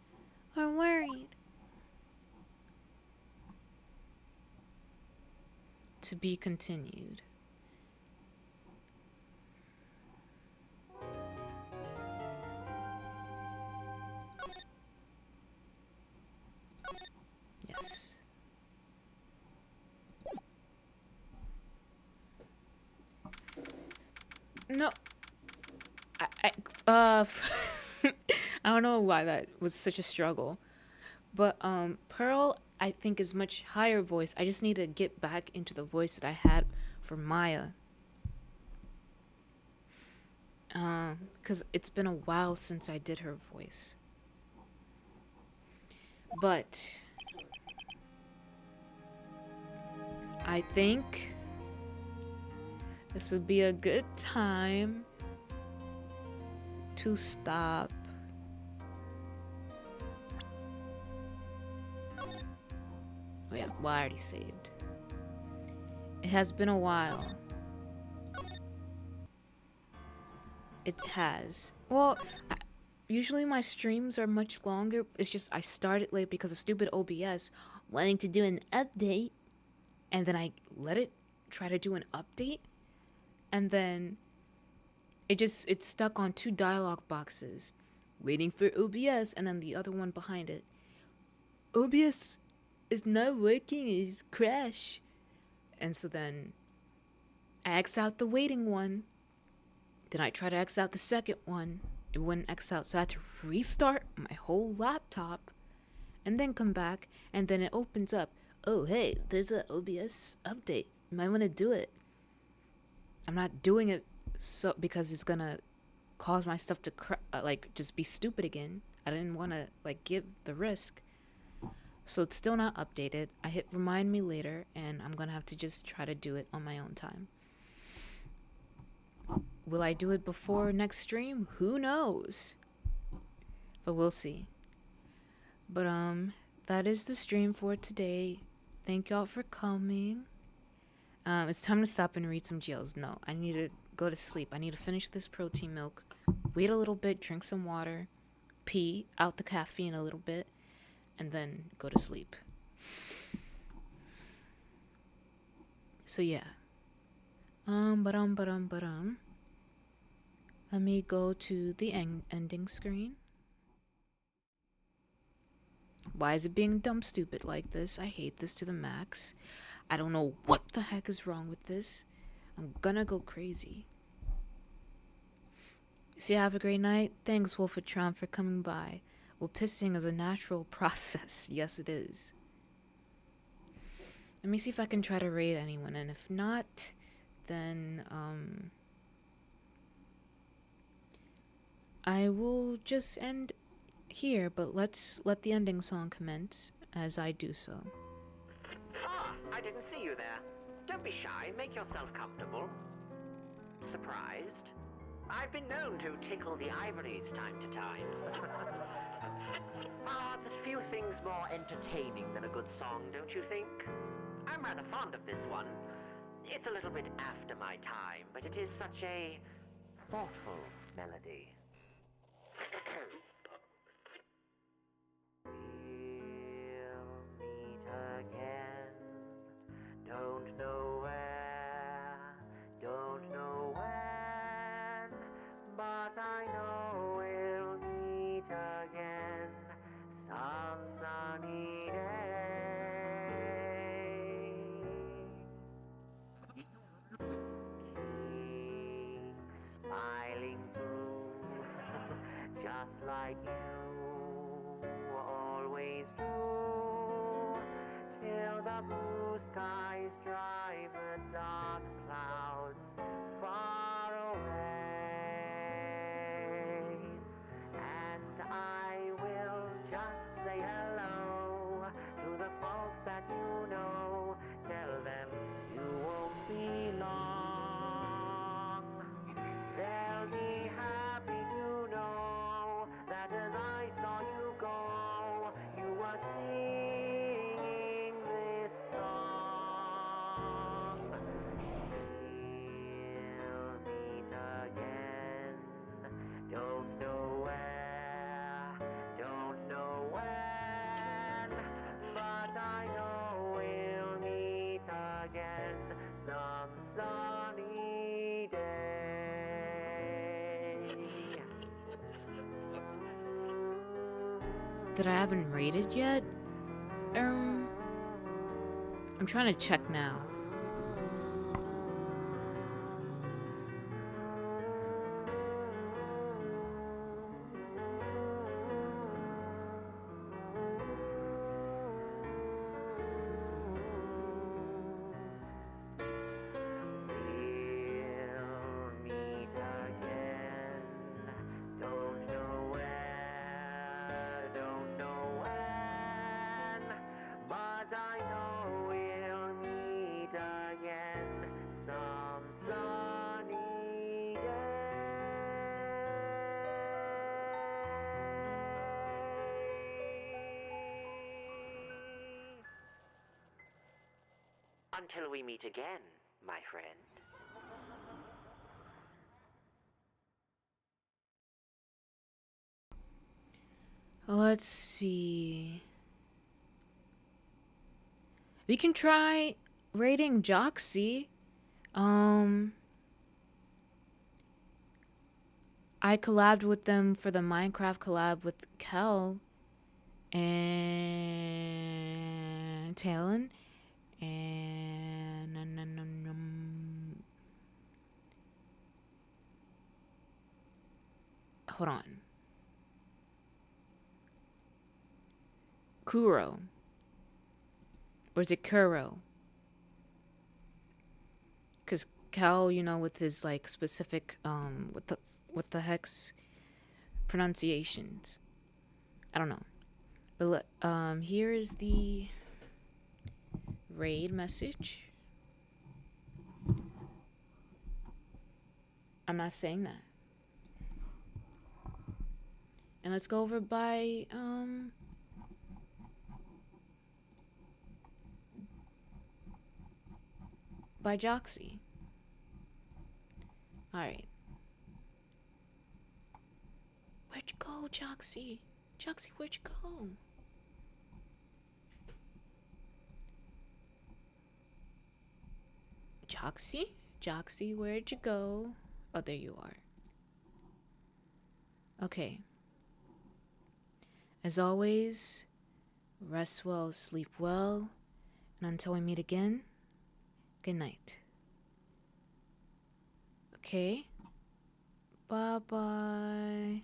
or worried. To be continued. Yes. No. I don't know why that was such a struggle. But Pearl, I think, is much higher voice. I just need to get back into the voice that I had for Maya. Because it's been a while since I did her voice. But I think this would be a good time to stop. Oh yeah, well, I already saved. It has been a while. It has. Well, usually my streams are much longer. It's just I started late because of stupid OBS wanting to do an update. And then I let it try to do an update. And then it's stuck on 2 dialogue boxes. Waiting for OBS, and then the other one behind it. OBS is not working, it's crash. And so then I X out the waiting one. Then I try to X out the second one. It wouldn't X out, so I had to restart my whole laptop and then come back, and then it opens up. Oh, hey, there's an OBS update. You might want to do it. I'm not doing it so because it's gonna cause my stuff to just be stupid again. I didn't want to like give the risk. So it's still not updated. I hit remind me later, and I'm gonna have to just try to do it on my own time. Will I do it before next stream? Who knows? But we'll see. But that is the stream for today. Thank y'all for coming. It's time to stop and read some GLs. No, I need to go to sleep. I need to finish this protein milk, wait a little bit, drink some water, pee out the caffeine a little bit, and then go to sleep. So yeah. Let me go to the ending screen. Why is it being dumb stupid like this? I hate this to the max. I don't know what the heck is wrong with this. I'm gonna go crazy. So have a great night. Thanks, Wolfatron, for coming by. Well, pissing is a natural process. Yes, it is. Let me see if I can try to raid anyone, and if not, then I will just end here, but let's let the ending song commence as I do so. Ah, I didn't see you there. Don't be shy, make yourself comfortable. Surprised? I've been known to tickle the ivories time to time. There's few things more entertaining than a good song, don't you think? I'm rather fond of this one. It's a little bit after my time, but it is such a thoughtful melody. We'll meet again. Don't know where, don't know when, but I know we'll meet again some sunny day. Keep smiling through, just like you always do, till the blue skies drive the dark clouds far away. And I will just say hello to the folks that you know. Tell them you won't be long. They'll be happy to know that as I saw you go, you were singing this song. We'll meet again. Don't know where, don't know when, but I know we'll meet again some sunny day. That I haven't rated yet? I'm trying to check now. We'll meet again. Don't know where, don't know when, but I know we'll meet again some sunny day. Until we meet again, my friend. Let's see. We can try rating Joxy. I collabed with them for the Minecraft collab with Kel and Talon and hold on. Kuro. Or is it Kuro? Because Cal, you know, with his like specific with the hex pronunciations. I don't know. But here is the raid message. I'm not saying that. And let's go over by Joxy. Alright. Where'd you go, Joxy? Joxy, where'd you go? Joxy? Joxy, where'd you go? Oh, there you are. Okay. As always, rest well, sleep well, and until we meet again, good night. Okay? Bye-bye.